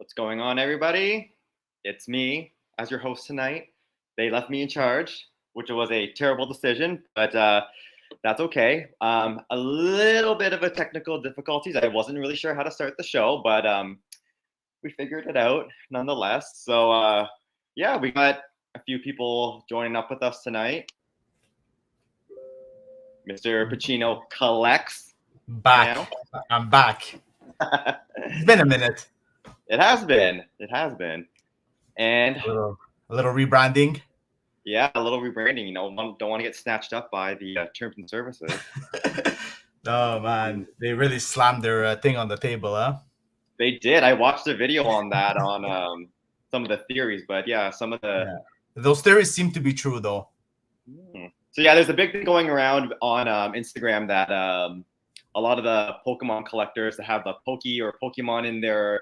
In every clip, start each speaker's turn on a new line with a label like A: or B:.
A: What's going on, everybody? It's me as your host tonight. They left me in charge, which was a terrible decision, but that's okay. A little bit of a technical difficulties. I wasn't really sure how to start the show, but we figured it out nonetheless. So yeah, we got a few people joining up with us tonight. Mr. Pacino collects.
B: Back.
A: Now.
B: I'm back. It's been a minute.
A: It has been. And
B: A little rebranding.
A: Yeah, a little rebranding. Don't want to get snatched up by the terms and services.
B: Oh, man. They really slammed their thing on the table, huh?
A: They did. I watched a video on that on some of the theories, but yeah, some of the...
B: Yeah. Those theories seem to be true, though.
A: So yeah, there's a big thing going around on Instagram that a lot of the Pokemon collectors that have the Poke or Pokemon in their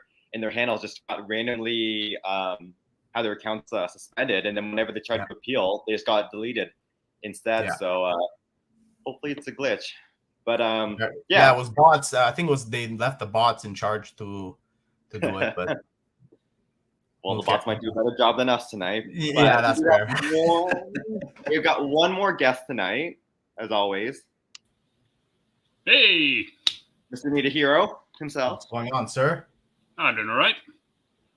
A: handles just got randomly have their accounts suspended, and then whenever they tried to appeal, they just got deleted instead. Yeah. So hopefully it's a glitch. But
B: yeah, it was bots. I think they left the bots in charge to do it. But
A: well, the bots might do a better job than us tonight.
B: Yeah, that's fair.
A: We've got one more guest tonight, as always.
C: Hey,
A: Mr. Need a Hero himself.
B: What's going on, sir?
C: I'm doing all right.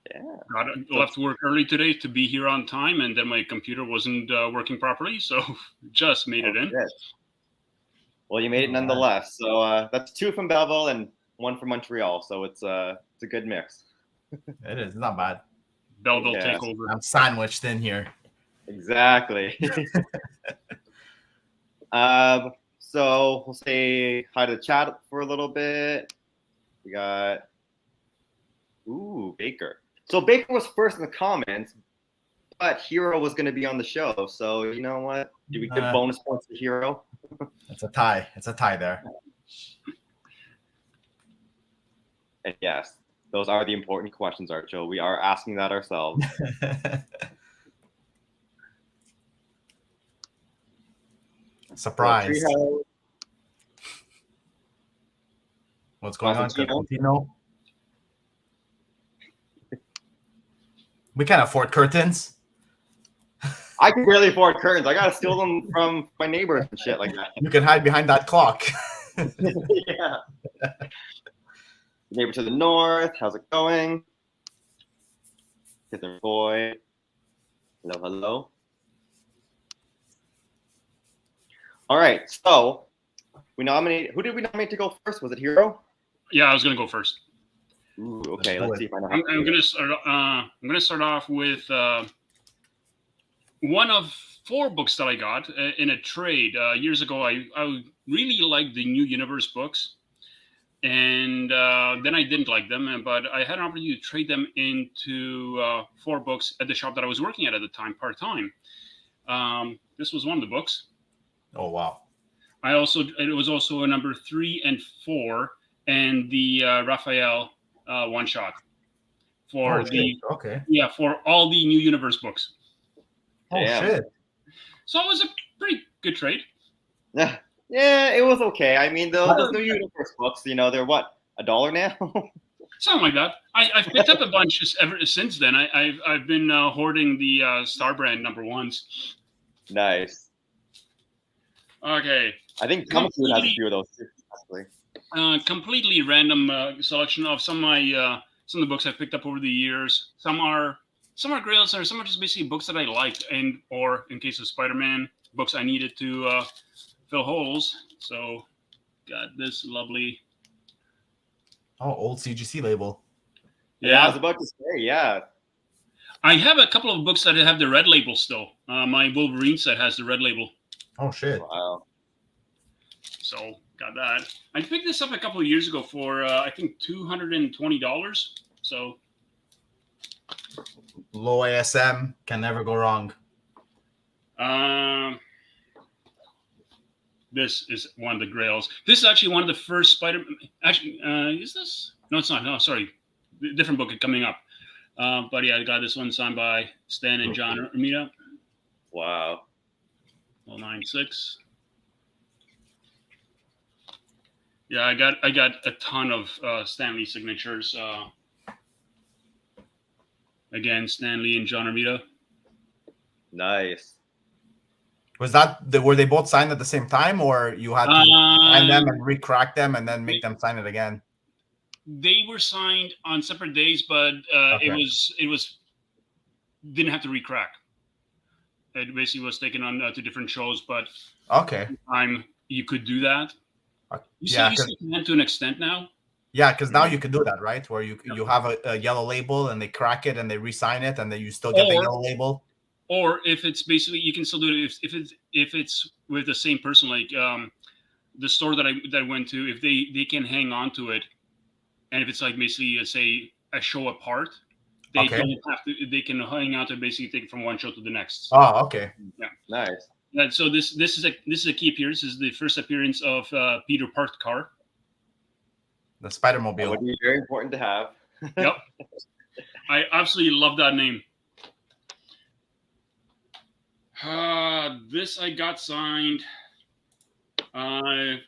A: Yeah.
C: I left work early today to be here on time, and then my computer wasn't working properly, so just made it in.
A: Good. Well, you made it nonetheless. So that's 2 from Belleville and 1 from Montreal. So it's a good mix.
B: It is not bad.
C: Belleville take over.
B: I'm sandwiched in here.
A: Exactly. So we'll say hi to the chat for a little bit. We got Baker. So Baker was first in the comments, but Hero was going to be on the show. So you know what? Do we give bonus points to Hero?
B: It's a tie. It's a tie there.
A: And yes, those are the important questions, Archo. We are asking that ourselves.
B: Surprise. What's going on, Constantino? We can't afford curtains.
A: I can barely afford curtains. I gotta steal them from my neighbors and shit like that.
B: You can hide behind that clock.
A: Yeah. Neighbor to the north, how's it going? Hither boy. Hello. All right, so who did we nominate to go first? Was it Hero?
C: Yeah, I was gonna go first.
A: Ooh, okay, let's see if I know.
C: I'm gonna start off with one of 4 books that I got in a trade years ago. I really liked the New Universe books, and then I didn't like them. But I had an opportunity to trade them into 4 books at the shop that I was working at the time, part time. This was one of the books.
B: Oh wow!
C: It was also a number 3 and 4, and the Raphael one shot for for all the New Universe books.
B: Oh shit!
C: So it was a pretty good trade.
A: Yeah, it was okay. I mean, those New Universe books, they're what, $1 now?
C: Something like that. I've picked up a bunch ever since then. I've been hoarding the Star Brand number 1s.
A: Nice.
C: Okay.
A: I think Comic Food has a few of those too, actually.
C: Completely random selection of some of the books I've picked up over the years. Some are Grails, or some are just basically books that I liked, or in case of Spider-Man, books I needed to fill holes. So got this lovely
B: old CGC label.
A: Yeah, I was about to say, yeah.
C: I have a couple of books that have the red label still. My Wolverine set has the red label.
B: Oh shit!
A: Wow.
C: So got that. I picked this up a couple of years ago for I think $220. So
B: low ASM can never go wrong.
C: This is one of the Grails. This is actually one of the first Spider. Actually, is this? No, it's not. No, sorry, different book coming up. But yeah, I got this one signed by Stan and John Romita.
A: Wow.
C: 096. Yeah, I got a ton of Stanley signatures. Again, Stan Lee and John Romita.
A: Nice.
B: Was were they both signed at the same time, or you had to sign them and recrack them and then make them sign it again?
C: They were signed on separate days, but
B: Okay.
C: it was didn't have to recrack. It basically was taken on to different shows, but
B: Okay.
C: time you could do that. You
B: Yeah,
C: still can to an extent now.
B: Yeah, because now you can do that, right? Where you have a yellow label and they crack it and they re-sign it, and then you still get the yellow label.
C: Or if it's basically, you can still do it if it's with the same person, like the store that I went to, if they can hang on to it, and if it's like basically say a show apart, they don't have to. They can hang on to it, basically take it from one show to the next.
B: Oh, okay.
A: Yeah, nice.
C: And so this is a key appearance. This is the first appearance of Peter Parked car.
B: The Spider-Mobile.
A: That would be very important to have.
C: Yep. I absolutely love that name. This I got signed in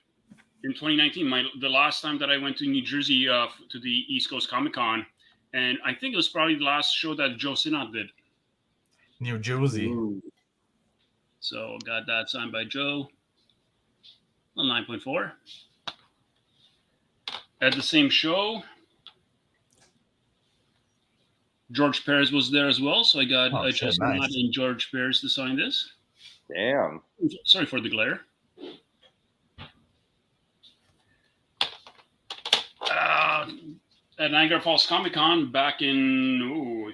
C: 2019. The last time that I went to New Jersey to the East Coast Comic Con, and I think it was probably the last show that Joe Sinnott did.
B: New Jersey.
A: Ooh.
C: So got that signed by Joe. A 9.4. At the same show, George Perez was there as well, so I got Justin Mott and George Perez to sign this.
A: Damn.
C: Sorry for the glare. At Niagara Falls Comic Con back in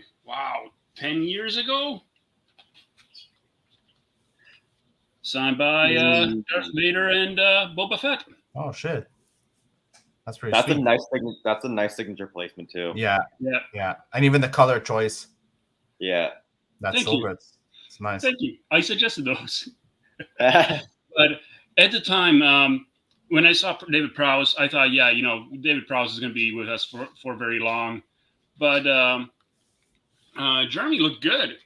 C: 10 years ago. Signed by Darth Vader and Boba Fett.
B: Oh shit. That's pretty.
A: That's
B: sweet.
A: a nice thing. That's a nice signature placement too.
B: Yeah, and even the color choice.
A: Yeah,
B: that's so good. It's nice.
C: Thank you. I suggested those, but at the time, when I saw David Prowse, I thought, David Prowse is going to be with us for very long. But Jeremy looked good.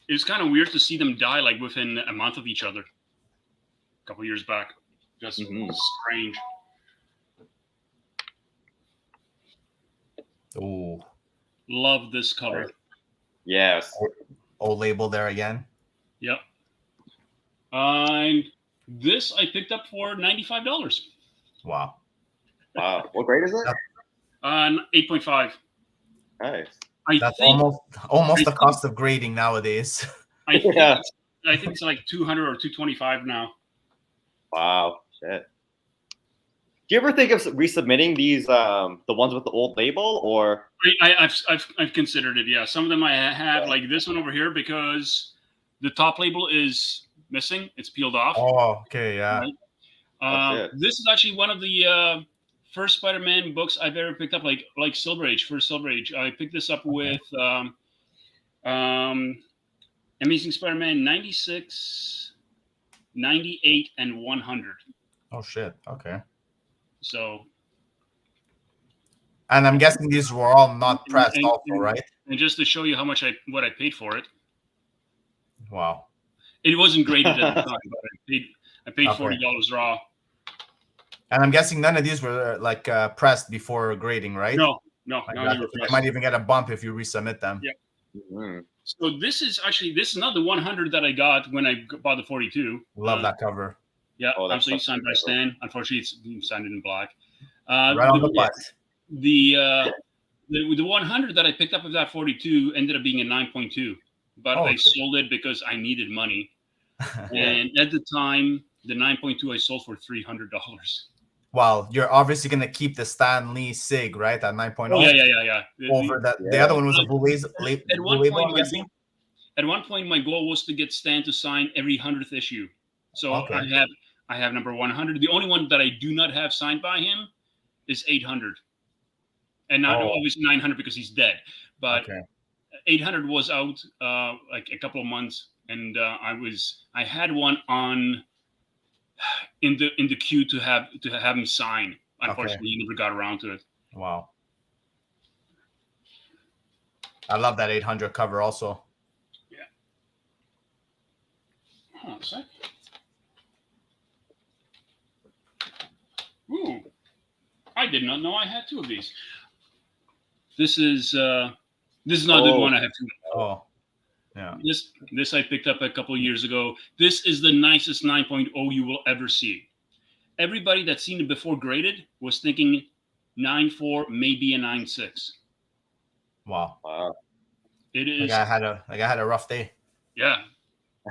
C: It was kind of weird to see them die like within a month of each other. A couple years back, just strange.
B: Oh,
C: love this cover.
A: Yes.
B: Old label there again.
C: Yep. And this I picked up for $95.
B: Wow.
A: Wow. What grade is it?
C: 8.5.
A: Nice.
B: That's almost the cost of grading nowadays.
C: I think it's like 200 or 225 now.
A: Wow. Shit. Do you ever think of resubmitting these, the ones with the old label, or?
C: I've considered it. Yeah, some of them I have, like this one over here, because the top label is missing. It's peeled off.
B: Oh, okay, yeah.
C: Right? This is actually one of the first Spider-Man books I've ever picked up, like Silver Age, first Silver Age. I picked this up with Amazing Spider-Man 96, 98, and 100.
B: Oh shit. Okay.
C: So,
B: and I'm guessing these were all not pressed, also, right?
C: And just to show you how much what I paid for it.
B: Wow.
C: It wasn't graded at the time, but I paid $40 raw.
B: And I'm guessing none of these were like pressed before grading, right?
C: No.
B: You might even get a bump if you resubmit them.
C: Yeah. Mm-hmm. So this is not the 100 that I got when I bought the 42.
B: Love that cover.
C: Yeah, absolutely signed by Stan. Unfortunately, it's signed in black.
B: Right on the butt.
C: The 100 that I picked up of that 42 ended up being a 9.2, but I sold it because I needed money. And at the time, the 9.2 I sold for $300.
B: Well, you're obviously going to keep the Stan Lee SIG, right? At 9.0.
C: Oh, yeah.
B: Over that. The other one was a blue label, I'm guessing.
C: At one point, my goal was to get Stan to sign every 100th issue. So I have number 100. The only one that I do not have signed by him is 800. And not always 900 because he's dead. But 800 was out like a couple of months, and I had one on in the queue to have him sign. Unfortunately, he never got around to it.
B: Wow. I love that 800 cover also.
C: Yeah. Hold on a sec. Ooh, I did not know I had two of these. This is not the one I have two
B: Oh, yeah.
C: This I picked up a couple of years ago. This is the nicest 9.0 you will ever see. Everybody that's seen it before graded was thinking 9.4, maybe a 9.6.
B: Wow.
C: It
B: Like
C: is.
B: I had a rough day.
C: Yeah.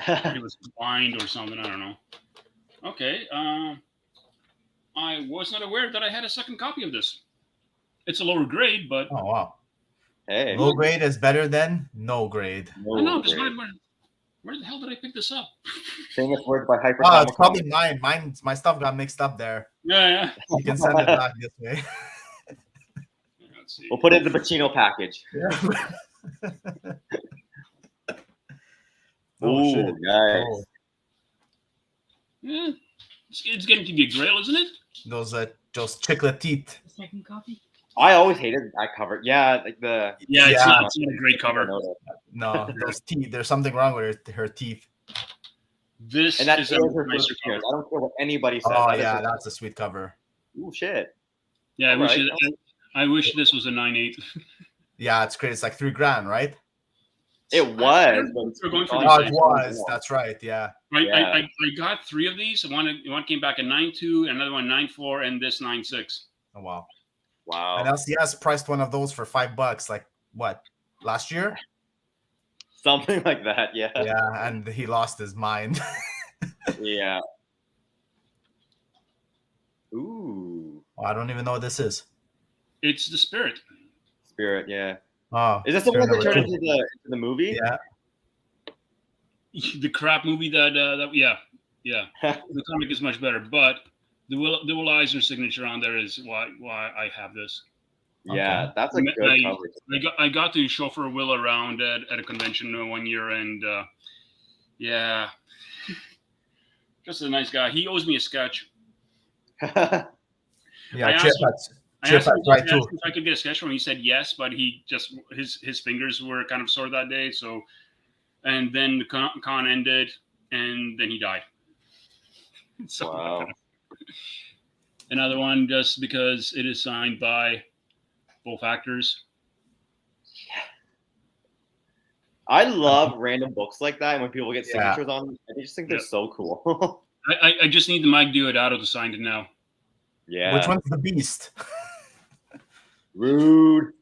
C: It was blind or something. I don't know. Okay. I was not aware that I had a second copy of this. It's a lower grade, but
B: Oh wow.
A: Hey,
B: Low grade is better than no grade.
C: I know. Because
A: great.
C: where the hell did I pick this up?
A: Famous words by Hyper.
B: Oh, it's probably mine. My stuff got mixed up there.
C: Yeah.
B: You can send it back this way.
C: Let's see.
A: We'll put it in the Pacino package.
B: Oh, shit.
A: Nice.
B: Oh,
C: Yeah. It's getting to be a Grail, isn't it?
B: those chiclet teeth.
D: Second copy.
A: I always hated that cover. Yeah, like the.
C: Yeah, it's
B: Yeah.
C: not a great cover.
B: No, those teeth. There's something wrong with her teeth.
C: This
A: And that
C: is
A: is
C: a
A: her
C: nicer
A: first
C: cover.
A: appearance. I don't care what anybody says.
B: Oh
A: That is
B: yeah,
A: her-
B: that's a sweet cover.
A: Ooh, shit.
C: Yeah,
A: Alright.
C: I wish this was a 9.8.
B: Yeah, it's great. It's like $3,000, right?
A: It was.
C: We're going for
B: Oh,
C: these
B: it was. That's right. Yeah.
C: I got 3 of these. One came back at 9.2, another one 9.4, and this 9.6.
B: Oh wow.
A: Wow.
B: And LCS priced one of those for $5. Like what? Last year?
A: Something like that. Yeah.
B: Yeah, and he lost his mind.
A: Yeah. Ooh.
B: Oh, I don't even know what this is.
C: It's the Spirit.
A: Spirit. Yeah.
B: Oh,
A: Is this the one that
B: Spirit
A: turned
B: number
A: into the movie?
B: Yeah.
C: The crap movie that the comic is much better, but the Will Eisner signature on there is why I have this.
A: Yeah,
B: Okay.
A: that's a good cover.
C: I got to chauffeur Will around at a convention one year, and yeah, just a nice guy. He owes me a sketch.
B: Yeah,
C: I
B: Chip
C: asked him-
B: has
C: I asked him
B: right too.
C: if I could get a sketch from him. He said yes, but he just his fingers were kind of sore that day. So, and then the con ended, and then he died. So,
A: Wow.
C: another one just because it is signed by both actors.
A: I love random books like that, and when people get
B: Yeah.
A: signatures on them, I just think they're so cool.
C: I just need the Mike Deodato to sign it now.
A: Yeah.
B: Which one's the beast?
A: Rude.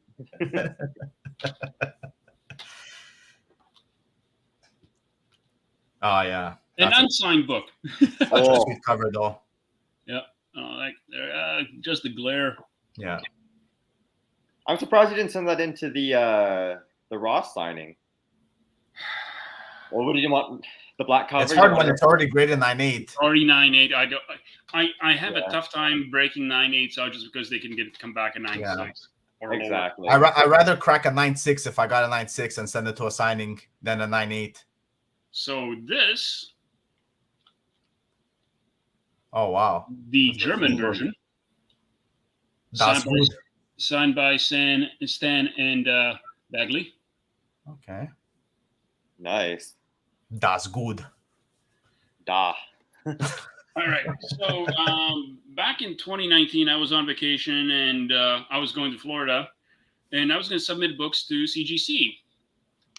B: Oh yeah.
C: An
B: That's
C: unsigned book.
B: such a
A: Oh.
B: sweet cover though.
C: Just the glare.
B: Yeah.
A: I'm surprised you didn't send that into the Ross signing. Or what did you want? The black cover?
B: It's
A: You
B: hard
A: want
B: when
A: it-
B: it's already graded 9.8.
C: Already 9.8. I have
A: Yeah.
C: a tough time breaking 9.8s out just because they can come back at 9.6 or lower.
A: Exactly.
B: I'd rather crack a 9.6 if I got a 9.6 and send it to a signing than a 9.8.
C: So this,
B: Oh wow.
C: the German version,
B: That's good.
C: signed by Stan and Bagley.
B: Okay.
A: Nice.
B: That's good.
A: Da.
C: All right. So back in 2019, I was on vacation and I was going to Florida, and I was going to submit books to CGC.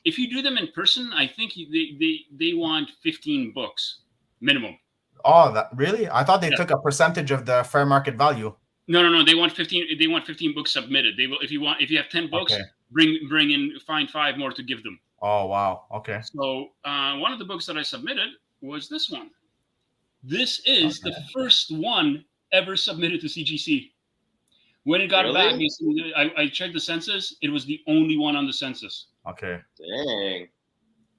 C: If you do them in person, I think they want 15 books minimum.
B: Oh, that really? I thought they took a percentage of the fair market value.
C: No. They want 15. They want 15 books submitted. They will if you have 10 books,
B: Okay.
C: bring in, find 5 more to give them.
B: Oh wow. Okay.
C: So one of the books that I submitted was this one. This is the first one ever submitted to CGC. When it got back, I checked the census. It was the only one on the census.
B: Okay.
A: Dang.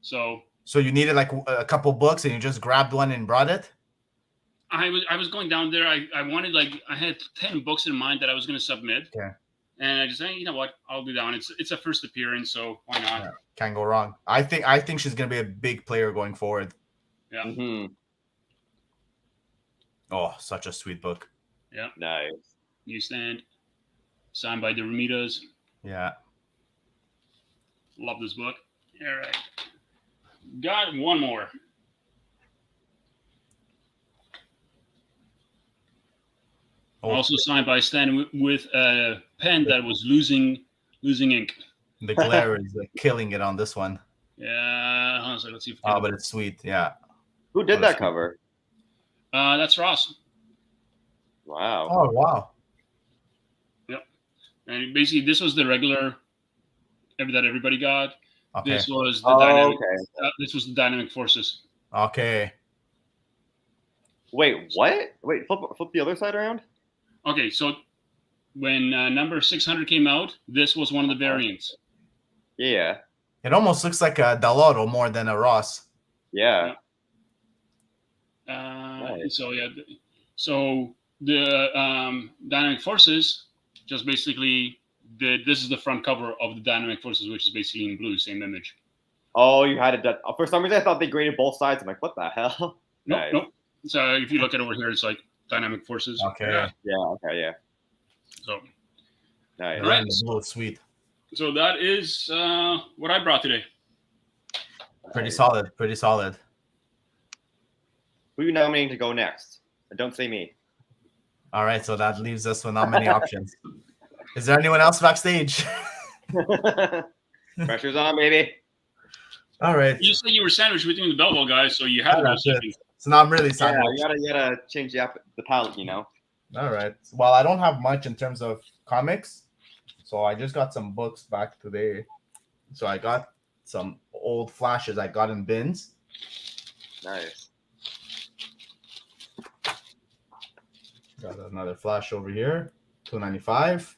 C: So
B: So you needed like a couple books and you just grabbed one and brought it?
C: I was going down there. I wanted I had 10 books in mind that I was going to submit.
B: Okay.
C: And I just said, you know what, I'll do that one. It's a first appearance, so why not?
B: Yeah. Can't go wrong. I think she's gonna be a big player going forward.
C: Yeah.
A: Mm-hmm.
B: Oh, such a sweet book.
C: Yeah.
A: Nice.
C: You stand. Signed by the Ramitas.
B: Yeah.
C: Love this book. All right. Got one more.
B: Oh.
C: Also signed by Stan with a pen that was losing ink.
B: The glare is killing it on this one.
C: Yeah, hold on a second, let's see if we
B: Oh,
C: can.
B: but it's sweet. Yeah.
A: Who did that cover?
C: That's Ross.
A: Wow.
B: Oh, wow.
C: And basically, this was the regular that everybody got.
B: Okay.
C: This was the dynamic.
A: Okay.
C: This was the dynamic forces.
B: Okay.
A: Wait, what? Wait, flip the other side around.
C: Okay, so when number 600 came out, this was one of the variants.
A: Yeah.
B: It almost looks like a Daloro more than a Ross.
A: Yeah.
C: Nice. So the dynamic forces just basically this is the front cover of the dynamic forces, which is basically in blue, same image.
A: Oh, you had it done. For some reason, I thought they graded both sides. I'm like, what the hell?
C: Nope. So if you look at over here, it's like dynamic forces.
B: Okay.
A: Yeah. Okay. Yeah.
C: So
A: Nice.
C: All right.
B: The blue is sweet.
C: So that is what I brought today.
B: Pretty solid. Pretty solid.
A: Who are you nominating to go next? And don't say me.
B: All right. So that leaves us with not many options. Is there anyone else backstage?
A: Pressure's on, baby.
B: All right.
C: You said you were sandwiched between the Belleville guys, so you had to go second.
B: So now I'm really
A: Yeah,
B: sandwiched.
A: you gotta change the palette, you know.
B: All right. Well, I don't have much in terms of comics, so I just got some books back today. So I got some old flashes I got in bins.
A: Nice.
B: Got another flash over here, $2.95.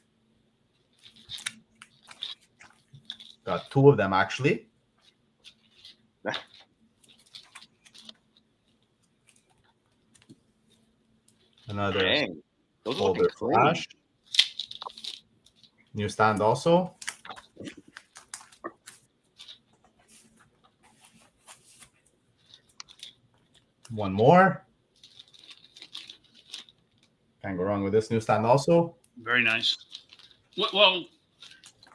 B: Got two of them actually. Another
A: Dang. Those are
B: folder
A: looking clean.
B: flash. Newsstand also. One more. Can't go wrong with this newsstand also.
C: Very nice. Well,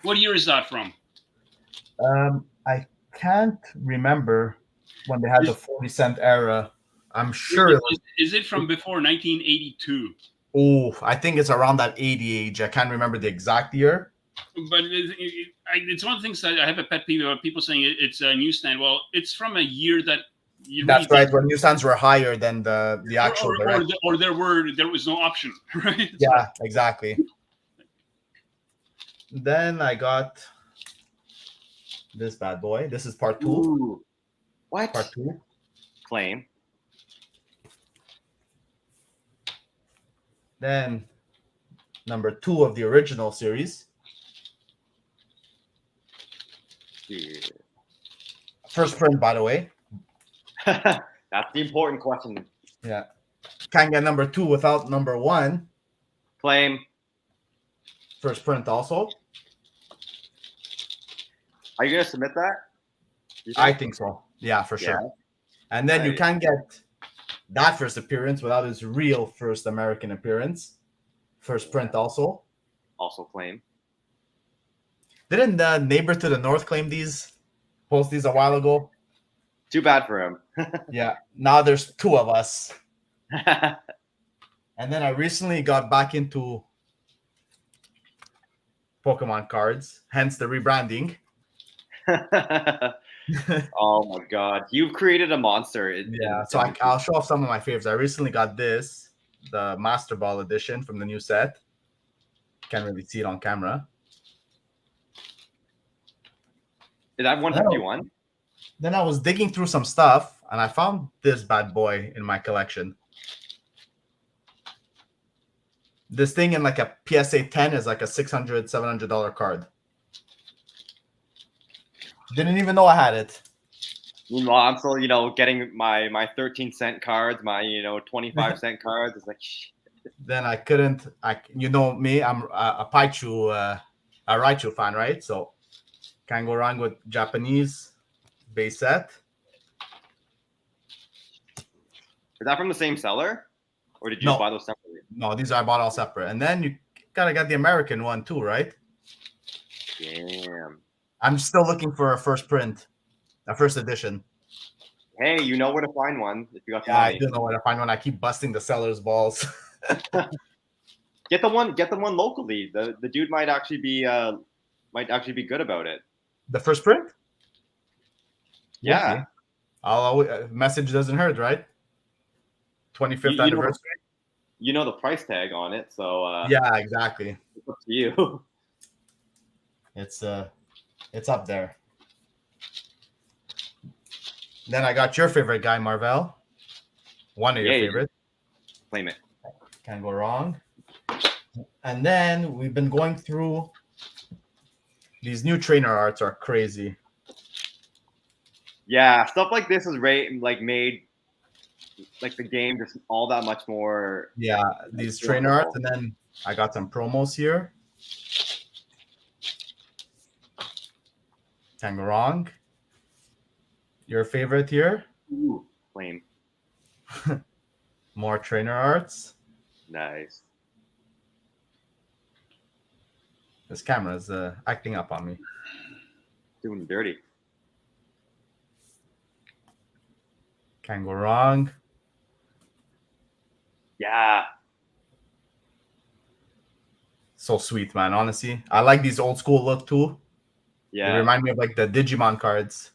C: what year is that from?
B: I can't remember when they had the 40-cent era. I'm sure.
C: Is it from before 1982?
B: Oh, I think it's around that 80 age. I can't remember the exact year.
C: But it's one of the things that I have a pet peeve about people saying it's a newsstand. Well, it's from a year that
B: that's right, when newsstands were higher than the actual
C: or there was no option, right?
B: Yeah, exactly. Then I got this bad boy. This is part 2.
A: Ooh. What?
B: Part 2.
A: Flame.
B: Then number 2 of the original series.
A: Yeah.
B: First print, by the way.
A: That's the important question.
B: Yeah. Can't get number 2 without number 1.
A: Flame.
B: First print also.
A: Are you gonna submit that?
B: I think so. Yeah, for sure. And then you can't get that first appearance without his real first American appearance. First print also.
A: Also claim.
B: Didn't the neighbor to the north post these a while ago?
A: Too bad for him.
B: Yeah. Now there's 2 of us. And then I recently got back into Pokemon cards, hence the rebranding.
A: Oh my god. You've created a monster.
B: So I'll show off some of my favorites. I recently got this, the Master Ball edition from the new set. Can't really see it on camera.
A: Is that 151?
B: Then I was digging through some stuff and I found this bad boy in my collection. This thing in like a PSA 10 is like a $600, $700 card. Didn't even know I had it.
A: Meanwhile, I'm still, getting my 13-cent cards, my 25-cent cards. It's like, shit.
B: Then I couldn't. Me. I'm a Raichu fan, right? So can't go wrong with Japanese base set.
A: Is that from the same seller, or did you buy those separately?
B: No, these I bought all separate. And then you gotta get the American one too, right?
A: Damn.
B: I'm still looking for a first print, a first edition.
A: Hey, you know where to find one if you got the
B: Yeah,
A: money.
B: I do know where to find one. I keep busting the seller's balls.
A: Get the one locally. The dude might actually be might actually be good about it.
B: The first print? We'll
A: Yeah.
B: see. I'll always, message doesn't hurt, right? 25th
A: You
B: anniversary.
A: You know the price tag on it, so
B: Yeah, exactly.
A: it's up to you.
B: It's up there. Then I got your favorite guy, Marvel. One of your favorites.
A: Claim it.
B: Can't go wrong. And then we've been going through these new trainer arts are crazy.
A: Yeah, stuff like this is made like the game just all that much more.
B: Yeah, these trainer arts, and then I got some promos here. Can't go wrong. Your favorite here?
A: Ooh, claim.
B: More trainer arts.
A: Nice.
B: This camera's acting up on me.
A: Doing dirty.
B: Can't go wrong.
A: Yeah.
B: So sweet, man. Honestly, I like these old school look too.
A: Yeah.
B: They remind me of like the Digimon cards.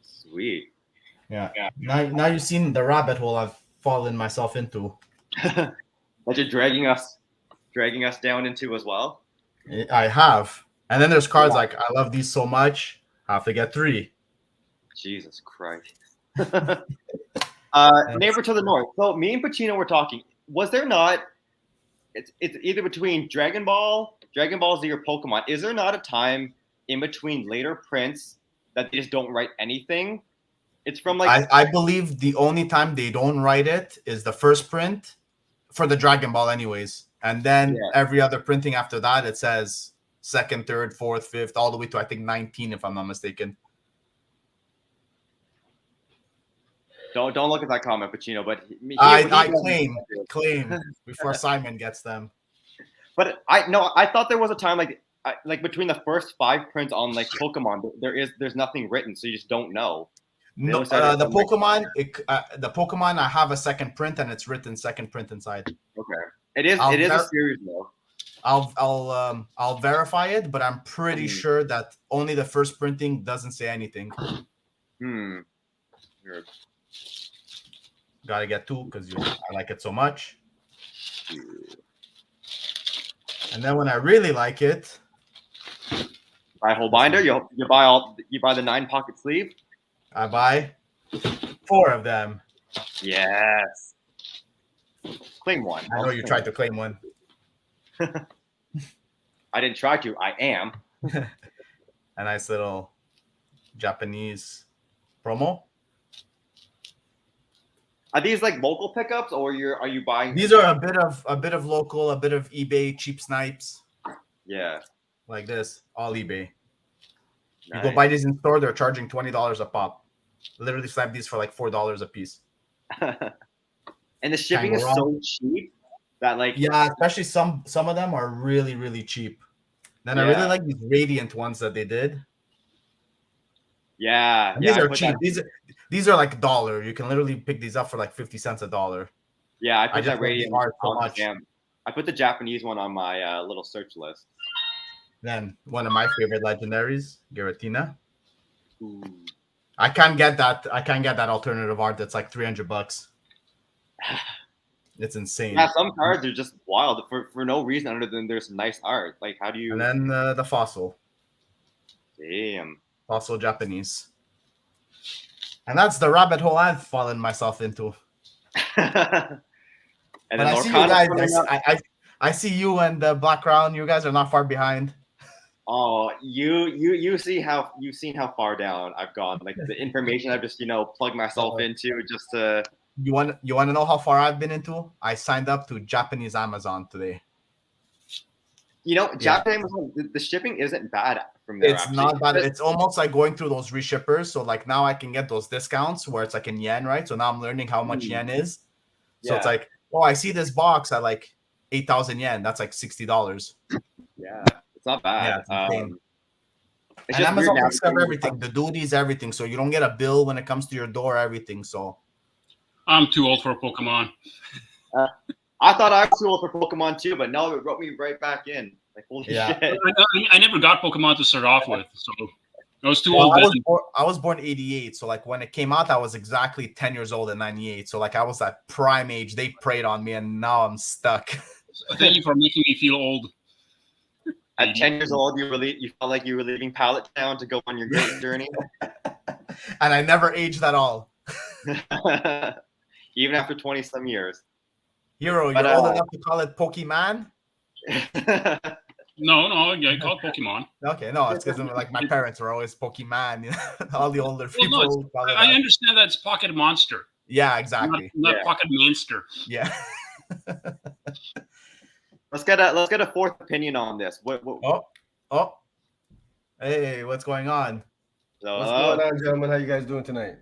A: Sweet.
B: Yeah. Now you've seen the rabbit hole I've fallen myself into.
A: That you're dragging us down into as well.
B: I have. And then there's cards like, I love these so much, I have to get 3.
A: Jesus Christ. Neighbor to the north. So me and Pacino were talking. Was there not? It's either between Dragon Ball Z, or Pokemon. Is there not a time in between later prints that they just don't write anything? It's from like
B: I believe the only time they don't write it is the first print for the Dragon Ball, anyways. And then every other printing after that, it says 2nd, 3rd, 4th, 5th, all the way to I think 19, if I'm not mistaken.
A: Don't look at that comment, Pacino. But
B: I claim before Simon gets them.
A: But I thought there was a time like between the first 5 prints on like Pokemon, there's nothing written, so you just don't know.
B: No, the Pokemon, I have a second print and it's written second print inside.
A: Okay, it is a series though.
B: I'll verify it, but I'm pretty sure that only the first printing doesn't say anything.
A: Weird.
B: Gotta get 2 because I like it so much. And then when I really like it,
A: buy a whole binder. You buy the 9 pocket sleeve.
B: I buy 4 of them.
A: Yes. Claim one.
B: I know you tried to claim one.
A: I didn't try to. I am.
B: A nice little Japanese promo.
A: Are these like local pickups, or are you buying?
B: These are a bit of local, a bit of eBay cheap snipes.
A: Yeah.
B: Like this, all eBay.
A: Nice.
B: You go buy these in store, they're charging $20 a pop. Literally slap these for like $4 a piece.
A: And the shipping is so cheap that like
B: especially some of them are really, really cheap. Then I really like these Radiant ones that they did.
A: Yeah.
B: And these are cheap. These are like $1. You can literally pick these up for like 50 cents a $1.
A: Yeah, I put that Radiant
B: art so much.
A: I put the Japanese one on my little search list.
B: Then one of my favorite legendaries, Giratina.
A: Ooh.
B: I can't get that alternative art that's like $300. It's insane.
A: Yeah, some cards are just wild for no reason other than there's nice art. Like, how do you?
B: And then the fossil.
A: Damn.
B: Fossil Japanese. And that's the rabbit hole I've fallen myself into.
A: And
B: but I see you guys. I see you and the Black Crown. You guys are not far behind.
A: Oh, you see how you've seen how far down I've gone. Like the information I've just plugged myself into just to.
B: You want to know how far I've been into? I signed up to Japanese Amazon today.
A: Japanese Amazon, the shipping isn't bad from there.
B: It's not bad. It's almost like going through those reshippers. So like now I can get those discounts where it's like in yen, right? So now I'm learning how much yen is. So it's like, oh, I see this box at like 8,000 yen. That's like $60.
A: Yeah, it's not bad.
B: Yeah, and Amazon picks up everything, the duties, everything. So you don't get a bill when it comes to your door, everything. So
C: I'm too old for Pokemon.
A: I thought I was too old for Pokemon too, but no, it wrote me right back in. Like, holy
B: Yeah.
A: shit.
C: I never got Pokemon to start off with, so I was too
B: Well,
C: old then.
B: I was born 88, so like when it came out, I was exactly 10 years old in 98. So like I was that prime age. They preyed on me, and now I'm stuck.
C: Thank you for making me feel old.
A: At 10 years old, you felt like you were leaving Pallet Town to go on your great journey.
B: And I never aged at all.
A: Even after 20 some years.
B: Hero,
A: But,
B: you're old enough to call it Pokemon?
C: No, I call it Pokemon.
B: Okay, no, it's because like my parents were always Pokemon. You know? All the older people.
C: Well, no, I understand that it's Pocket Monster.
B: Yeah, exactly.
C: Not Pocket Monster.
B: Yeah.
A: Let's get a fourth opinion on this. What?
B: Oh. Hey, what's going on?
A: So,
D: What's going on, gentlemen? How you guys doing tonight?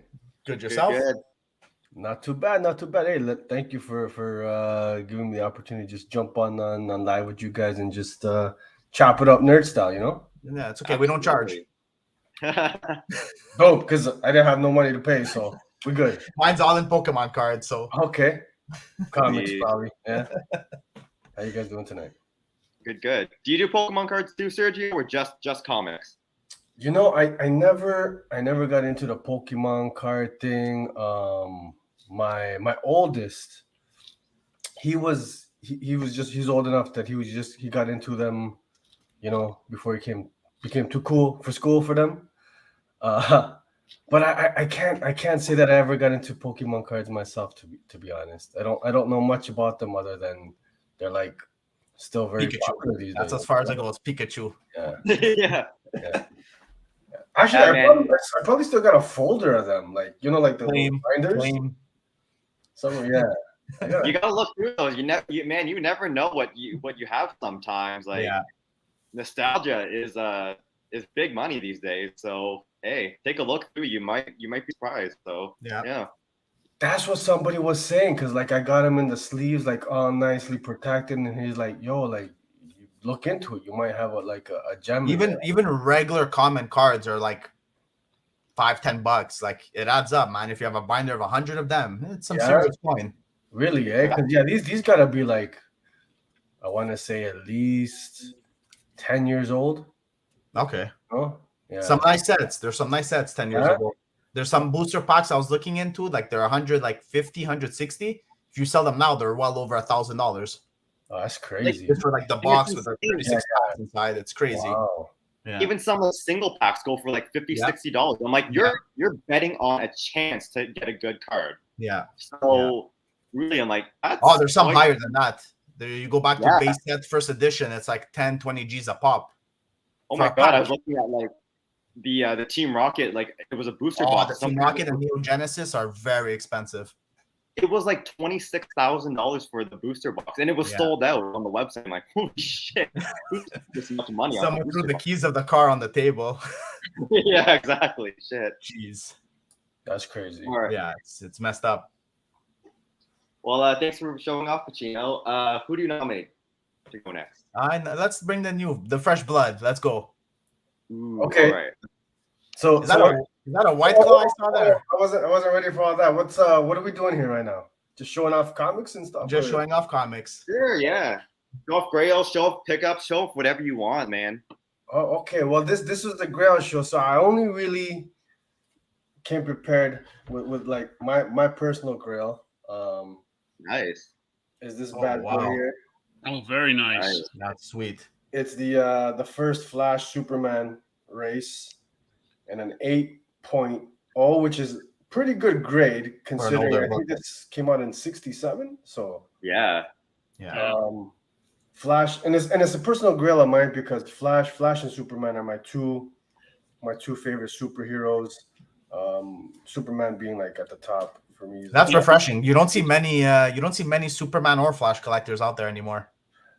B: Good yourself?
A: Good.
D: Not too bad, not too bad. Hey, thank you for giving me the opportunity to just jump on live with you guys and just chop it up nerd style, you know?
B: Yeah, it's okay. We don't charge.
D: Dope, because I didn't have no money to pay, so we're good.
B: Mine's all in Pokemon cards, so
D: Okay. Comics,
A: Yeah.
D: probably. Yeah. How you guys doing tonight?
A: Good. Do you do Pokemon cards too, Sergio, or just comics?
D: You know, I never got into the Pokemon card thing. My oldest, he's old enough that he got into them, you know, before he became too cool for school for them. But I can't say that I ever got into Pokemon cards myself, to be honest. I don't know much about them other than they're like still very
B: Pikachu.
D: popular these
B: That's
D: days.
B: as far as I go. It's Pikachu.
D: Yeah.
A: Yeah.
D: Actually,
A: Yeah,
D: I probably still got a folder of them, like you know, like the
B: Flame,
D: binders.
B: flame.
D: Somewhere, yeah.
A: You gotta look through those. You never know what you have sometimes. Like
B: Yeah.
A: nostalgia is big money these days. So hey, take a look through. You might be surprised. So yeah.
D: That's what somebody was saying, because like I got him in the sleeves, like all nicely protected, and he's like, "Yo, like you look into it, you might have a gem."
B: Even regular common cards are like $5-10. Like it adds up, man. If you have a binder of 100 of them, it's some serious coin.
D: Really, eh? Because these gotta be like, I want to say at least 10 years old.
B: Okay.
D: Oh, yeah.
B: Some nice sets. There's some nice sets 10 years ago. There's some booster packs I was looking into, like they're 100, like 50, 160. If you sell them now, they're well over $1,000.
D: Oh, that's crazy.
B: Just for like the box with the 36 packs inside. It's crazy.
D: Wow.
B: Yeah.
A: Even some of the single packs go for like $50, $60. I'm like, you're betting on a chance to get a good card.
B: Yeah.
A: So really, I'm like,
B: there's some higher than that. There you go back to base set first edition. It's like 10, 20 G's a pop.
A: Oh my god, I was looking at like the Team Rocket, like it was a booster box.
B: The Team Rocket and Neo Genesis are very expensive.
A: It was like $26,000 for the booster box, and it was sold out on the website. I'm like, holy shit, who's this much money?
B: Someone threw the keys of the car on the table.
A: Yeah, exactly. Shit.
B: Jeez,
D: that's crazy.
A: Right.
B: Yeah, it's messed up.
A: Well, thanks for showing off, Pacino. Who do you nominate to go next?
B: Let's bring the fresh blood. Let's go.
A: Ooh,
D: okay.
A: All right.
D: So
B: is that a white claw I saw there?
D: I wasn't ready for all that. What are we doing here right now? Just showing off comics and stuff?
B: Just showing off comics.
A: Sure, yeah. Show off Grails, show off pickups, show off whatever you want, man.
D: Oh, okay. Well, this was the Grail show, so I only really came prepared with like my personal Grail.
A: Nice.
D: Is this bad boy here?
C: Oh, very nice.
B: That's sweet.
D: It's the first Flash Superman race, and an 8.0, which is pretty good grade considering I think this came out in 67. So
A: yeah.
D: Flash, and it's a personal Grail of mine because Flash and Superman are my two favorite superheroes. Superman being like at the top for me.
B: That's refreshing. You don't see many Superman or Flash collectors out there anymore.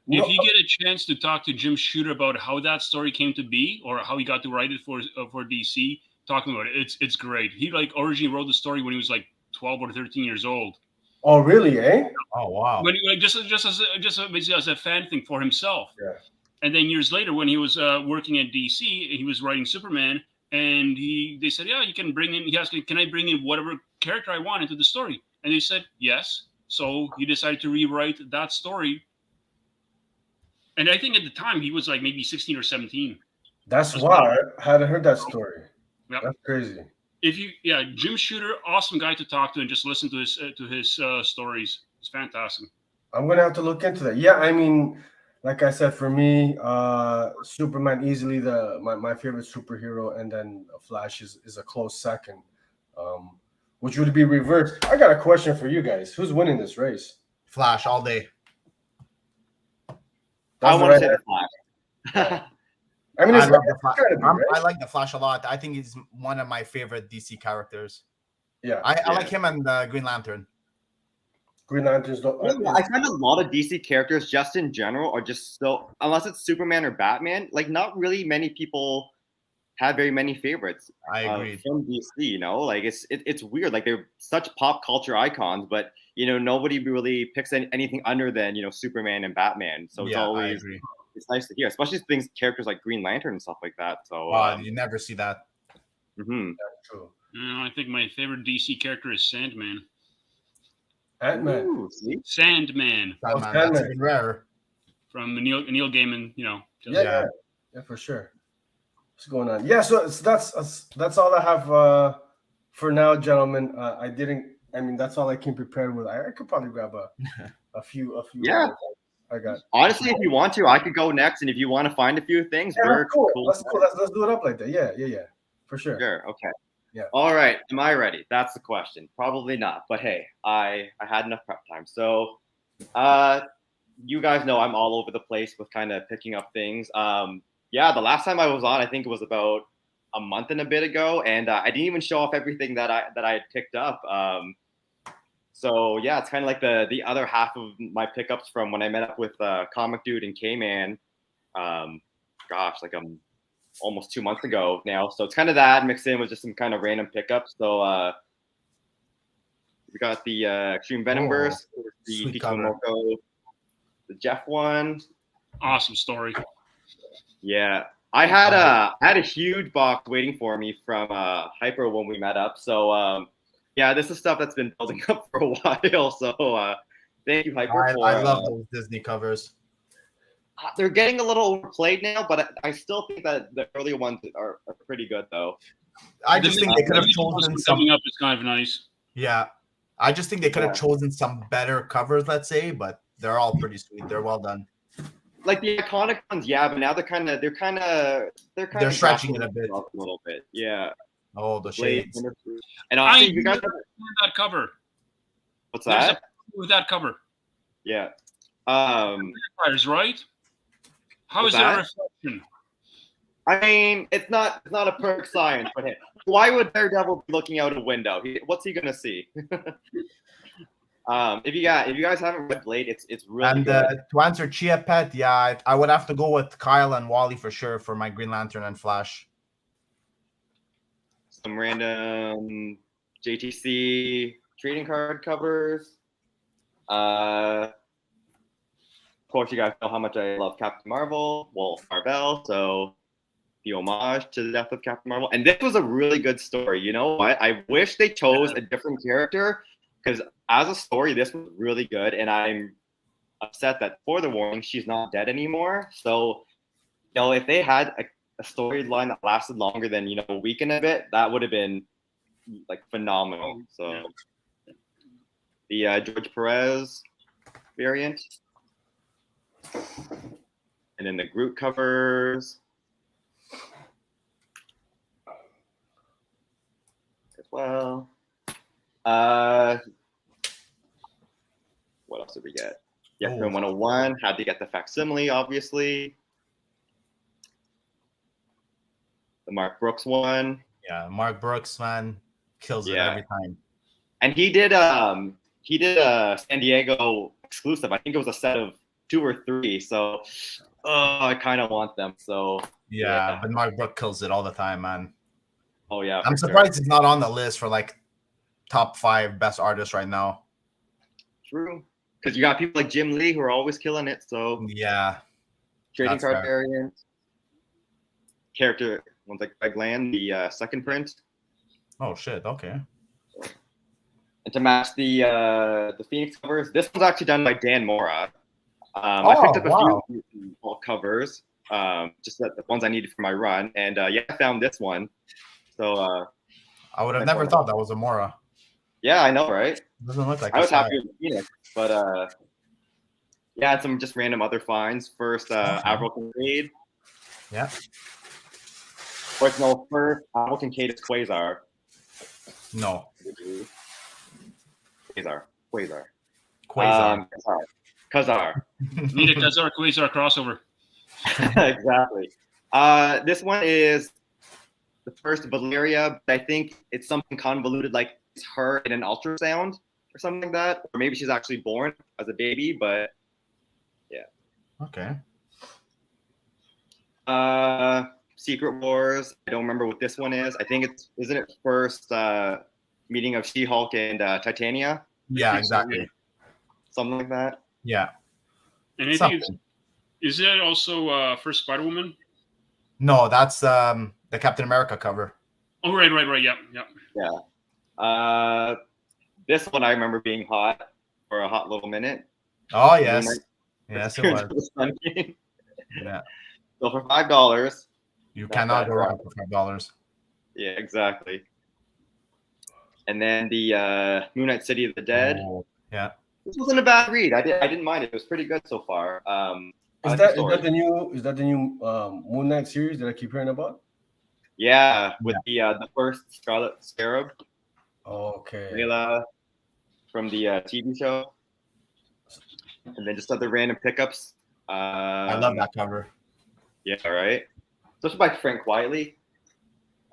C: If you get a chance to talk to Jim Shooter about how that story came to be or how he got to write it for DC, talking about it, it's great. He like originally wrote the story when he was like 12 or 13 years old.
D: Oh, really? Eh?
B: Oh, wow.
C: When he, like just basically as a fan thing for himself.
D: Yeah.
C: And then years later, when he was working at DC, he was writing Superman, and they said, yeah, you can bring in. He asked, can I bring in whatever character I want into the story? And they said yes. So he decided to rewrite that story. And I think at the time he was like maybe 16 or 17.
D: That's why I hadn't heard that story.
C: Yep.
D: That's crazy.
C: Jim Shooter, awesome guy to talk to and just listen to his stories. It's fantastic.
D: I'm gonna have to look into that. Yeah, I mean, like I said, for me, Superman easily my favorite superhero, and then Flash is a close second. Which would be reversed. I got a question for you guys. Who's winning this race?
B: Flash all day.
A: I want to say the Flash.
D: I mean,
B: I love the Flash.
D: right?
B: I like the Flash a lot. I think he's one of my favorite DC characters.
D: Yeah,
B: I like him and Green Lantern.
D: Green Lanterns don't.
A: I find a lot of DC characters, just in general, are just so, unless it's Superman or Batman, like not really many people have very many favorites.
B: I agree.
A: From DC, you know, like it's weird. Like they're such pop culture icons, but nobody really picks anything under than Superman and Batman. So it's always,
B: I agree.
A: It's nice to hear, especially characters like Green Lantern and stuff like that. So
B: You never see that.
A: Mm-hmm.
D: That's true.
C: I think my favorite DC character is Sandman.
D: Ant-Man.
A: Ooh,
C: Sandman.
B: That's
D: Sandman.
B: even rarer.
C: From Neil Gaiman,
D: Yeah, for sure. What's going on? Yeah, so that's all I have for now, gentlemen. That's all I came prepared with. I could probably grab a few.
A: Yeah.
D: I got.
A: Honestly, if you want to, I could go next, and if you want to find a few things,
D: cool. Let's do it up like that. Yeah, for sure.
A: Sure. Okay.
D: Yeah.
A: All right. Am I ready? That's the question. Probably not. But hey, I had enough prep time. So, you guys know I'm all over the place with kind of picking up things. The last time I was on, I think it was about a month and a bit ago, and I didn't even show off everything that I had picked up. So yeah, it's kind of like the other half of my pickups from when I met up with Comic Dude and K-Man. Almost 2 months ago now. So it's kind of that mixed in with just some kind of random pickups. So we got the Extreme Venomverse, the Pichimoko, the Jeff one.
C: Awesome story.
A: Yeah. I had a huge box waiting for me from Hyper when we met up. So this is stuff that's been building up for a while. So thank you, Hyper.
B: I love those Disney covers.
A: They're getting a little overplayed now, but I still think that the earlier ones are pretty good, though.
B: I just think they could have chosen some.
C: Coming up is kind of nice.
B: Yeah, I just think they could have chosen some better covers, let's say, but they're all pretty sweet. They're well done.
A: Like the iconic ones, yeah, but now they're
B: stretching it a
A: little bit, yeah.
B: Oh, the shades.
A: And honestly, you guys
C: that cover.
A: What's that?
C: With that cover.
A: Yeah.
C: Vampires, right? How is that a reflection?
A: I mean, it's not a perfect science, but hey, why would Daredevil be looking out a window? What's he gonna see? If you guys haven't read Blade, it's really good.
B: To answer Chia Pet, yeah, I would have to go with Kyle and Wally for sure for my Green Lantern and Flash.
A: Some random JTC trading card covers. Of course, you guys know how much I love Captain Marvel. Well, Marvel, so the homage to the death of Captain Marvel. And this was a really good story. You know what? I wish they chose a different character, because as a story, this was really good. And I'm upset that, for the warning, she's not dead anymore. So, if they had a storyline that lasted longer than, a week and a bit, that would have been like phenomenal. So the George Perez variant. And then the Groot covers as well. What else did we get? Yeah, from 101, had to get the facsimile, obviously. The Mark Brooks one.
B: Yeah, Mark Brooks, man, kills it every time.
A: And he did a San Diego exclusive. I think it was a set of 2 or 3. So I kind of want them. So
B: yeah, but Mark Brooks kills it all the time, man.
A: Oh yeah.
B: I'm surprised he's not on the list for like top 5 best artists right now.
A: True. Because you got people like Jim Lee who are always killing it. So
B: yeah.
A: Trading card variant. Character ones like Greg Land, the second print.
B: Oh shit, okay.
A: And to match the Phoenix covers, this one's actually done by Dan Mora. I picked up a few covers, just the ones I needed for my run, and yeah, I found this one. So
B: I would have never thought that was a Mora.
A: Yeah, I know, right?
B: Doesn't look like.
A: I was happy with Phoenix, but yeah, and some just random other finds. First, Avril Kincaid.
B: Yeah.
A: But no, first Avril Kincaid is Quasar.
B: No.
A: Quasar.
C: Kazar. Need a Kazar Quasar crossover.
A: Exactly. This one is the first Valeria, but I think it's something convoluted, like it's her in an ultrasound or something like that, or maybe she's actually born as a baby. But yeah.
B: Okay.
A: Secret Wars. I don't remember what this one is. I think isn't it first meeting of She-Hulk and Titania?
B: Yeah, exactly.
A: Something like that.
B: Yeah.
C: And I think is it also first Spider-Woman?
B: No, that's the Captain America cover.
C: Oh, right.
A: Yeah. This one I remember being hot for a hot little minute.
B: Oh yes, yes it was.
A: Yeah. So for $5,
B: you cannot go wrong for $5.
A: Yeah, exactly. And then the Moon Knight City of the Dead.
B: Oh, yeah.
A: This wasn't a bad read. I didn't mind it. It was pretty good so far.
D: Is that the new Moon Knight series that I keep hearing about?
A: Yeah, with the first Scarlet Scarab.
D: Okay.
A: Layla from the TV show, and then just other random pickups.
B: I love that cover.
A: Yeah, right. Especially by Frank Quietly.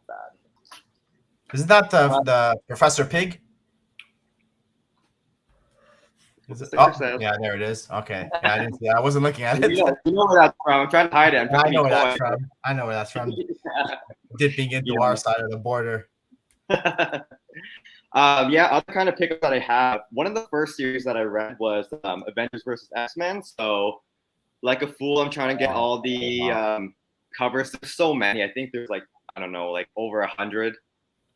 A: Not bad.
B: Isn't that the Professor Pig? Is it? Oh, yeah, there it is. Okay. Yeah, I didn't see that. I wasn't looking at it.
A: You know where that's from. I'm trying to hide it.
B: I know where that's from. Dipping into our side of the border.
A: Yeah, other kind of pickup that I have. One of the first series that I read was Avengers versus X-Men. So, like a fool, I'm trying to get all the covers. There's so many. I think there's like over 100.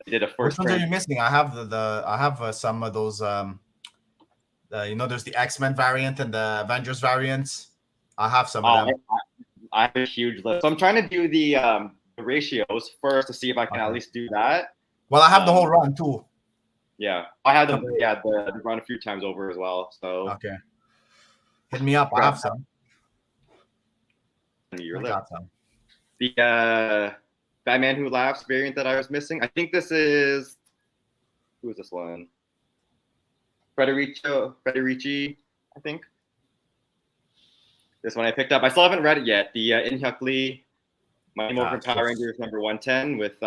A: I did a first.
B: Which ones are you missing? I have I have some of those. There's the X-Men variant and the Avengers variants. I have some of them.
A: I have a huge list. So I'm trying to do the ratios first to see if I can at least do that.
B: Well, I have the whole run too.
A: Yeah, I had them. Yeah, the run a few times over as well. So
B: okay, hit me up. I have some.
A: I got some. The Batman Who Laughs variant that I was missing. I think this is who is this one? Federici, I think. This one I picked up. I still haven't read it yet. The In-Hyuk Lee, Mighty Morphin Power Rangers number 110 with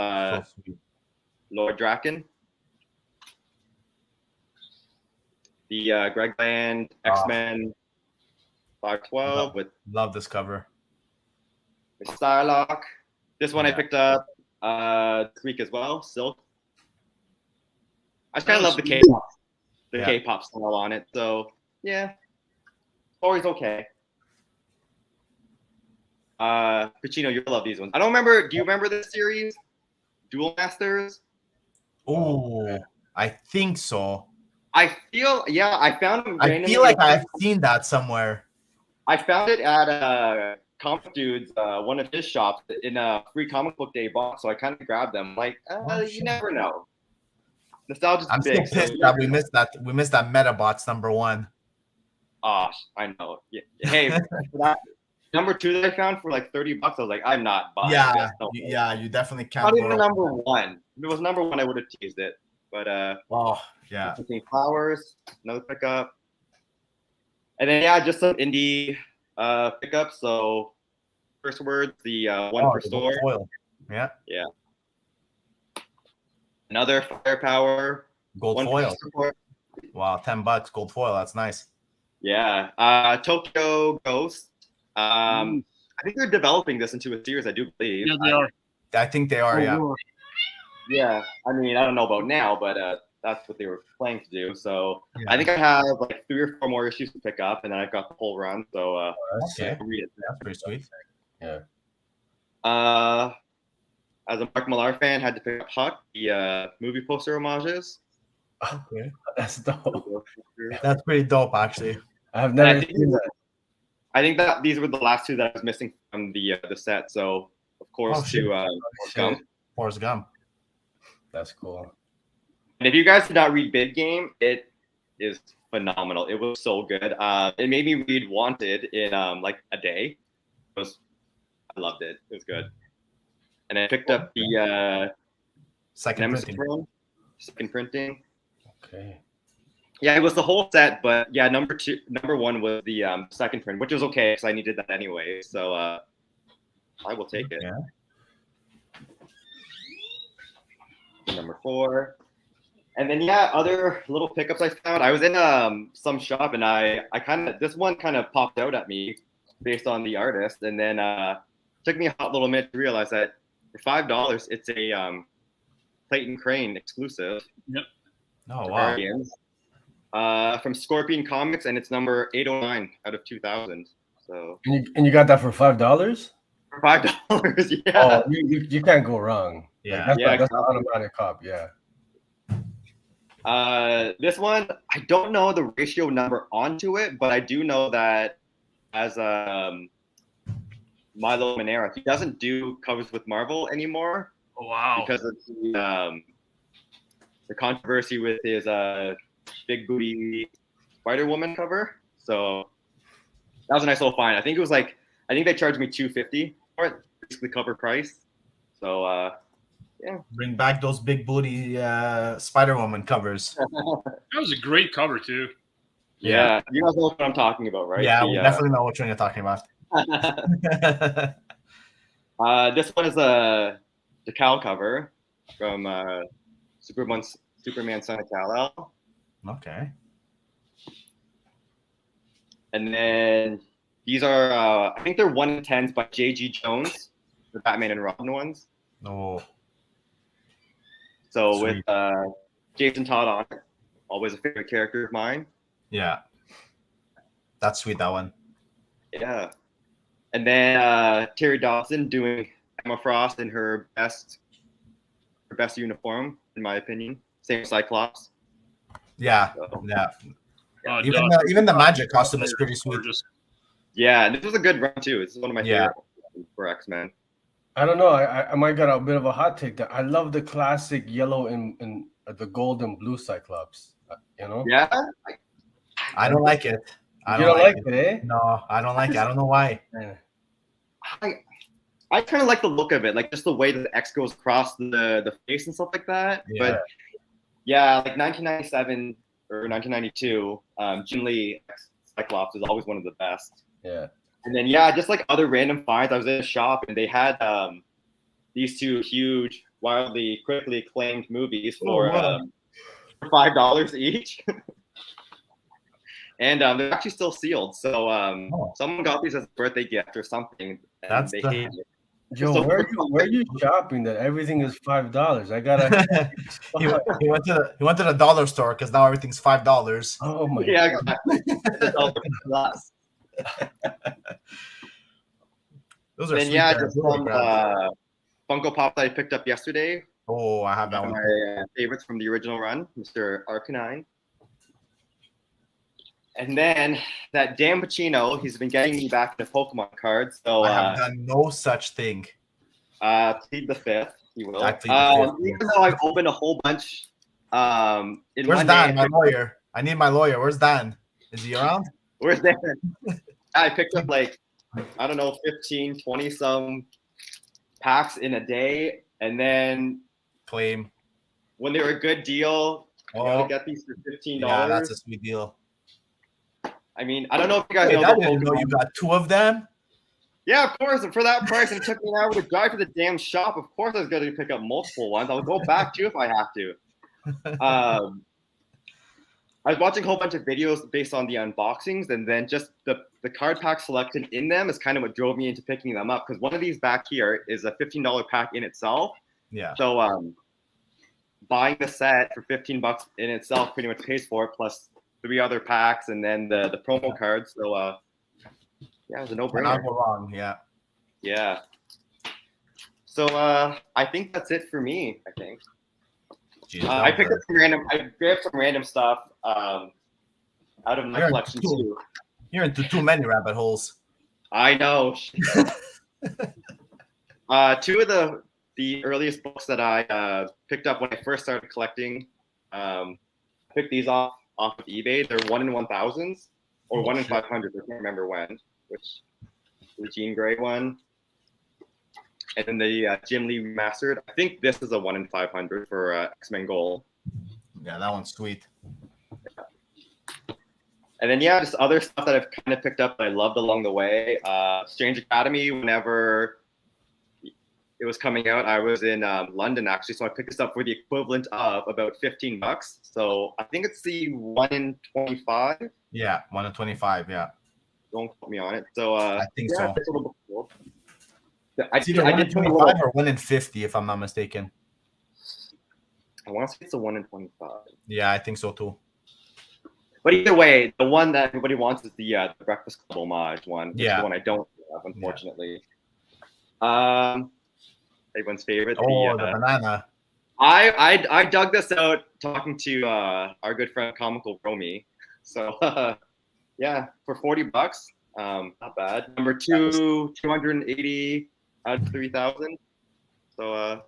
A: Lord Draken. The Greg Land X-Men 512 with
B: love this cover.
A: Starlock. This one I picked up this week as well. Silk. I just kind of love the K-pop. K-pop style on it. So yeah, always okay. Pacino, you love these ones. I don't remember. Do you remember this series, Duel Masters?
B: Oh, I think so.
A: I found them.
B: I feel like I've seen that somewhere.
A: I found it at Comic Dude's one of his shops in a free comic book day box. So I kind of grabbed them. Like, you never know. Nostalgia's
B: I'm
A: big.
B: still pissed that we missed that. We missed that Metabots number 1.
A: Oh, I know. Yeah. Hey, that number 2 that I found for like $30, I was like, I'm not buying.
B: Yeah, you definitely can't.
A: Not even number 1. If it was number 1, I would have teased it. But
B: yeah.
A: Flowers, another pickup, and then just some indie pickups. So first words, the one per store.
B: Yeah.
A: Another Firepower
B: gold foil. Wow, $10 gold foil. That's nice.
A: Yeah. Tokyo Ghost. I think they're developing this into a series. I do believe.
C: Yeah, they are.
B: I think they are.
A: Yeah. I mean, I don't know about now, but that's what they were planning to do. So I think I have like 3 or 4 more issues to pick up, and then I've got the whole run. So
B: okay, that's pretty sweet.
A: Yeah. As a Mark Millar fan, had to pick up Huck, the movie poster homages.
B: Okay.
D: That's dope.
B: That's pretty dope, actually.
D: I have
A: And
D: never seen that.
A: I think that these were the last two that I was missing from the set. So of course
B: Oh, shit.
A: Forrest Gump.
B: Forrest Gump.
D: That's cool.
A: And if you guys did not read Big Game, it is phenomenal. It was so good. It made me read Wanted in like a day. I loved it. It was good. And I picked up the
B: Second
A: Nemesis
B: printing.
A: Throne, second printing.
D: Okay.
A: Yeah, it was the whole set, but yeah, number one was the second print, which was okay because I needed that anyway. So I will take it.
B: Yeah.
A: Number 4. And then yeah, other little pickups I found. I was in some shop and I kind of, this one kind of popped out at me based on the artist, and then took me a hot little minute to realize that for $5 it's a Clayton Crane exclusive.
C: Yep.
B: Oh, wow.
A: Guardians, from Scorpion Comics, and it's number 809 out of 2000. So
D: And you got that for $5?
A: for $5, yeah.
D: Oh, you can't go wrong.
B: Yeah.
D: Like,
A: Yeah,
D: that's an automatic cop. Yeah.
A: This one, I don't know the ratio number onto it, but I do know that as Milo Manera, he doesn't do covers with Marvel anymore
C: Oh, wow.
A: because of the controversy with his big booty Spider-Woman cover. So that was a nice little find. I think they charged me $250 for it, basically cover price. So yeah.
B: Bring back those big booty Spider-Woman covers.
C: That was a great cover too.
A: Yeah, you guys know what I'm talking about, right?
B: Yeah, we definitely know which one you're talking about.
A: This one is a decal cover from Superman Son of Kal-El.
B: Okay.
A: And then these are, I think they're 1/10s by J.G. Jones, the Batman and Robin ones.
B: Oh.
A: So
B: Sweet.
A: with Jason Todd on it, always a favorite character of mine.
B: Yeah. That's sweet, that one.
A: Yeah. And then Terry Dawson doing Emma Frost in her best uniform, in my opinion. Same Cyclops.
B: Yeah.
A: So,
B: Yeah.
C: Doc,
B: Even the magic costume is pretty sweet.
C: gorgeous.
A: yeah, and this was a good run too. This is one of my
B: Yeah.
A: favorite for X-Men.
D: I don't know. I might got a bit of a hot take that I love the classic yellow and the gold and blue Cyclops. You know?
A: Yeah.
B: I don't like it. I
D: You
B: don't
D: don't like
B: it.
D: it, eh?
B: No, I don't like it. I don't know why.
D: Yeah.
A: I kind of like the look of it, like just the way that the X goes across the face and stuff like that.
B: Yeah.
A: But yeah, like 1997 or 1992, Jim Lee Cyclops is always one of the best.
D: Yeah.
A: And then yeah, just like other random finds. I was in a shop and they had these two huge, wildly critically acclaimed movies for $5 each. And they're actually still sealed. So someone got these as a birthday gift or something. And
B: That's
A: they
B: the-
A: hated it.
D: Yo,
A: So-
D: where are you shopping that everything is $5? I gotta.
B: he went to the dollar store because now everything's $5.
D: Oh my.
A: Yeah, exactly. Plus.
B: Those are
A: And
B: sweet.
A: yeah,
B: They're
A: just
B: really
A: some
B: grand.
A: Funko Pop that I picked up yesterday.
B: Oh, I have that
A: One of
B: one.
A: my favorites from the original run, Mr. Arcanine. And then that Dan Pacino, he's been getting me back into Pokemon cards. So
B: I have done no such thing.
A: plead the fifth, he will.
B: I plead the fifth,
A: Even though I've opened a whole bunch in
B: Where's
A: one
B: Dan,
A: day,
B: my lawyer? I need my lawyer. Where's Dan? Is he around?
A: Where's Dan? I picked up like, I don't know, 15, 20 some packs in a day. And then
B: Claim.
A: when they were a good deal, I
B: Oh,
A: gotta get these for $15.
B: yeah, that's a sweet deal.
A: I mean, I don't know if you guys
B: Hey,
A: know
B: I
A: about
B: didn't know
A: Pokemon.
B: you got 2 of them.
A: Yeah, of course. And for that price, and it took me an hour to drive to the damn shop. Of course, I was going to pick up multiple ones. I'll go back too if I have to. I was watching a whole bunch of videos based on the unboxings, and then just the card pack selection in them is kind of what drove me into picking them up. Because one of these back here is a $15 pack in itself.
B: Yeah.
A: So buying the set for $15 in itself pretty much pays for it, plus 3 other packs, and then the promo cards. So yeah, it was a
B: Cannot
A: no-brainer.
B: go wrong. Yeah.
A: Yeah. So I think that's it for me, I think.
B: Jeez,
A: I picked up some random. I grabbed some random stuff out of my collection too.
B: You're into too many rabbit holes.
A: I know. Two of the earliest books that I picked up when I first started collecting, picked these off of eBay. They're 1 in 1000s or 1 in 500. I can't remember when. Which the Jean Grey one, and then the Jim Lee remastered. I think this is a 1 in 500 for X-Men Gold.
B: Yeah, that one's sweet.
A: And then just other stuff that I've kind of picked up that I loved along the way. Strange Academy, whenever it was coming out, I was in London actually, so I picked this up for the equivalent of about $15. So I think it's the 1 in 25.
B: Yeah, 1 in 25. Yeah,
A: don't quote me on it. So
B: I think so.
A: Cool.
B: It's either 1 in 25 or 1 in 50, if I'm not mistaken.
A: I want to say it's a 1 in 25.
B: Yeah, I think so too.
A: But either way, the one that everybody wants is the Breakfast Club homage one. Which is the one I don't have, unfortunately. Everyone's favorite.
B: The banana.
A: I dug this out talking to our good friend Comical Romy. So for $40, not bad. Number 2, 280 out of 3,000. So I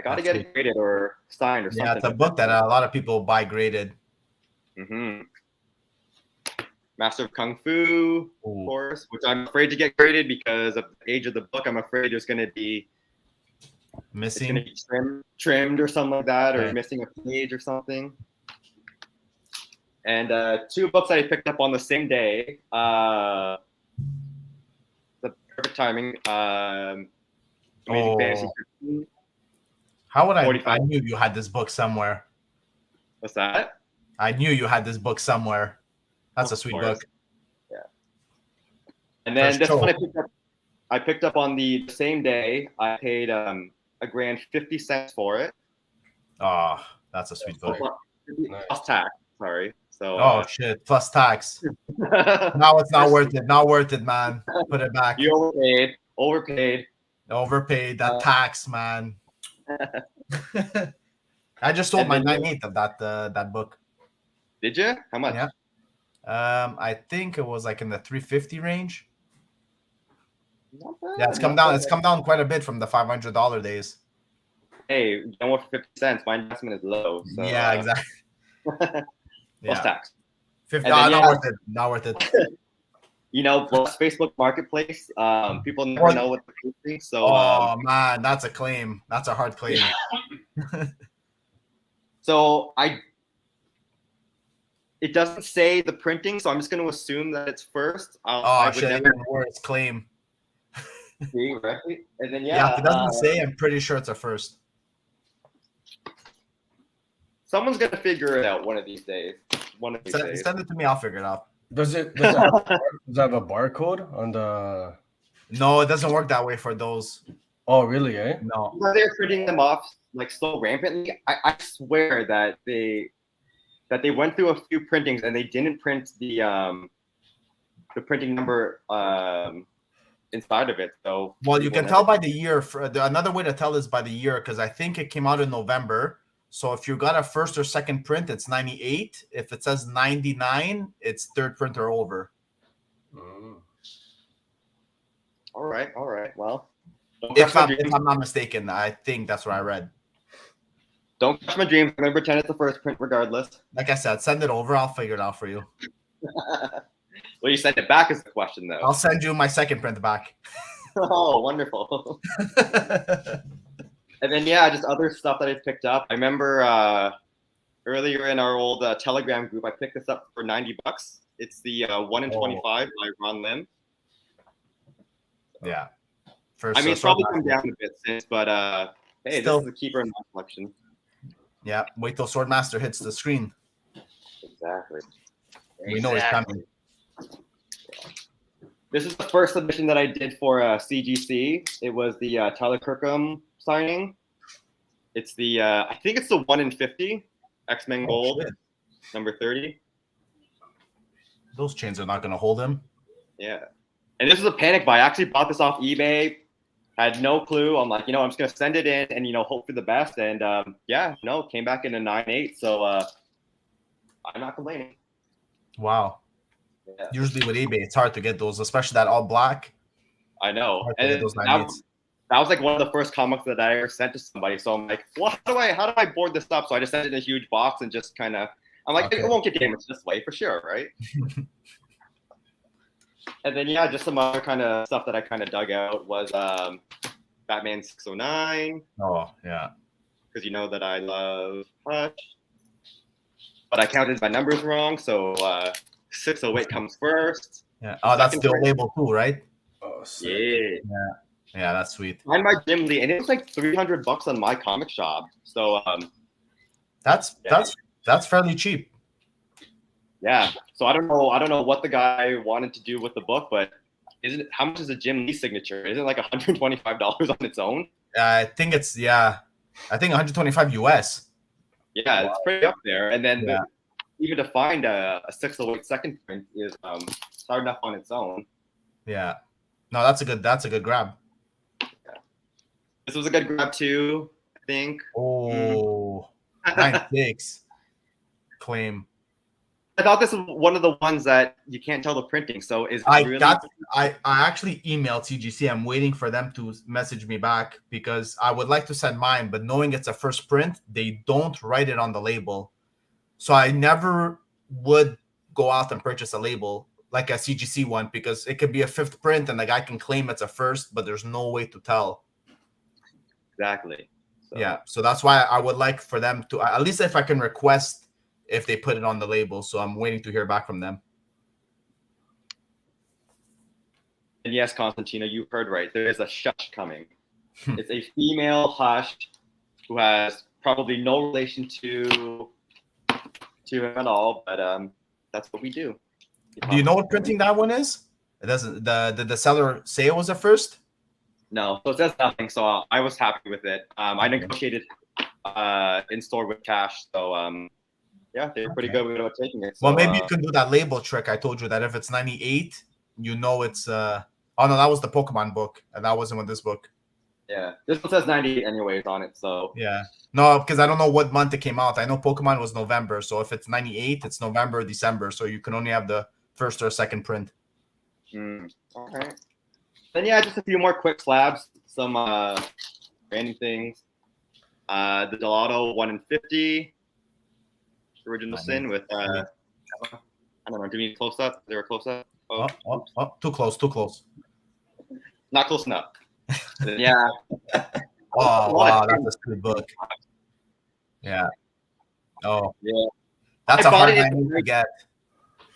A: got to get it graded or signed or something.
B: Yeah, it's a book that a lot of people buy graded.
A: Mm-hmm. Master of Kung Fu, of course, which I'm afraid to get graded because of the age of the book. I'm afraid there's going to be
B: missing,
A: trimmed or something like that, or missing a page or something. And 2 books that I picked up on the same day. The perfect timing. Amazing Fantasy 15.
B: How would I knew you had this book somewhere.
A: What's that?
B: I knew you had this book somewhere. That's a sweet book.
A: Yeah. And then this one I picked up on the same day. I paid a grand 50 cents for it.
B: Oh, that's a sweet book.
A: Plus tax, sorry. So
B: shit, plus tax. Now it's not worth it. Not worth it, man. Put it back.
A: You overpaid.
B: That tax, man. I just sold my 9/8 of that book.
A: Did you? How much?
B: Yeah. I think it was like in the 350 range. Yeah, it's come down. It's come down quite a bit from the $500 days.
A: Hey, you don't want for 50 cents. My investment is low. So,
B: yeah, exactly.
A: Plus tax.
B: 50. Not worth it. Not worth it.
A: Plus Facebook Marketplace. People never know what they're posting. So.
B: Man, that's a claim. That's a hard claim.
A: So it doesn't say the printing, so I'm just going to assume that it's first.
B: Even worse, claim.
A: See, right? And then
B: if it doesn't say, I'm pretty sure it's a first.
A: Someone's going to figure it out one of these days.
B: Send it to me. I'll figure it out.
D: Does it have a barcode on the?
B: No, it doesn't work that way for those.
D: Oh, really?
B: No.
A: Because they're printing them off like so rampantly. I swear that they went through a few printings and they didn't print the printing number inside of it. So
B: you can tell by the year. Another way to tell is by the year, because I think it came out in November. So if you got a first or second print, it's 98. If it says 99, it's third print or over.
A: All right. Well,
B: if I'm not mistaken, I think that's what I read.
A: Don't crush my dreams. I'm going to pretend it's the first print regardless.
B: Like I said, send it over. I'll figure it out for you.
A: Well, you send it back is the question, though.
B: I'll send you my second print back.
A: Oh, wonderful. And then, just other stuff that I picked up. I remember earlier in our old Telegram group, I picked this up for $90. It's the 1 in 25 by Ron Lim.
B: Yeah.
A: It's probably come down a bit since, but hey, this is the keeper in my collection.
B: Yeah, wait till Swordmaster hits the screen.
A: Exactly.
B: We know it's coming.
A: This is the first submission that I did for CGC. It was the Tyler Kirkham signing. It's the I think it's the 1 in 50 X-Men Gold, number 30.
B: Those chains are not going to hold him.
A: Yeah, and this is a panic buy. I actually bought this off eBay Had no clue. I'm like, I'm just gonna send it in and hope for the best. And came back in a 9.8. So I'm not complaining.
B: Wow.
A: Yeah.
B: Usually with eBay, it's hard to get those, especially that all black.
A: I know.
B: Hard to get
A: And
B: those
A: that was like one of the first comics that I ever sent to somebody. So I'm like, well, how do I board this up? So I just sent it in a huge box and just kind of, I'm like, it won't get damaged this way for sure, right? And then just some other kind of stuff that I kind of dug out was Batman 609.
B: Oh yeah.
A: Because you know that I love Hush. But I counted my numbers wrong, so 608 comes first.
B: Yeah. Oh, that's still label too, right?
D: Oh, sick.
A: Yeah.
B: Yeah, that's sweet.
A: Find my Jim Lee, and it was like $300 on my comic shop. So
B: that's fairly cheap.
A: Yeah. So I don't know what the guy wanted to do with the book, but how much is a Jim Lee signature? Is it like $125 on its own?
B: I think it's 125 US.
A: Yeah, it's pretty up there. And then even to find a 608 second print is hard enough on its own.
B: Yeah. No, that's a good grab.
A: Yeah. This was a good grab too, I think.
B: Oh, 9.6 claim.
A: I thought this was one of the ones that you can't tell the printing. So
B: I actually emailed CGC. I'm waiting for them to message me back because I would like to send mine, but knowing it's a first print, they don't write it on the label. So I never would go out and purchase a label like a CGC one because it could be a fifth print and the guy can claim it's a first, but there's no way to tell.
A: Exactly.
B: So. Yeah. So that's why I would like for them to, at least if I can request if they put it on the label. So I'm waiting to hear back from them.
A: And yes, Constantino, you heard right. There is a Shush coming. It's a female Hush who has probably no relation to him at all, but that's what we do.
B: Do you know what printing that one is? It doesn't. Did the seller say it was a first?
A: No, so it says nothing. So I was happy with it. I negotiated in store with cash, so yeah, they were pretty good about taking it. So,
B: well, maybe you can do that label trick. I told you that if it's 98, you know it's. Oh no, that was the Pokemon book, and that wasn't with this book.
A: Yeah, this one says 98 anyways on it. So
B: yeah, no, because I don't know what month it came out. I know Pokemon was November, so if it's 98, it's November, December. So you can only have the first or second print.
A: Okay. Then just a few more quick slabs, some random things. The Gelato 1 in 50. Original Sin with I don't know, do we need close up? Is there a close up?
B: Oh, too close.
A: Not close enough. Yeah.
B: Oh wow, that's a good book. Yeah. Oh
A: yeah.
B: That's a hard one to get.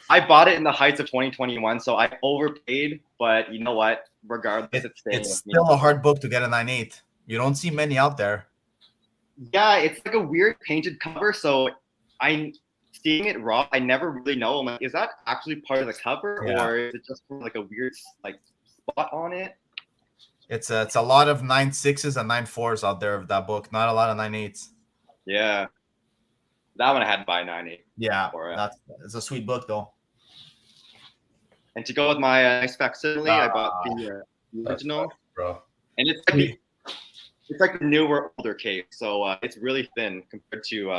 A: I bought it in the heights of 2021, so I overpaid, but you know what? Regardless,
B: it's still a hard book to get a 9.8. You don't see many out there.
A: Yeah, it's like a weird painted cover, so I'm seeing it raw. I never really know. I'm like, is that actually part of the cover, or is it just like a weird spot on it?
B: It's a lot of 9.6s and 9.4s out there of that book. Not a lot of 9.8s.
A: Yeah, that one I had to buy 9.8.
B: Yeah, it's a sweet book though.
A: And to go with my nice facsimile, I bought the original,
D: nice, bro.
A: And it's like the newer, older case, so it's really thin compared to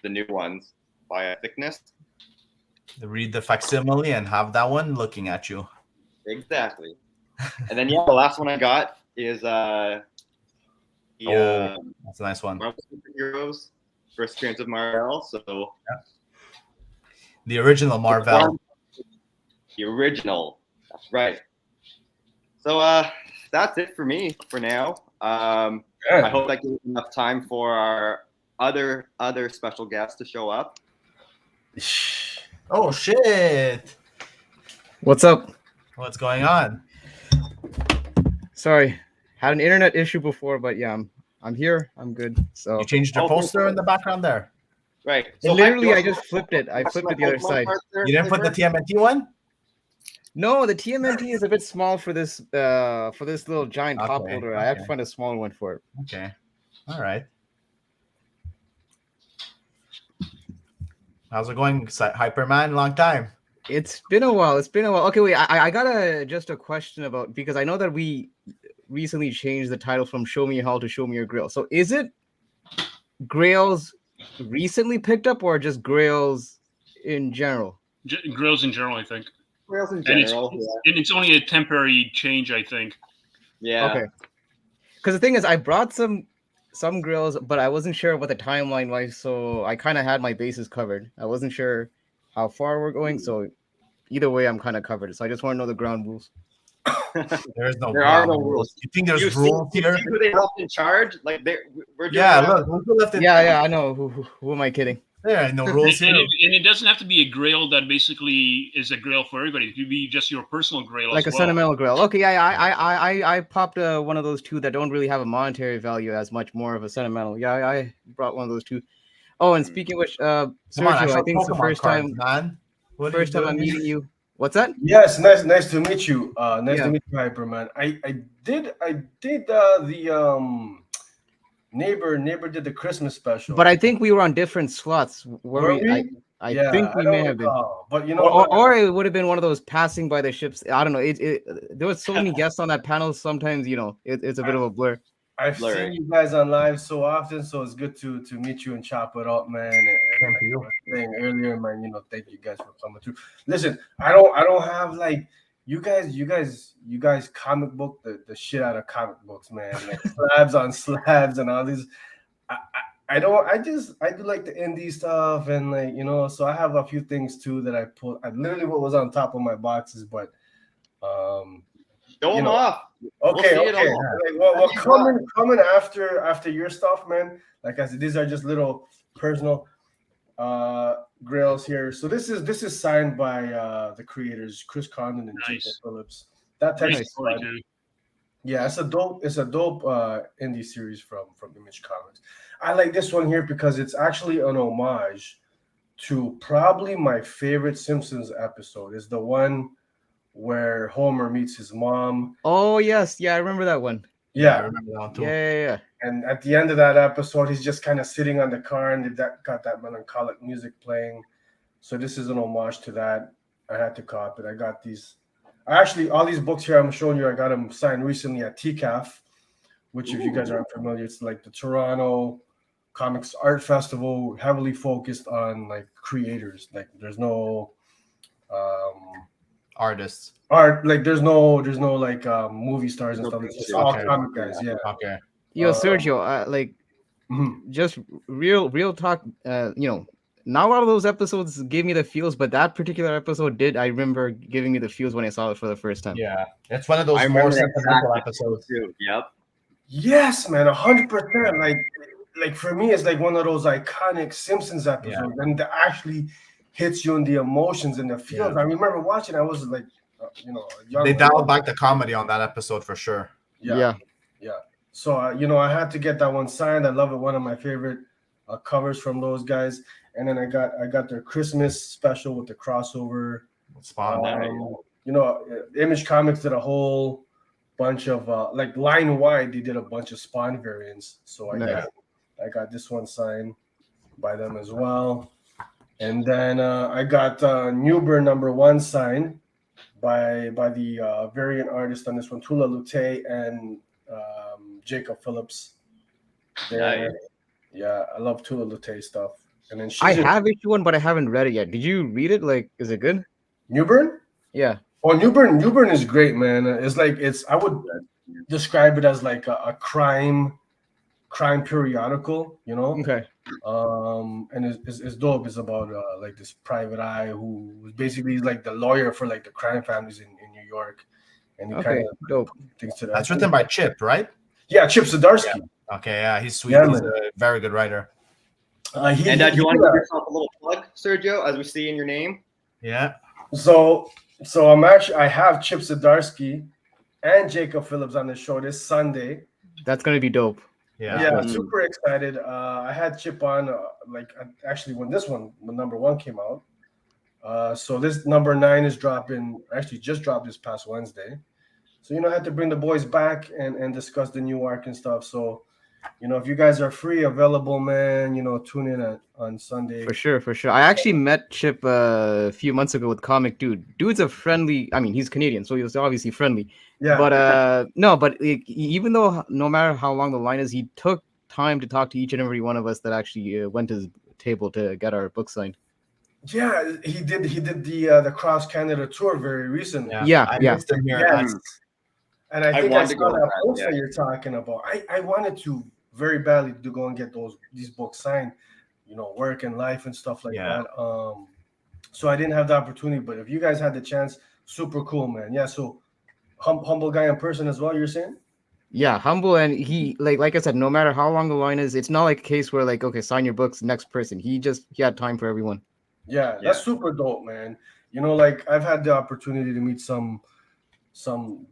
A: the new ones by a thickness.
B: Read the facsimile and have that one looking at you.
A: Exactly. And then the last one I got is
B: that's a nice one.
A: Marvel Superheroes, first appearance of Marvel. So
B: the original Marvel.
A: The original. That's right. So that's it for me for now. I hope that gives enough time for our other special guests to show up.
B: Oh shit!
E: What's up?
B: What's going on?
E: Sorry, had an internet issue before, but yeah, I'm here. I'm good. So
B: you changed your poster in the background there.
A: Right.
E: So literally, I just flipped it. I flipped it the other side.
B: You didn't put the TMNT one?
E: No, the TMNT is a bit small for this little giant top holder. I have to find a small one for it.
B: Okay. All right. How's it going, Hyperman? Long time.
E: It's been a while. Okay, wait. I got just a question about, because I know that we recently changed the title from Show Me Your Hall to Show Me Your Grail. So is it Grails recently picked up, or just Grails in general?
C: Grails in general, I think.
A: Grails in
C: And
A: general.
C: it's only a temporary change, I think.
A: Yeah.
E: Okay. Because the thing is, I brought some Grails, but I wasn't sure what the timeline was, so I kind of had my bases covered. I wasn't sure how far we're going, so either way, I'm kind of covered. So I just want to know the ground rules.
B: There's no
A: There are no rules.
B: You think there's
A: You
B: rules
A: see
B: here?
A: who they left in charge? Like we're doing
B: Yeah,
A: that.
B: look, who left it?
E: Yeah, I know. Who am I kidding?
B: There ain't no rules here.
C: And it doesn't have to be a Grail that basically is a Grail for everybody. It could be just your personal Grail,
E: Like
C: as
E: a
C: well.
E: sentimental Grail. Okay, yeah, I popped one of those two that don't really have a monetary value as much, more of a sentimental. Yeah, I brought one of those two. Oh, and speaking of which,
B: Come on,
E: Sergio, I
B: saw
E: think it's the
B: Pokemon
E: first
B: cards,
E: time,
B: man. What are you
E: I'm
B: doing?
E: meeting you. What's that?
D: Yes, nice to meet you. Nice
E: Yeah.
D: to meet you, Hyper Man. I did the neighbor did the Christmas special.
E: But I think we were on different slots.
D: Were we?
E: I
D: Yeah,
E: think we
D: don't
E: may have been.
D: recall, but you know,
E: Or it would have been one of those passing by the ships. I don't know. There was so many guests on that panel. Sometimes, it's a bit of a blur.
D: I've
A: Blurry.
D: seen you guys on live so often, so it's good to meet you and chop it up, man. And
B: Thank
D: like
B: you.
D: I was saying earlier, man, thank you guys for coming through. Listen, I don't have like you guys comic book the shit out of comic books, man. Like slabs on slabs and all these. I don't. I do like the indie stuff and like So I have a few things too that I pulled. I literally what was on top of my boxes, but
A: Show them off.
D: Okay,
A: We'll see it
D: okay.
A: all.
D: Like, well, coming after your stuff, man. Like I said, these are just little personal grails here. So this is signed by the creators, Chris Condon and Jacob
C: Nice.
D: Phillips. That
C: Great
D: text,
C: story, too.
D: yeah, it's a dope indie series from Image Comics. I like this one here because it's actually an homage to probably my favorite Simpsons episode. Is the one where Homer meets his mom.
E: Oh yes, yeah, I remember that one.
B: I
D: Yeah.
B: remember that one too.
E: Yeah.
D: And at the end of that episode, he's just kind of sitting on the car and they've got that melancholic music playing. So this is an homage to that. I had to cop it. I got these. Actually, all these books here I'm showing you, I got them signed recently at TCAF, which if you guys aren't familiar, it's like the Toronto Comics Art Festival, heavily focused on like creators. Like there's no
B: Artists.
D: art, like there's no like movie stars and
A: No
D: stuff. It's just
A: pictures.
D: all
B: Okay.
D: comic guys. Yeah.
B: Okay.
E: Yo, Sergio, like
D: Mhm.
E: just real talk. Not a lot of those episodes gave me the feels, but that particular episode did. I remember giving me the feels when I saw it for the first time.
B: Yeah, it's one of those
A: I
B: more
A: remember that
B: sentimental
A: exact
B: episodes.
A: too. Yep.
D: Yes, man, 100%. Like for me, it's like one of those iconic Simpsons episodes, and that actually hits you in the emotions and the feels.
B: Yeah.
D: I remember watching. I was like, young.
B: They dialed back the comedy on that episode for sure.
D: Yeah. So I had to get that one signed. I love it. One of my favorite covers from those guys. And then I got their Christmas special with the crossover.
B: Spawn.
D: Image Comics did a whole bunch of like line wide. They did a bunch of Spawn variants. So I got this one signed by them as well. And then I got Newburn #1 signed by the variant artist on this one, Tula Lute and Jacob Phillips.
A: Nice.
D: Yeah, I love Tula Lute stuff. And then
E: I have issue 1, but I haven't read it yet. Did you read it? Like, is it good?
D: Newburn?
E: Yeah.
D: Oh, Newburn is great, man. I would describe it as like a crime periodical,
E: Okay.
D: And it's dope. It's about like this private eye who basically like the lawyer for like the crime families in New York, and he kind of
E: dope.
D: thinks to that.
B: That's written by Chip, right?
D: Yeah, Chip Zdarsky.
B: Okay, yeah, he's sweet.
D: Yeah,
B: He's
D: man.
B: a very good writer.
A: And do you want to give yourself a little plug, Sergio, as we see in your name?
B: Yeah.
D: So I have Chip Zdarsky and Jacob Phillips on the show this Sunday.
E: That's gonna be dope.
D: Yeah, super excited. I had Chip on actually when #1 came out. So this #9 is dropping. Actually, just dropped this past Wednesday. So I had to bring the boys back and discuss the new arc and stuff. So if you guys are free, available, man, tune in on Sunday.
E: For sure, for sure. I actually met Chip a few months ago with Comic Dude. Dude's a friendly. I mean, he's Canadian, so he was obviously friendly.
D: Yeah.
E: But no, but even though no matter how long the line is, he took time to talk to each and every one of us that actually went to his table to get our book signed.
D: Yeah, he did the cross Canada tour very recently.
B: I missed him here.
D: Yes. And I think I
A: wanted to
D: saw
A: go to
D: that
A: that,
D: post
A: yeah.
D: that you're talking about. I wanted to very badly to go and get these books signed, work and life and stuff like that. So I didn't have the opportunity, but if you guys had the chance, super cool, man. Yeah, so humble guy in person as well, you're saying?
E: Yeah, humble, and he like I said, no matter how long the line is, it's not like a case where like, okay, sign your books, next person. He had time for everyone.
D: Yeah, that's super dope, man. Like I've had the opportunity to meet some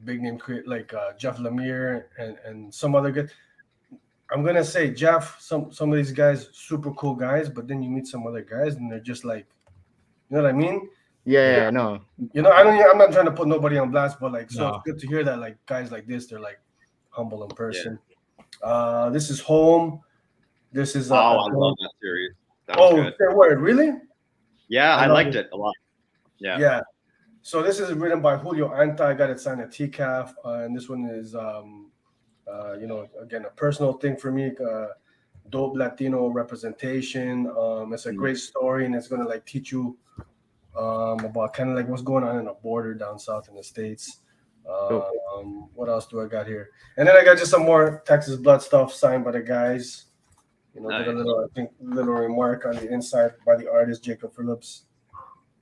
D: big name like Jeff Lemire and some other good. I'm gonna say Jeff, some of these guys, super cool guys, but then you meet some other guys and they're just like, you know what I mean?
E: Yeah, no.
D: I'm not trying to put nobody on blast, but like, so it's good to hear that like guys like this, they're like humble in person. Yeah. This is Home. This is
A: I love that series. That was good.
D: Fair word, really?
A: Yeah, I liked it a lot. Yeah.
D: Yeah. So this is written by Julio Anta. I got it signed at TCAF, and this one is again, a personal thing for me. Dope Latino representation. It's a great story, and it's gonna like teach you about kind of like what's going on in the border down south in the States. What else do I got here? And then I got just some more Texas Blood stuff signed by the guys.
A: Nice.
D: Did a little remark on the inside by the artist Jacob Phillips.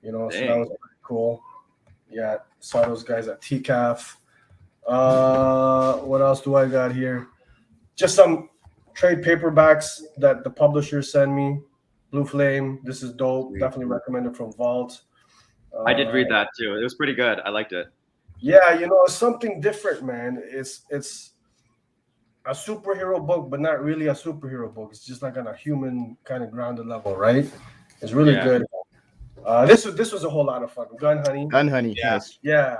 D: So that was pretty cool. Yeah, saw those guys at TCAF. What else do I got here? Just some trade paperbacks that the publishers send me. Blue Flame. This is dope.
A: Sweet.
D: Definitely recommended from Vault.
A: I did read that too. It was pretty good. I liked it.
D: Yeah, it's something different, man. It's a superhero book, but not really a superhero book. It's just like on a human kind of grounded level, right? It's really good. This was a whole lot of fun. Gun Honey.
E: Yes.
D: Yeah.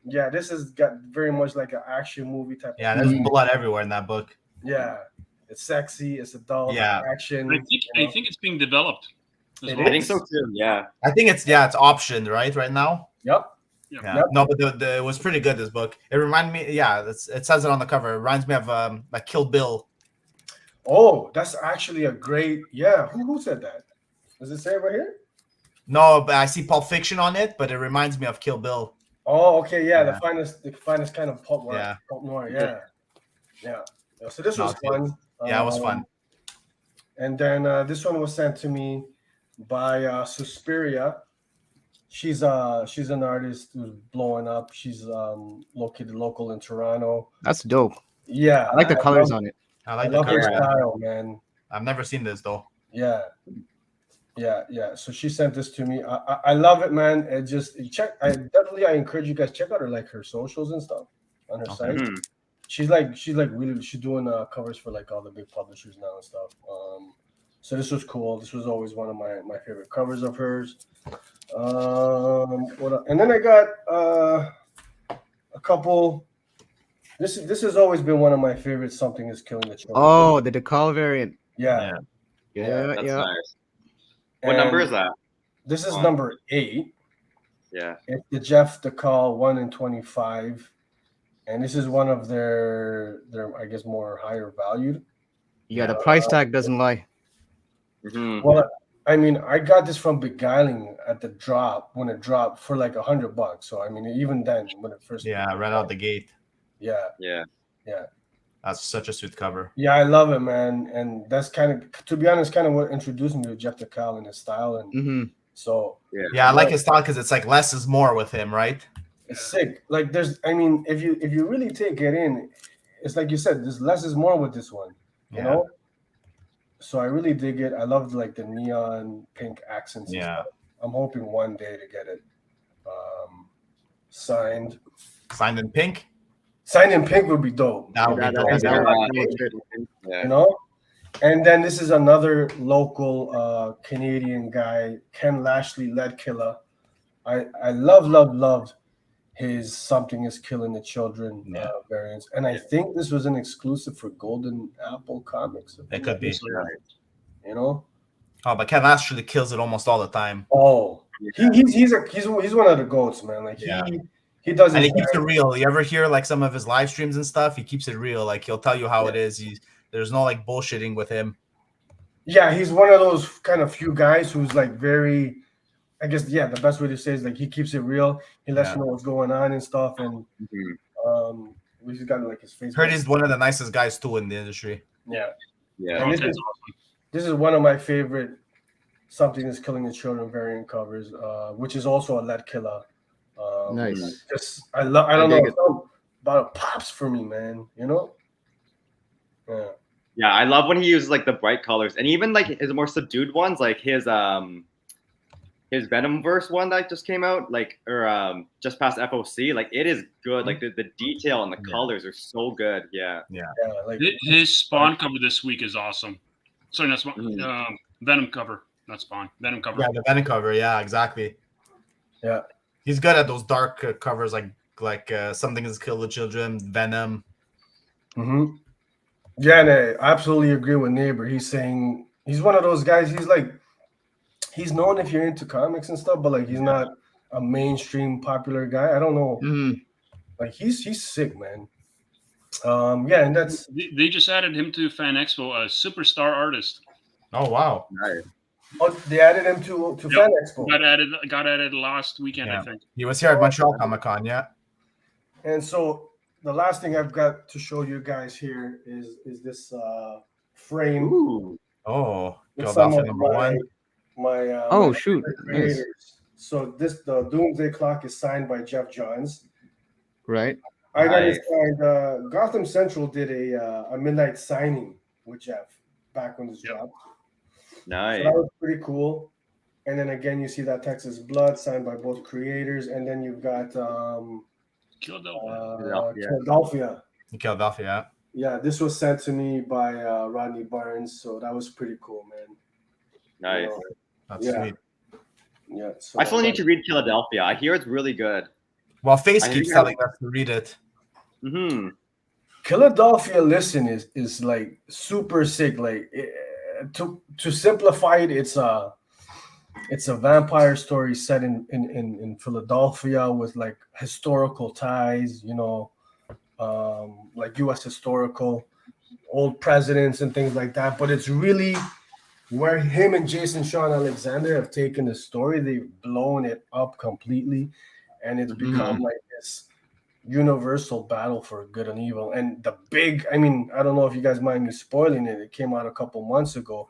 D: This has got very much like an action movie type.
B: Yeah, there's blood everywhere in that book.
D: Yeah, it's sexy. It's adult.
B: Yeah,
D: action.
C: I think it's being developed.
A: I think so too. Yeah.
B: I think it's optioned right now.
D: Yep.
B: Yeah. No, but it was pretty good. This book. It reminded me. Yeah, it says it on the cover. It reminds me of like Kill Bill.
D: Oh, that's actually a great. Yeah. Who said that? Does it say it right here?
B: No, but I see Pulp Fiction on it, but it reminds me of Kill Bill.
D: Oh, okay, yeah. The finest kind of pulp noir.
B: Yeah.
D: Pulp noir, yeah. So this was fun.
B: Yeah, it was fun.
D: And then this one was sent to me by Suspiria. She's an artist who's blowing up. She's located local in Toronto.
E: That's dope.
D: Yeah,
E: I like the colors on it.
B: I like
D: love
B: the
D: her
B: colors.
D: style, man.
B: I've never seen this though.
D: Yeah. So she sent this to me. I love it, man. I encourage you guys check out her socials and stuff on her site.
A: Mm-hmm.
D: She's doing covers for like all the big publishers now and stuff. So this was cool. This was always one of my favorite covers of hers. And then I got a couple. This has always been one of my favorites. Something is Killing the Children.
E: Oh, the DeCall variant.
D: Yeah.
A: That's nice. What number is that?
D: This is number 8.
A: Yeah.
D: It's the Jeff DeCall 1 in 25. And this is one of their I guess more higher valued.
E: Yeah, the price tag doesn't lie.
A: Mm-hmm.
D: Well, I mean, I got this from Beguiling at the drop when it dropped for like $100. So I mean, even then when it first
B: right out the gate.
D: Yeah.
B: That's such a sweet cover.
D: Yeah, I love it, man. And that's kind of, to be honest, kind of what introduced me to Jeff DeCall and his style. And so
B: I like his style because it's like less is more with him, right?
D: It's sick. Like if you really take it in, it's like you said, there's less is more with this one, you know? So I really dig it. I love like the neon pink accents.
B: Yeah.
D: I'm hoping one day to get it signed.
B: Signed in pink?
D: Signed in pink would be dope.
B: That would be dope.
D: You know? And then this is another local Canadian guy, Ken Lashley, Lead Killer. I loved his Something Is Killing the Children variants. And I think this was an exclusive for Golden Apple Comics.
B: It could be.
D: You know?
B: Oh, but Ken actually kills it almost all the time.
D: Oh, he's one of the goats, man. Like he does,
B: and he keeps it real. You ever hear like some of his live streams and stuff? He keeps it real. Like he'll tell you how it is. There's no like bullshitting with him.
D: Yeah, he's one of those kind of few guys who's like very, I guess, the best way to say is like he keeps it real. He lets you know what's going on and stuff. And we just got like his face.
B: Heard he's one of the nicest guys too in the industry.
D: Yeah.
C: And
D: this is one of my favorite Something Is Killing the Children variant covers, which is also a lead killer.
E: Nice.
D: Just I don't know about it pops for me, man. You know.
A: Yeah, I love when he uses like the bright colors, and even like his more subdued ones, like his Venomverse one that just came out, like or just past FOC. Like it is good. Like the detail and the colors are so good. Yeah.
D: Like
C: his Spawn cover this week is awesome. Sorry, not Spawn. Venom cover, not Spawn. Venom cover.
B: Yeah, the Venom cover. Yeah, exactly.
D: Yeah,
B: he's good at those dark covers, like Something Has Killed the Children, Venom.
D: Mm-hmm. Yeah, and I absolutely agree with Neighbor. He's saying he's one of those guys. He's known if you're into comics and stuff, but like he's not a mainstream popular guy. I don't know. Like he's sick, man. And that's
C: they just added him to Fan Expo, a superstar artist.
B: Oh wow!
A: Nice.
D: Oh, they added him to Fan Expo.
C: Got added last weekend, I think.
B: He was here at Montreal Comic Con,
D: And so the last thing I've got to show you guys here is this frame.
A: Ooh.
B: Oh, Philadelphia #1.
D: My
E: shoot!
D: Nice. So the Doomsday Clock is signed by Jeff Johns.
E: Right.
D: I got it signed. Gotham Central did a midnight signing with Jeff back when this dropped.
A: Nice.
D: So that was pretty cool. And then again, you see that Texas Blood signed by both creators, and then you've got Philadelphia. Yeah, this was sent to me by Rodney Barnes, so that was pretty cool, man.
A: Nice.
B: That's sweet.
D: Yeah. So
A: I still need to read Philadelphia. I hear it's really good.
B: Well, Face keeps telling us to read it.
D: Philadelphia, listen, is like super sick. Like to simplify it, it's a vampire story set in Philadelphia with like historical ties, you know, like U.S. historical, old presidents and things like that. But it's really where him and Jason Sean Alexander have taken the story, they've blown it up completely, and it's become like this universal battle for good and evil. And the big, I mean, I don't know if you guys mind me spoiling it. It came out a couple months ago.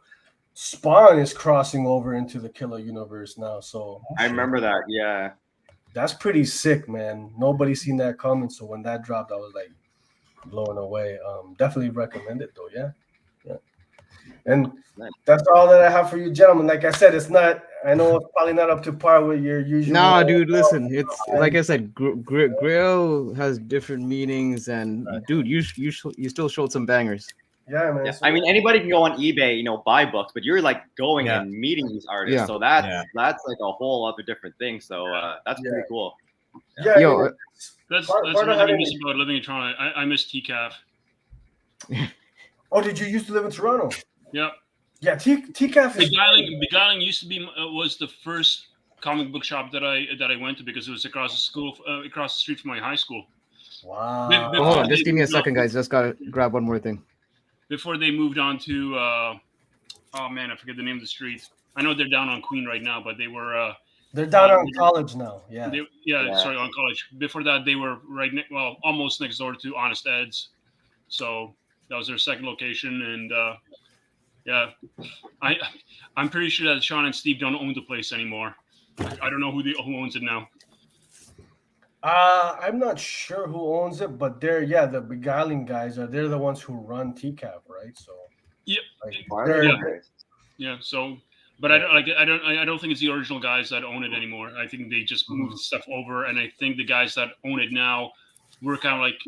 D: Spawn is crossing over into the Killer universe now. So
A: I remember that. Yeah.
D: That's pretty sick, man. Nobody's seen that coming. So when that dropped, I was like blown away. Definitely recommend it though. Yeah. And that's all that I have for you, gentlemen. Like I said, it's not. I know it's probably not up to par with your usual.
E: Nah, dude, listen. It's like I said, Grail has different meanings, and dude, you still showed some bangers.
D: Yeah, man.
A: Yeah.
D: So,
A: I mean, anybody can go on eBay, you know, buy books, but you're like going and meeting these artists, so that's like a whole other different thing. So that's pretty cool.
D: Yeah,
E: yo,
C: that's one thing I miss about living in Toronto. I miss TCAF.
D: Oh, did you used to live in Toronto?
C: Yep.
D: Yeah, TCAF is
C: Beguiling used to be was the first comic book shop that I went to because it was across the street from my high school.
D: Wow.
E: Hold on, just give me a second, guys. Just gotta grab one more thing.
C: Before they moved on to oh man, I forget the name of the street. I know they're down on Queen right now, but they were
D: they're down on College now. Yeah.
C: Sorry, on College. Before that, they were almost next door to Honest Ed's. So that was their second location, and I'm pretty sure that Sean and Steve don't own the place anymore. I don't know who owns it now.
D: I'm not sure who owns it, but the Beguiling guys they're the ones who run TCAP, right? So
C: So, but I don't think it's the original guys that own it anymore. I think they just moved stuff over, and I think the guys that own it now were kind of like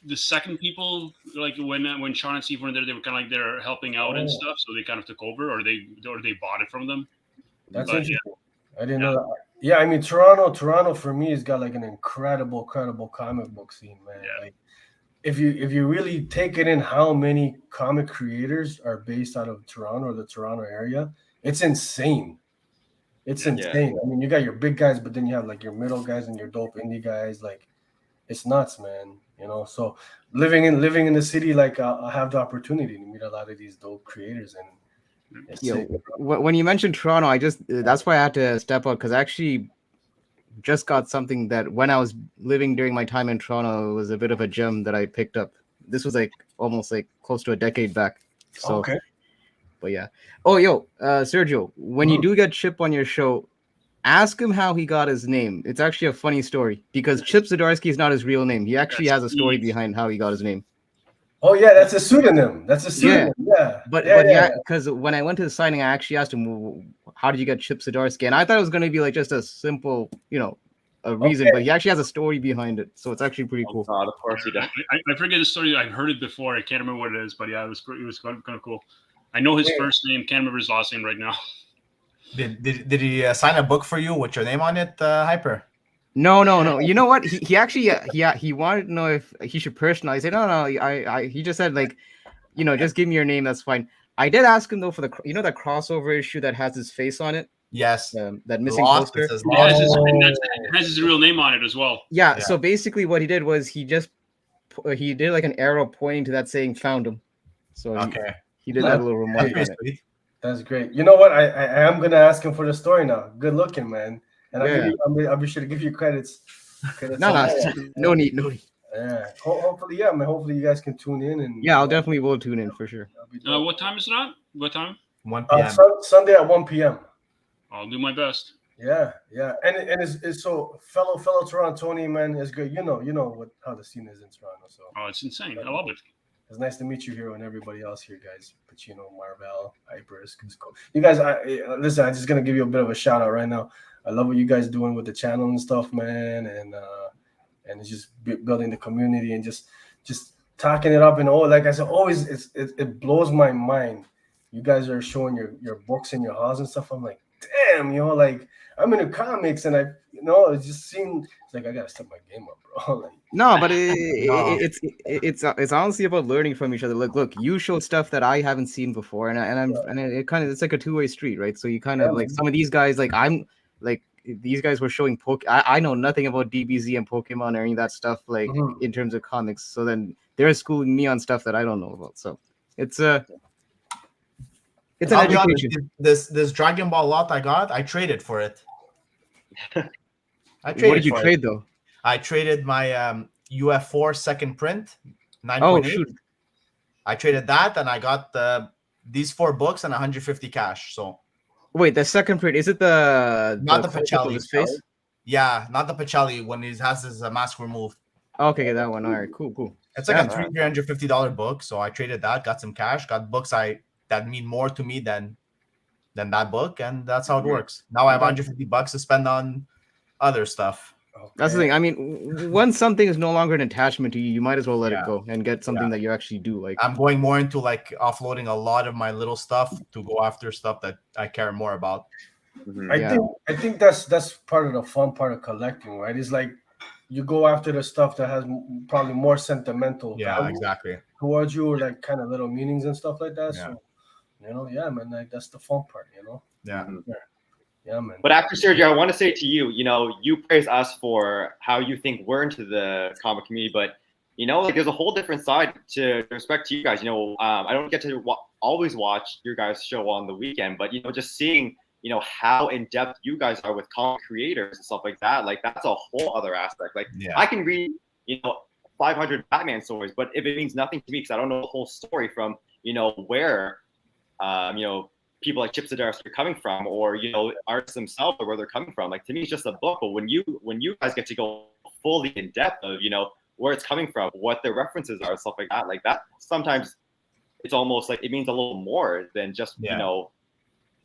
C: the second people. Like when Sean and Steve were there, they were kind of like they're helping out and stuff, so they kind of took over, or they bought it from them.
D: That's interesting. I didn't know that. Yeah, I mean Toronto for me has got like an incredible comic book scene, man.
C: Yeah.
D: Like if you really take it in how many comic creators are based out of Toronto or the Toronto area, it's insane. It's insane. I mean, you got your big guys, but then you have like your middle guys and your dope indie guys. Like, it's nuts, man. You know, so living in the city, like I have the opportunity to meet a lot of these dope creators, and it's
E: Yo,
D: sick.
E: when you mentioned Toronto, I just that's why I had to step out because I actually just got something that when I was living during my time in Toronto, it was a bit of a gem that I picked up. This was like almost like close to a decade back. So,
D: Okay.
E: but yeah. Oh, yo, Sergio, when you do get Chip on your show, ask him how he got his name. It's actually a funny story because Chip Zdarsky is not his real name. He actually has a story behind how he got his name.
D: Oh yeah, that's a pseudonym. That's a pseudonym. Yeah.
E: But
D: yeah.
E: yeah, because when I went to the signing, I actually asked him, well, "How did you get Chip Zdarsky?" And I thought it was going to be like just a simple, a reason. But he actually has a story behind it, so it's actually pretty cool.
A: God, of course he does.
C: I forget the story. I've heard it before. I can't remember what it is, but yeah, it was kind of cool. I know his first name. Can't remember his last name right now.
B: Did he sign a book for you with your name on it, Hyper?
E: No. You know what? He actually he wanted to know if he should personalize. I said no. He just said like, just give me your name. That's fine. I did ask him though for the that crossover issue that has his face on it.
B: Yes.
E: That missing
B: Lost,
E: poster.
C: It has his real name on it as well.
E: Yeah. So basically, what he did was he did like an arrow pointing to that saying "found him." So he did that little remark on it.
D: That's great. You know what? I am gonna ask him for the story now. Good looking, man. And I'll be sure to give you credits.
E: No need.
D: Yeah. Hopefully, yeah, man. Hopefully, you guys can tune in and.
E: Yeah, I'll definitely will tune in for sure.
C: What time is it on? What time?
B: 1 p.m.
D: Sunday at 1 p.m.
C: I'll do my best.
D: Yeah, and it's so fellow Torontonian, man. It's good. You know how the scene is in Toronto. So.
C: Oh, it's insane. I love it.
D: It's nice to meet you here and everybody else here, guys. Pacino, Marvel, Hypers. Cool. You guys, listen. I'm just gonna give you a bit of a shout out right now. I love what you guys doing with the channel and stuff, man, and it's just building the community and just talking it up. And like I said, always it blows my mind. You guys are showing your books in your house and stuff. I'm like, damn, like I'm into comics and it just seemed like I gotta step my game up, bro. Like,
E: no, but it's honestly about learning from each other. Look, you show stuff that I haven't seen before, and it kind of it's like a two-way street, right? So you kind of like some of these guys, like I'm like these guys were showing I know nothing about DBZ and Pokemon or any of that stuff, like in terms of comics. So then they're schooling me on stuff that I don't know about. So it's an education.
B: This Dragon Ball lot I traded for it.
E: What did you trade though?
B: I traded my UF4 second print, 9.8.
E: Oh shoot!
B: I traded that, and I got these 4 books and 150 cash. So
E: wait, the second print, is it
B: not the Pacelli
E: his face?
B: Yeah, not the Pacelli when he has his mask removed.
E: Okay, that one. All right, cool.
B: It's like a $350 book, so I traded that, got some cash, got books that mean more to me than that book, and that's how it works. Now I have $150 to spend on other stuff.
D: Okay.
E: That's the thing. I mean, once something is no longer an attachment to you, you might as well let it go and get something that you actually do like.
B: I'm going more into like offloading a lot of my little stuff to go after stuff that I care more about.
D: I think that's part of the fun part of collecting, right? It's like you go after the stuff that has probably more sentimental
B: exactly
D: towards you, or like kind of little meanings and stuff like that. So man, like that's the fun part, Yeah, man.
A: But after Sergio, I want to say to you, you praise us for how you think we're into the comic community, but like there's a whole different side to respect to you guys. I don't get to always watch your guys' show on the weekend, but just seeing how in depth you guys are with comic creators and stuff like that, like that's a whole other aspect. Like I can read 500 Batman stories, but if it means nothing to me because I don't know the whole story from where people like Chip Zdarsky are coming from, or artists themselves, or where they're coming from. Like to me, it's just a book. But when you guys get to go fully in depth of where it's coming from, what the references are, stuff like that, sometimes it's almost like it means a little more than just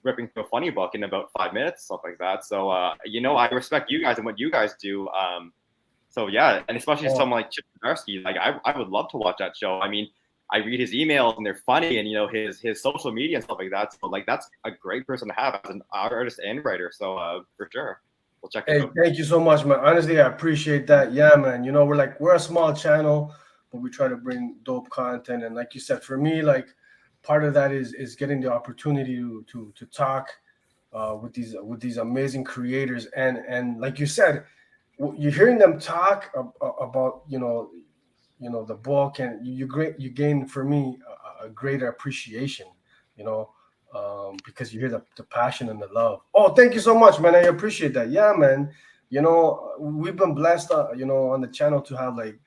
A: ripping through a funny book in about 5 minutes, stuff like that. So I respect you guys and what you guys do. So yeah, and especially someone like Chip Zdarsky, like I would love to watch that show. I mean, I read his emails and they're funny, and his social media and stuff like that. So like that's a great person to have as an artist and writer. So for sure. we'll check it
D: Hey,
A: out.
D: thank you so much, man. Honestly, I appreciate that. Yeah, man. You know, we're a small channel, but we try to bring dope content. And like you said, for me, like part of that is getting the opportunity to talk with these amazing creators. And like you said, you're hearing them talk about the book, and you gain for me a greater appreciation. You know, because you hear the passion and the love. Oh, thank you so much, man. I appreciate that. Yeah, man. You know, we've been blessed, on the channel to have like,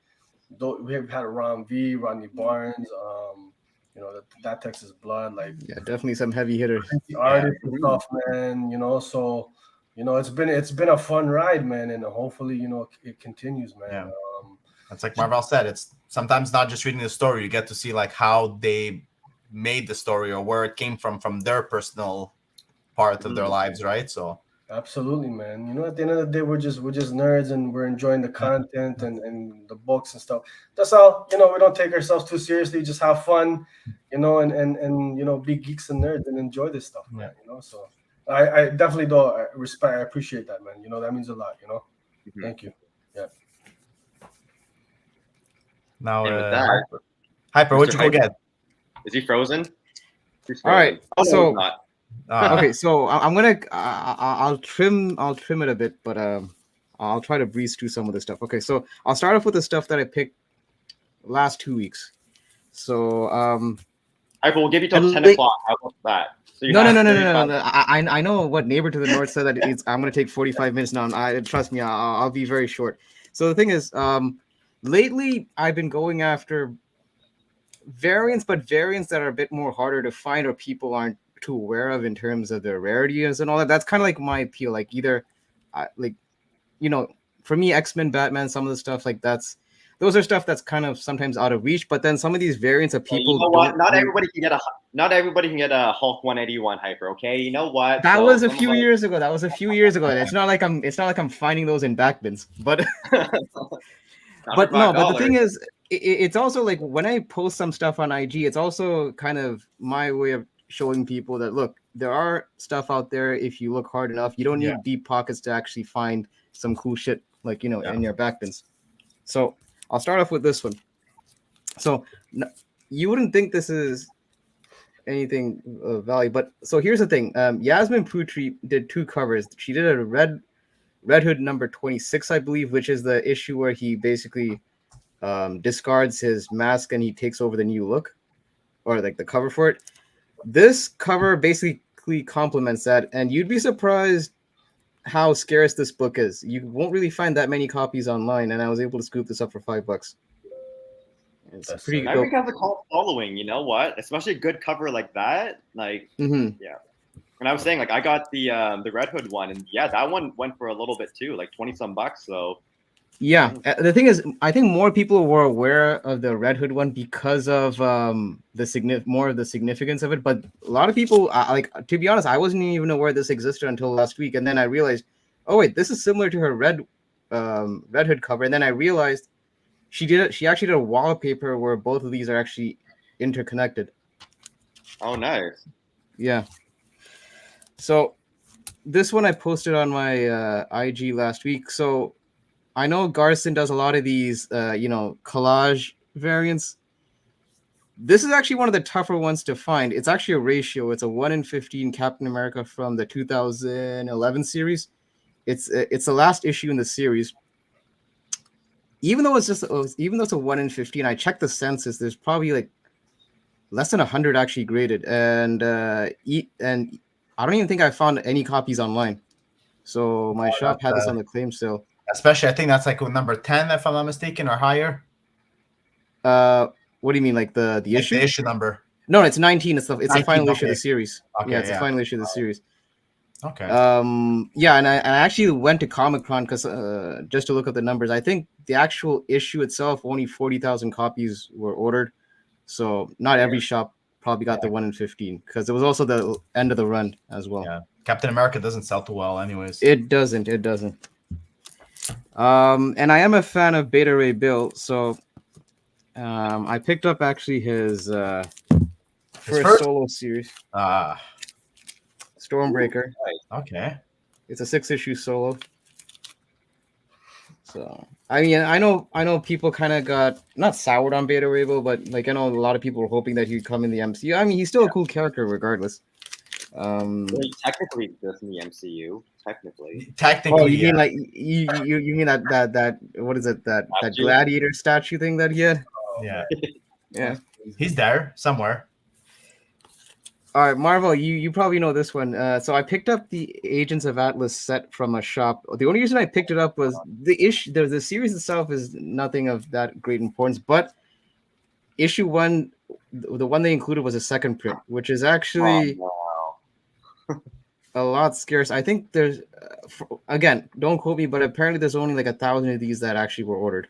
D: we have had Ron V, Rodney Barnes, that Texas Blood, like
E: Yeah, definitely some heavy hitters.
D: the artists and stuff, man. You know, so it's been a fun ride, man, and hopefully, it continues, man.
B: Yeah. It's like Marvel said, it's sometimes not just reading the story, you get to see like how they made the story or where it came from their personal part of their lives, right? So
D: Absolutely, man. You know, at the end of the day, we're just nerds, and we're enjoying the content and the books and stuff. That's all. You know, we don't take ourselves too seriously. Just have fun, and be geeks and nerds and enjoy this stuff, man. You know, so I definitely do respect. I appreciate that, man. You know, that means a lot. You know, thank you. Yeah.
B: now,
A: And with that,
B: Hyper, what'd
A: Mr.
B: you go get?
A: Is he frozen? He's
E: All right,
A: frozen. Oh, no,
E: so-
A: he's not.
E: Okay, so I'm gonna I'll trim it a bit, but I'll try to breeze through some of the stuff. Okay, so I'll start off with the stuff that I picked last 2 weeks. So
A: Hyper, we'll give you till
E: And
A: 10
E: they-
A: o'clock. How about that? So you
E: no,
A: have
E: no.
A: 35
E: I know what Neighbor to the North said that I'm gonna take 45 minutes now. And trust me, I'll be very short. So the thing is, lately I've been going after variants, but variants that are a bit more harder to find or people aren't too aware of in terms of their rarities and all that. That's kind of like my appeal. Like either, for me, X-Men, Batman, some of the stuff like those are stuff that's kind of sometimes out of reach. But then some of these variants of people,
A: you know what? Not everybody can get a Hulk 181 Hyper. Okay, you know what?
E: That
A: So
E: was a
A: some of
E: few
A: us-
E: years ago. It's not like I'm finding those in back bins, but
A: Not
E: but
A: for
E: no. But the
A: $5.
E: thing is, it's also like when I post some stuff on IG, it's also kind of my way of showing people that look, there are stuff out there. If you look hard enough, you don't need deep pockets to actually find some cool shit like in your back bins. So I'll start off with this one. So you wouldn't think this is anything of value, but so here's the thing. Yasmin Putri did 2 covers. She did a Red Hood number 26, I believe, which is the issue where he basically discards his mask and he takes over the new look, or like the cover for it. This cover basically complements that, and you'd be surprised how scarce this book is. You won't really find that many copies online, and I was able to scoop this up for $5. It's
D: That's
E: pretty
A: I
E: dope.
A: think has a cult following. You know what? Especially a good cover like that. Like,
E: Mhm.
A: and I was saying, like, I got the Red Hood one, and yeah, that one went for a little bit too, like 20 some bucks. So
E: Yeah, the thing is, I think more people were aware of the Red Hood one because of more of the significance of it. But a lot of people, to be honest, I wasn't even aware this existed until last week, and then I realized, oh wait, this is similar to her Red Hood cover. And then I realized she actually did a wallpaper where both of these are actually interconnected.
A: oh, nice.
E: Yeah. So this one I posted on my IG last week. So I know Garson does a lot of these, collage variants. This is actually one of the tougher ones to find. It's actually a ratio. It's a 1 in 15 Captain America from the 2011 series. It's the last issue in the series. Even though it's a 1 in 15, I checked the census. There's probably like less than 100 actually graded, and I don't even think I found any copies online. So my shop had this on the claim sale.
B: Especially, I think that's like number 10, if I'm not mistaken, or higher.
E: What do you mean, like the
B: Like
E: issue?
B: the issue number.
E: No, it's 19. It's the
B: 19,
E: final issue of
B: okay.
E: the series.
B: Okay,
E: It's the final issue of the series.
B: Okay.
E: Yeah, and I actually went to Comic-Con because just to look at the numbers. I think the actual issue itself, only 40,000 copies were ordered. So not every shop probably got the 1 in 15 because it was also the end of the run as well.
B: Yeah. Captain America doesn't sell too well anyways.
E: It doesn't. And I am a fan of Beta Ray Bill, so I picked up actually his first solo series, Stormbreaker.
B: Okay.
E: It's a 6-issue solo. So I mean, I know people kind of got not soured on Beta Ray Bill, but like I know a lot of people were hoping that he'd come in the MCU. I mean, he's still a cool character regardless.
A: Well, he technically exists in the MCU. Technically.
B: Technically,
E: Oh, you mean
B: yeah.
E: like you mean that what is it that
A: Statue?
E: gladiator statue thing that he had?
B: Yeah.
E: Yeah.
B: He's there somewhere.
E: All right, Marvel, you probably know this one. So I picked up the Agents of Atlas set from a shop. The only reason I picked it up was the issue. The series itself is nothing of that great importance, but issue 1, the one they included was a second print, which is actually a lot scarce. I think there's, again, don't quote me, but apparently there's only like 1,000 of these that actually were ordered.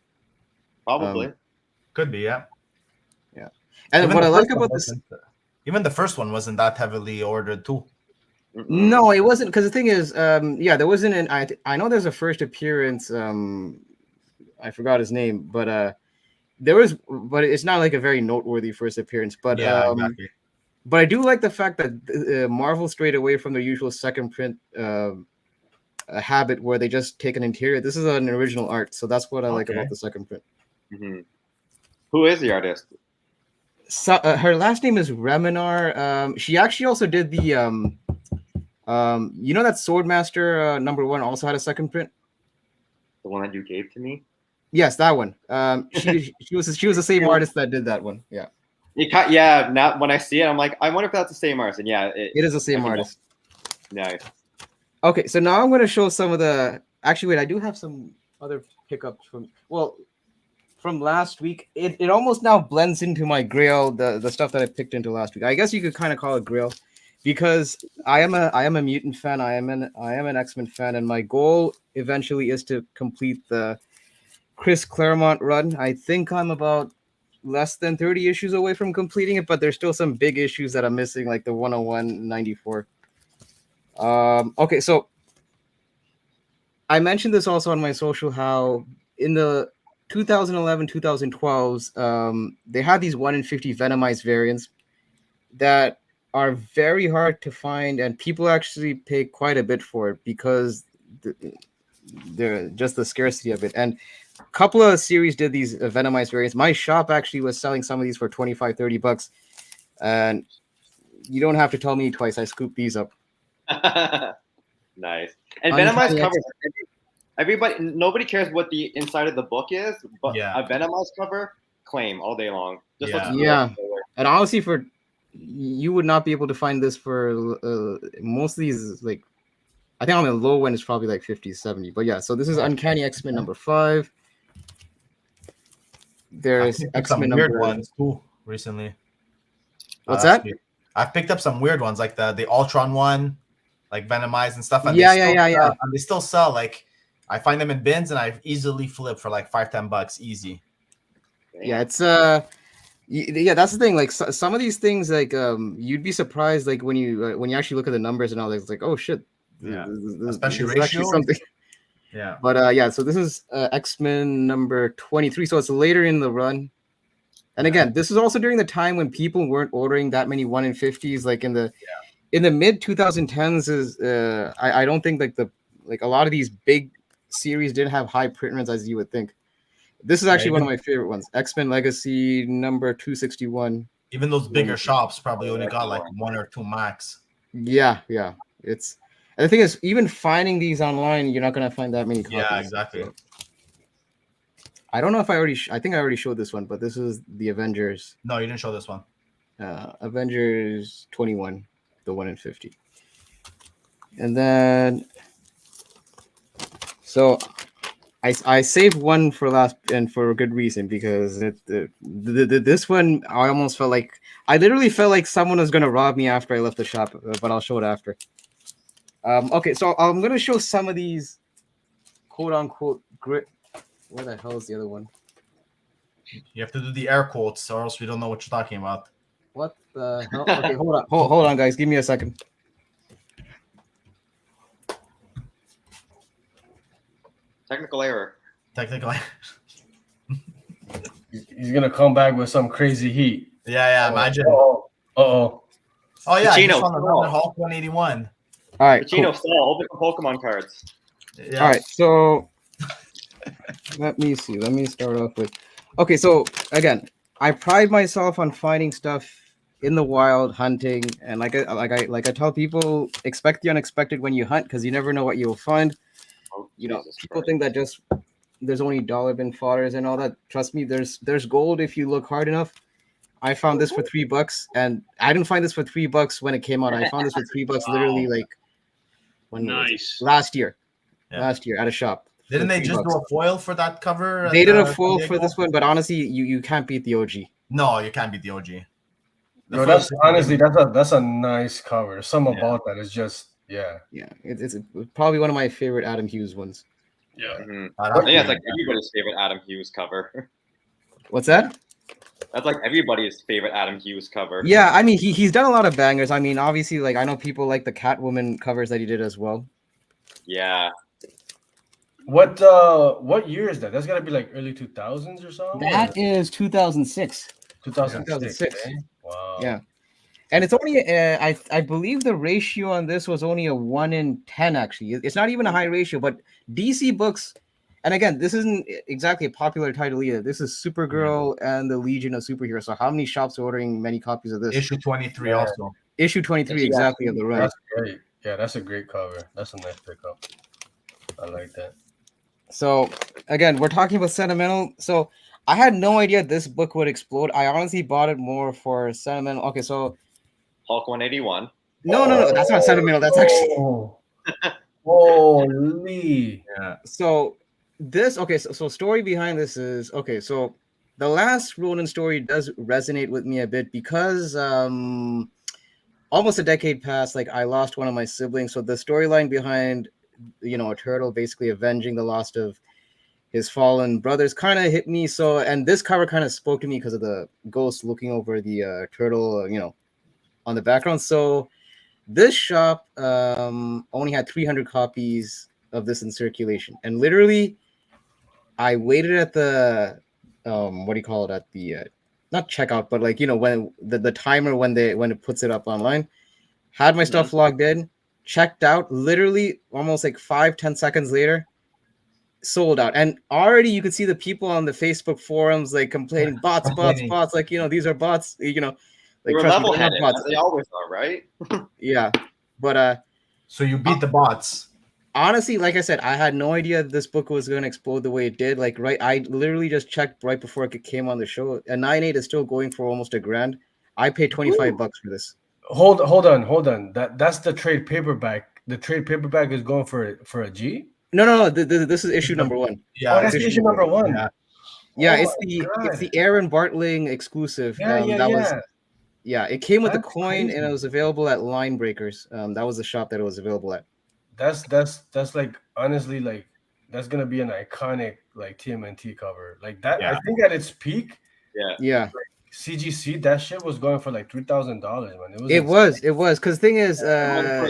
A: Probably.
B: Could be, yeah.
E: Yeah, and
B: Even
E: what
B: the
E: I like
B: first one
E: about this.
B: wasn't- Even the first one wasn't that heavily ordered too.
E: No, it wasn't, because the thing is, yeah, there wasn't an. I know there's a first appearance. I forgot his name, but there was, but it's not like a very noteworthy first appearance. But
B: Yeah, exactly.
E: but I do like the fact that Marvel strayed away from their usual second print habit where they just take an interior. This is an original art, so that's what I like about the second print.
A: Mm-hmm. Who is the artist?
E: So, her last name is Reminar. She actually also did the you know that Swordmaster #1 also had a second print.
A: The one that you gave to me?
E: Yes, that one. She was the same artist that did that one. Yeah,
A: Yeah. Now when I see it, I'm like, I wonder if that's the same artist. And yeah,
E: it is the same artist.
A: Nice.
E: Okay, so now I'm going to show some of the. Actually, wait, I do have some other pickups from last week. It almost now blends into my Grail, the stuff that I picked into last week. I guess you could kind of call it Grail, because I am a mutant fan. I am an X-Men fan, and my goal eventually is to complete the Chris Claremont run. I think I'm about less than 30 issues away from completing it, but there's still some big issues that I'm missing, like the 101, 94. Okay, so I mentioned this also on my social, how in the 2011 2012s they had these 1 in 50 venomized variants that are very hard to find, and people actually pay quite a bit for it because they're just the scarcity of it. And a couple of series did these venomized variants. My shop actually was selling some of these for $25-30, and you don't have to tell me twice, I scooped these up.
A: Nice. And
E: Uncanny
A: venomized covers. Nobody cares what the inside of the book is, but a venomized cover, claim all day long. Just
E: yeah. And honestly, you would not be able to find this for most of these. Like, I think on the low end is probably like 50, 70. But yeah, so this is Uncanny X-Men #5. There's X-Men
B: weird ones too recently.
E: What's that?
B: I've picked up some weird ones, like the Ultron one, like venomized and stuff. And
E: yeah.
B: And they still sell. Like, I find them in bins, and I easily flip for like $5-10 easy.
E: Yeah, it's yeah, that's the thing. Like some of these things, like you'd be surprised, like when you actually look at the numbers and all that. It's like, oh shit,
B: especially
E: this
B: ratio.
E: actually something.
B: Yeah,
E: but yeah, so this is X-Men #23, so it's later in the run. And again, this is also during the time when people weren't ordering that many 1 in 50s. Like in the mid 2010s, is I don't think like a lot of these big series didn't have high print runs as you would think. This is actually one of my favorite ones. X-Men Legacy #261.
B: Even those bigger shops probably only got like 1 or 2 max.
E: Yeah. It's, and the thing is, even finding these online, you're not gonna find that many copies.
B: Yeah, exactly.
E: So, I don't know if I think I already showed this one, but this is the Avengers.
B: No, you didn't show this one.
E: Avengers 21, the 1 in 50. And then, so I saved one for last, and for a good reason, because this one I almost felt like, I literally felt like someone was gonna rob me after I left the shop, but I'll show it after. Okay, so I'm gonna show some of these quote unquote grit. Where the hell is the other one?
B: You have to do the air quotes, or else we don't know what you're talking about.
E: What the hell? Okay, hold on, guys. Give me a second.
A: Technical error.
D: He's gonna come back with some crazy heat.
B: Yeah, imagine.
D: Oh
B: yeah,
A: Pacino,
B: he's on the Hulk 181.
E: All right,
A: Pacino
E: cool.
A: stole all the Pokemon cards.
B: Yeah.
E: All right, so Let me see. Let me start off with. Okay, so again, I pride myself on finding stuff in the wild, hunting, and like I tell people, expect the unexpected when you hunt because you never know what you'll find.
A: Oh,
E: You know,
A: Jesus
E: people
A: Christ.
E: think that just there's only dollar bin fodders and all that. Trust me, there's gold if you look hard enough. I found this for $3, and I didn't find this for $3 when it came out. I found this for $3 literally
C: Wow.
E: like when was it?
C: Nice.
E: Last year.
B: Yeah.
E: Last year at a shop. for
B: Didn't they just
E: $3.
B: do a foil for that cover? at
E: They did a
B: San
E: foil for
B: Diego?
E: this one, but honestly, you can't beat the OG.
B: No, you can't beat the OG. The
D: Yo,
B: first-
D: that's honestly that's a nice cover. Something
B: Yeah.
D: about that is just yeah.
E: Yeah, it's probably one of my favorite Adam Hughes ones.
C: Yeah.
A: Mhm.
B: I'd
A: I
B: have
A: think that's
B: to-
A: like everybody's favorite Adam Hughes cover.
E: What's that?
A: That's like everybody's favorite Adam Hughes cover.
E: Yeah, I mean he's done a lot of bangers. I mean, obviously, like I know people like the Catwoman covers that he did as well.
A: Yeah.
D: What year is that? That's gotta be like early 2000s or something.
E: That is 2006.
D: 2006.
E: 2006.
D: Eh? Wow.
E: Yeah, and it's only I believe the ratio on this was only a 1 in 10. Actually, it's not even a high ratio. But DC Books, and again, this isn't exactly a popular title either. This is Supergirl and the Legion of Superheroes. So how many shops are ordering many copies of this?
B: issue 23
D: Yeah.
B: also.
E: Issue 23
A: Yeah.
E: exactly of the run.
D: That's great. Yeah, that's a great cover. That's a nice pickup. I like that.
E: So again, we're talking about sentimental. So I had no idea this book would explode. I honestly bought it more for sentimental. Okay, so
A: Hulk 181.
E: no, that's not sentimental. That's actually
D: Oh. Holy.
B: Yeah.
E: so this. Okay, so story behind this is okay. So the last Ronin story does resonate with me a bit because almost a decade passed. Like I lost one of my siblings. So the storyline behind a turtle basically avenging the loss of his fallen brothers kind of hit me. So, and this cover kind of spoke to me because of the ghost looking over the turtle, on the background. So this shop only had 300 copies of this in circulation, and literally I waited at the what do you call it, at the not checkout, but like when the timer when it puts it up online, had my stuff logged in, checked out, literally almost like 5-10 seconds later, sold out. And already you could see the people on the Facebook forums like complaining, bots, like these are bots,
A: They
E: like
A: were
E: trust me, they're
A: level-headed,
E: not
A: as they always are, right?
E: yeah, but
B: So you beat the bots.
E: honestly, like I said, I had no idea this book was going to explode the way it did. Like, right, I literally just checked right before it came on the show. A 9.8 is still going for almost $1,000. I paid $25 for this.
D: Hold on. That's the trade paperback. The trade paperback is going for a G.
E: No. This is issue number 1.
B: Yeah.
D: Oh, that's issue number 1.
B: Yeah.
E: Yeah,
D: Oh
E: it's
D: my
E: the
D: God.
E: Aaron Bartling exclusive.
D: Yeah.
E: It came with the
D: That's
E: coin
D: crazy.
E: and it was available at Line Breakers. That was the shop that it was available at.
D: That's like honestly like that's gonna be an iconic like TMNT cover like that.
B: Yeah.
D: I think at its peak,
E: Yeah,
D: CGC that shit was going for like $3,000, man.
E: it was. Because thing is,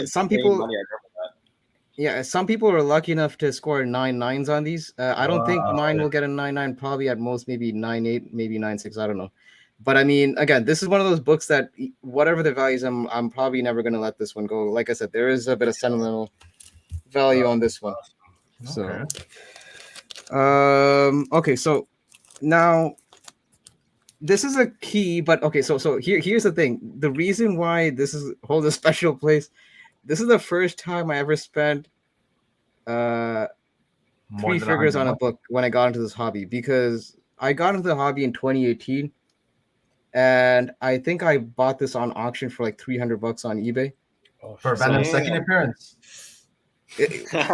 E: some people.
A: Money, I remember that.
E: Yeah, some people are lucky enough to score 9.9s on these. I don't think
D: Wow.
E: mine will get a 9.9. Probably at most maybe 9.8, maybe 9.6. I don't know. But I mean, again, this is one of those books that whatever the values, I'm probably never gonna let this one go. Like I said, there is a bit of sentimental value on this one. So, okay, so now this is a key, but okay, so here's the thing. The reason why this holds a special place. This is the first time I ever spent
B: More
E: 3
B: than
E: figures on a
B: $100.
E: book when I got into this hobby, because I got into the hobby in 2018, and I think I bought this on auction for like $300 on eBay.
D: Oh,
B: For
D: shit.
B: Venom's
A: Yeah.
B: second appearance.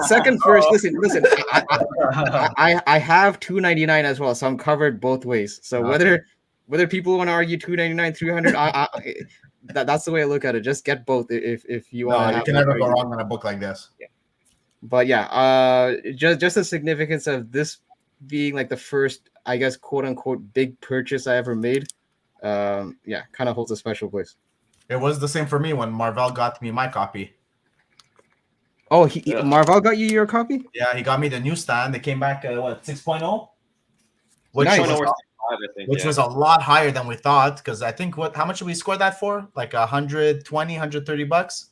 E: Second, first, listen. I have $299 as well, so I'm covered both ways. So
B: Okay.
E: whether people want to argue $299, $300, that's the way I look at it. Just get both if you want.
B: No, you can never go wrong on a book like this.
E: But yeah, just the significance of this being like the first, I guess, quote unquote, big purchase I ever made. Yeah, kind of holds a special place.
B: It was the same for me when Marvel got me my copy.
E: Oh,
A: Yeah.
E: Marvel got you your copy?
B: Yeah, he got me the newsstand. They came back, 6.0? Which,
E: Nice.
B: was,
A: 6.0 or 6.5, I think,
B: which
A: yeah.
B: was a lot higher than we thought. Because I think, how much did we score that for? Like $120, $130?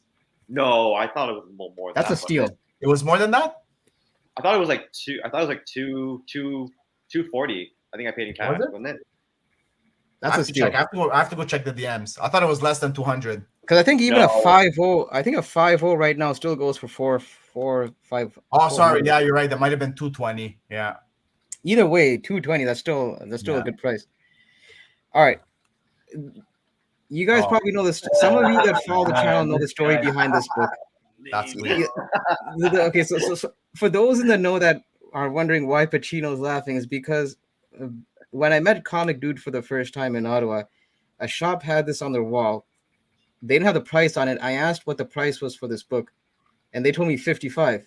A: No, I thought it was more than
E: That's
A: that,
E: a steal.
B: It was more than that?
A: I thought it was like two. I thought it was like 240. I think I paid in cash,
B: it?
A: wasn't it?
B: I
E: That's a
B: have to
E: steal.
B: check. I have to go check the DMs. I thought it was less than 200.
E: Because I think even
A: No.
E: a 5.0, I think a 5.0 right now still goes for 5.
B: Oh, sorry. Yeah, you're right. That might have been 220. Yeah.
E: Either way, 220. That's still
B: Yeah.
E: a good price. All right. You guys
B: Oh.
E: probably know this. Some of you that follow the channel know the story behind this book.
B: That's sweet.
E: Okay, so for those in the know that are wondering why Pacino's laughing is because when I met Comic Dude for the first time in Ottawa, a shop had this on their wall. They didn't have the price on it. I asked what the price was for this book, and they told me 55.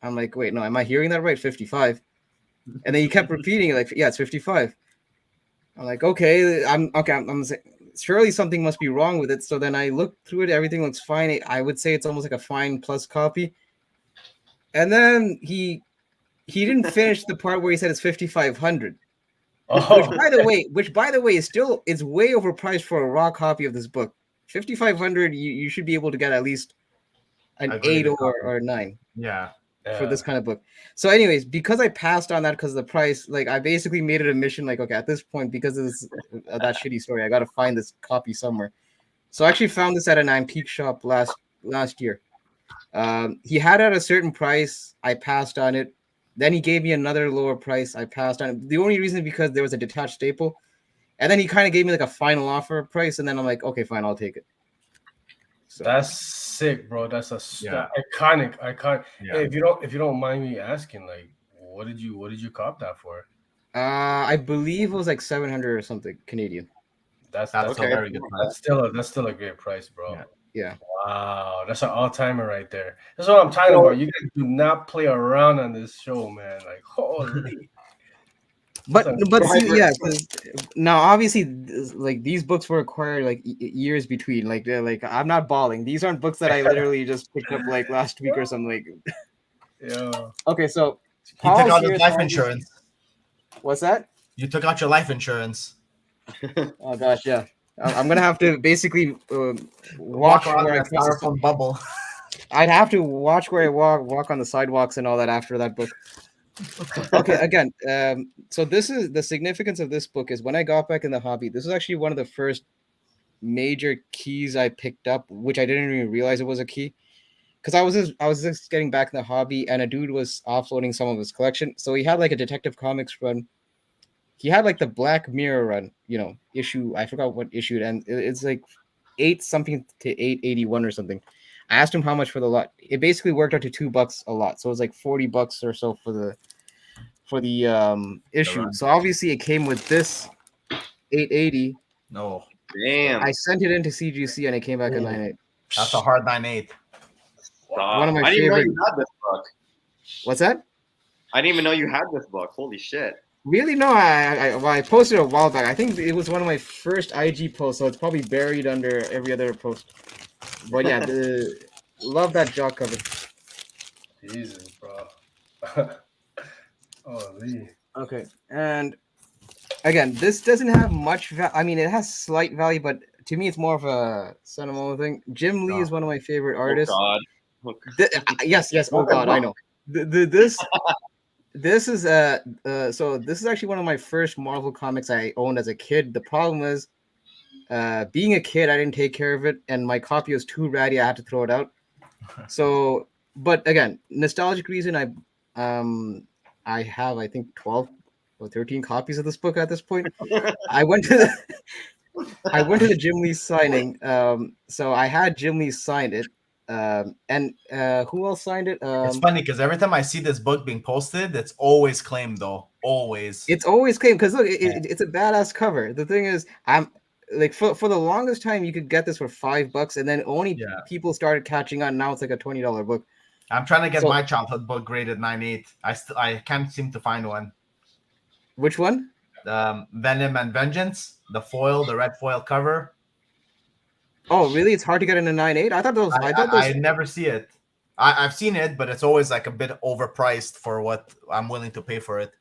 E: I'm like, wait, no, am I hearing that right? 55. And then he kept repeating it, like, yeah, it's 55. I'm like, okay, I'm surely something must be wrong with it. So then I looked through it, everything looks fine. I would say it's almost like a fine plus copy. And then he didn't finish the part where he said it's 5,500.
D: Oh,
E: Which by the way is still it's way overpriced for a raw copy of this book. 5,500, you should be able to get at least an
B: Agreed.
E: 8 or a 9
B: Yeah.
E: for this kind of book. So anyways, because I passed on that because of the price, like I basically made it a mission, like, okay, at this point, because of this that shitty story, I got to find this copy somewhere. So I actually found this at an antique shop last year. He had it at a certain price. I passed on it. Then he gave me another lower price. I passed on it. The only reason is because there was a detached staple. And then he kind of gave me like a final offer price. And then I'm like, okay, fine, I'll take it. So
D: that's sick, bro. That's
B: Yeah.
D: iconic.
B: Yeah.
D: Hey, if you don't mind me asking, like, what did you cop that for?
E: I believe it was like 700 or something Canadian.
D: That's
B: That's a
A: Okay.
B: very good price.
D: that's still a great price, bro.
B: Yeah.
E: Yeah.
D: Wow, that's an all-timer right there. That's what I'm talking about. You guys do not play around on this show, man. Like, holy.
E: But
A: Right,
E: see,
A: right.
E: yeah. Now, obviously, like these books were acquired like years between. Like they're like I'm not balling. These aren't books that I literally just picked up like last week or something. Like,
D: Yeah.
E: okay, so
B: He took
E: Paul's
B: out
E: here,
B: his
E: so
B: life
E: obviously-
B: insurance.
E: What's that?
B: You took out your life insurance.
E: Oh gosh, yeah. I'm gonna have to basically
B: Walk
E: watch
B: around
E: where
B: in
E: I
B: a styrofoam bubble.
E: I'd have to watch where I walk on the sidewalks and all that after that book. Okay, again, so this is the significance of this book is when I got back in the hobby, this was actually one of the first major keys I picked up, which I didn't even realize it was a key. Because I was just getting back in the hobby and a dude was offloading some of his collection. So he had like a Detective Comics run. He had like the Black Mirror run, issue. I forgot what issue, and it's like 8 something to 881 or something. I asked him how much for the lot. It basically worked out to $2 a lot, so it was like $40 or so for the issue.
B: run.
E: So obviously it came with this 880.
B: No,
A: Damn.
E: I sent it into CGC and it came back at
D: Ooh.
E: 98.
B: that's a hard 9.8.
E: One of my
A: I didn't even know
E: favorite-
A: you had this book.
E: What's that?
A: I didn't even know you had this book. Holy shit.
E: Really? No, I posted it a while back. I think it was one of my first IG posts, so it's probably buried under every other post. But yeah, love that jaw cover.
D: Jesus, bro. Holy.
E: Okay, and again, this doesn't have much I mean, it has slight value, but to me, it's more of a sentimental thing. Jim Lee is one of my favorite artists.
A: Oh, God. Oh, God.
E: Yes. Oh God, I know. This is so this is actually one of my first Marvel comics I owned as a kid. The problem is, being a kid, I didn't take care of it, and my copy was too ratty. I had to throw it out. So, but again, nostalgic reason, I have I think 12 or 13 copies of this book at this point. I went to the Jim Lee signing. So I had Jim Lee sign it. And who else signed it?
B: It's funny because every time I see this book being posted, it's always claimed though. Always.
E: It's always claimed because look, it's a badass cover. The thing is, I'm like for the longest time you could get this for $5, and then only people started catching on. Now it's like a $20 book.
B: I'm trying to get
E: So-
B: my childhood book graded 9.8. I can't seem to find one.
E: Which one?
B: Venom and Vengeance, the red foil cover.
E: Oh, really? It's hard to get in a 9.8. I thought those.
B: I never see it. I've seen it, but it's always like a bit overpriced for what I'm willing to pay for it.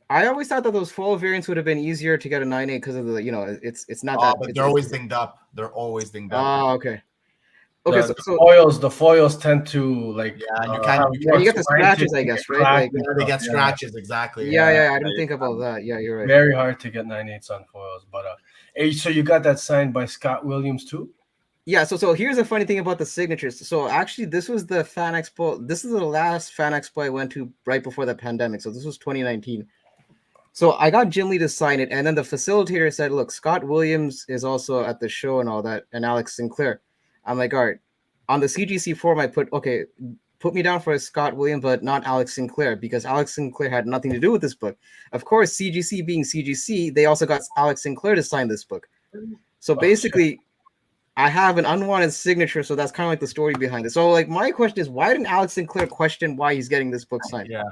E: I always thought that those foil variants would have been easier to get a 9.8 because of the it's not
B: Oh,
E: that.
B: but
E: it's,
B: they're always dinged up. They're always dinged up.
E: Oh, okay. Okay,
D: the foils tend to like
B: Yeah, you
D: have
B: can't.
D: more
E: you get the scratches, I guess, right? Like,
B: Yeah, they get scratches exactly.
E: yeah, I didn't think about that. Yeah, you're right.
D: Very hard to get 9/8 on foils, but hey, so you got that signed by Scott Williams too?
E: Yeah, so here's a funny thing about the signatures. So actually, this was the Fan Expo. This is the last Fan Expo I went to right before the pandemic. So this was 2019. So I got Jim Lee to sign it, and then the facilitator said, "Look, Scott Williams is also at the show and all that, and Alex Sinclair." I'm like, "All right." On the CGC form, I put, "Okay, put me down for Scott Williams, but not Alex Sinclair, because Alex Sinclair had nothing to do with this book." Of course, CGC being CGC, they also got Alex Sinclair to sign this book. So basically, I have an unwanted signature, so that's kind of like the story behind it. So, like, my question is, why didn't Alex Sinclair question why he's getting this book signed?
B: Yeah.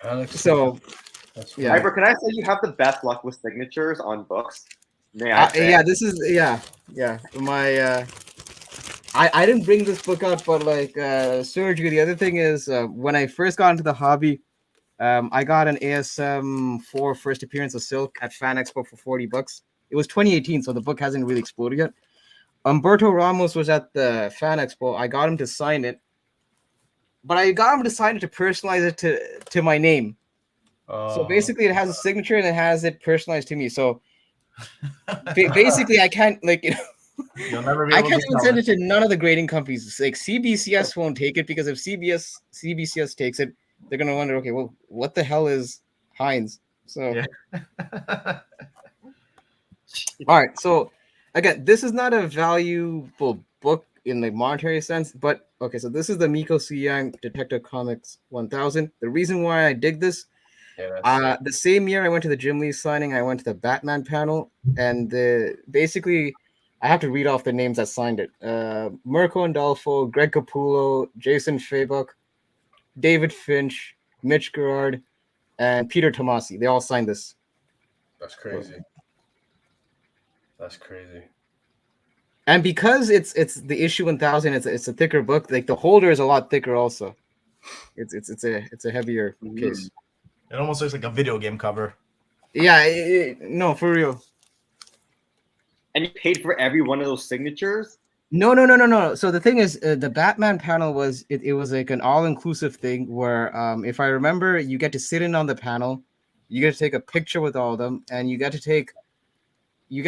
D: Alex.
E: So, yeah.
A: Piper, can I say you have the best luck with signatures on books? May I say?
E: Yeah, this is my I didn't bring this book out, but like Sergio, the other thing is when I first got into the hobby, I got an ASM 4 first appearance of Silk at Fan Expo for $40. It was 2018, so the book hasn't really exploded yet. Humberto Ramos was at the Fan Expo. I got him to sign it, but I got him to sign it to personalize it to my name. So basically, it has a signature and it has it personalized to me. So basically, I can't
B: You'll never be
E: I
B: able
E: can't
B: to
E: even
B: sell
E: send
B: it.
E: it to none of the grading companies. Like CBCS won't take it, because if CBCS takes it, they're gonna wonder, okay, well, what the hell is Heinz? So
B: Yeah.
E: all right, so again, this is not a valuable book in the monetary sense, but okay, so this is the Miko Suyang Detective Comics 1000. The reason why I dig this, the same year I went to the Jim Lee signing, I went to the Batman panel, and basically I have to read off the names that signed it. Mirko Andolfo, Greg Capullo, Jason Fabok, David Finch, Mitch Gerard, and Peter Tomasi. They all signed this.
D: That's crazy. That's crazy.
E: And because it's the issue 1000, it's a thicker book. Like the holder is a lot thicker also. It's a heavier case.
B: It almost looks like a video game cover.
E: Yeah, no, for real.
A: And you paid for every one of those signatures?
E: No. So the thing is, the Batman panel was it was like an all-inclusive thing where, if I remember, you get to sit in on the panel, you get to take a picture with all of them, and you get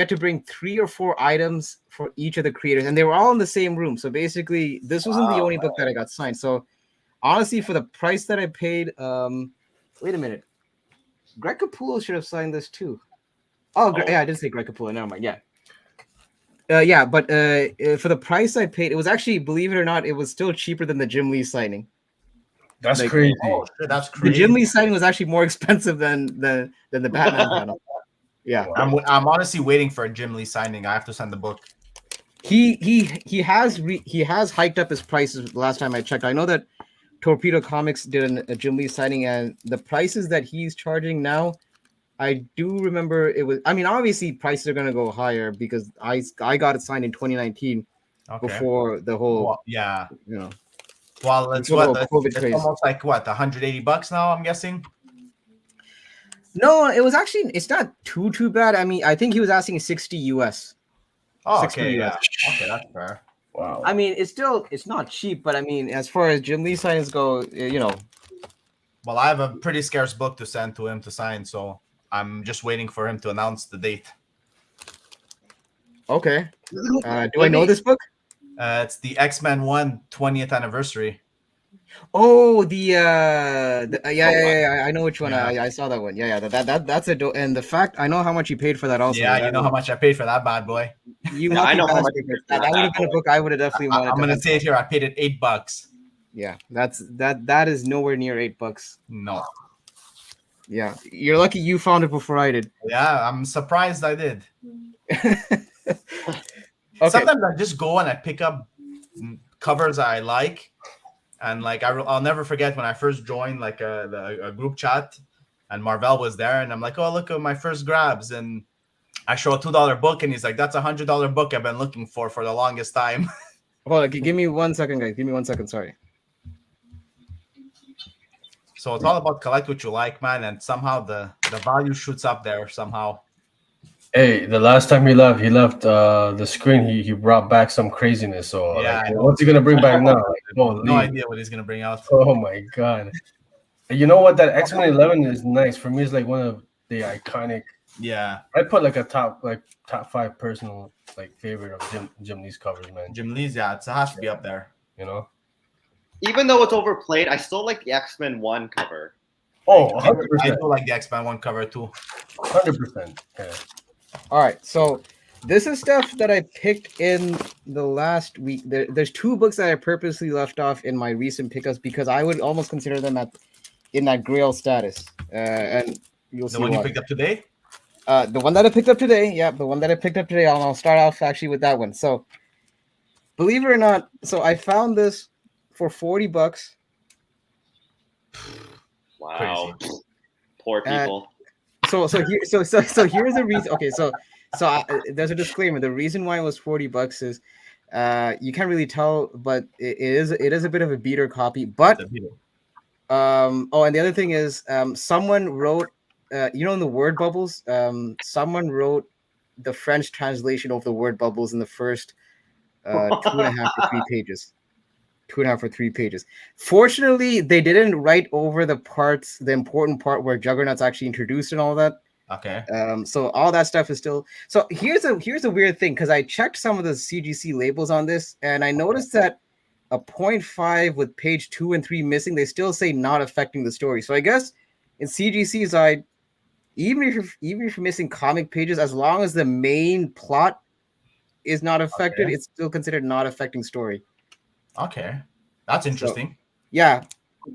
E: to bring 3 or 4 items for each of the creators, and they were all in the same room. So basically, this wasn't the only book that I got signed. So honestly, for the price that I paid, wait a minute, Greg Capullo should have signed this too. Yeah, I did say Greg Capullo. Never mind. Yeah, but for the price I paid, it was actually, believe it or not, it was still cheaper than the Jim Lee signing.
D: That's crazy.
B: Oh shit, that's crazy.
E: The Jim Lee signing was actually more expensive than the Batman panel. Yeah,
B: I'm honestly waiting for a Jim Lee signing. I have to send the book.
E: he has hiked up his prices. The last time I checked, I know that Torpedo Comics did a Jim Lee signing, and the prices that he's charging now, I do remember it was. I mean, obviously prices are gonna go higher because I got it signed in 2019 before the whole.
B: Well, yeah.
E: You know.
B: Well, it's almost like what, $180 now, I'm guessing.
E: No, it's not too bad. I mean, I think he was asking 60 US.
B: Oh,
E: 60
B: okay,
E: US.
B: yeah. Okay, that's fair.
D: Wow.
E: I mean, it's not cheap, but I mean, as far as Jim Lee signings go, you know.
B: Well, I have a pretty scarce book to send to him to sign, so I'm just waiting for him to announce the date.
E: Okay. Do I know this book?
B: It's the X-Men 1 20th anniversary.
E: Oh, yeah, I know which one. Yeah. I saw that one. Yeah, that's a and the fact I know how much you paid for that also.
B: Yeah, you know how much I paid for that bad boy.
A: I know how much
E: that would have been a book I would have definitely wanted.
B: I'm gonna say it here. I paid it $8.
E: Yeah, that is nowhere near $8.
B: No.
E: Yeah, you're lucky you found it before I did.
B: Yeah, I'm surprised I did.
E: Okay.
B: Sometimes I just go and I pick up covers I like, and like I'll never forget when I first joined like a group chat, and Marvell was there, and I'm like, oh, look at my first grabs, and I show a $2 book, and he's like, that's $100 book I've been looking for the longest time.
E: Hold on, give me 1 second, guys. Give me 1 second. Sorry.
B: So it's all about collect what you like, man, and somehow the value shoots up there somehow.
D: Hey, the last time he left the screen. He brought back some craziness. So
B: Yeah,
D: like,
B: I know.
D: what's he gonna bring back now? Like,
B: No
D: holy.
B: idea what he's gonna bring out.
D: Oh my god! And you know what? That X-Men 11 is nice for me. It's like one of the iconic.
B: Yeah,
D: I put like a top 5 personal like favorite of Jim Lee's covers, man.
B: Jim Lee's. Yeah, it has to be up there.
D: You know.
A: Even though it's overplayed, I still like the X-Men 1 cover.
D: Oh,
B: I
D: 100%.
B: do like the X-Men 1 cover too.
D: 100%. Yeah.
E: All right, so this is stuff that I picked in the last week. There's 2 books that I purposely left off in my recent pickups because I would almost consider them in that Grail status. And you'll see
B: The one you
E: why.
B: picked up today.
E: The one that I picked up today. Yeah, the one that I picked up today. I'll start off actually with that one. So, believe it or not, so I found this for $40.
A: Wow. Poor people.
E: So here's the reason. Okay, so there's a disclaimer. The reason why it was $40 is you can't really tell, but it is a bit of a beater copy. But and the other thing is someone wrote in the word bubbles, someone wrote the French translation of the word bubbles in the first 2.5 to 3 pages. 2.5 or 3 pages. Fortunately, they didn't write over the important part where Juggernaut's actually introduced and all that.
B: Okay.
E: So all that stuff is still. So here's a weird thing because I checked some of the CGC labels on this and I noticed that a 0.5 with page 2 and 3 missing, they still say not affecting the story. So I guess in CGC's side, even if you're missing comic pages, as long as the main plot is not affected, it's still considered not affecting story.
B: Okay, that's interesting.
E: So, yeah,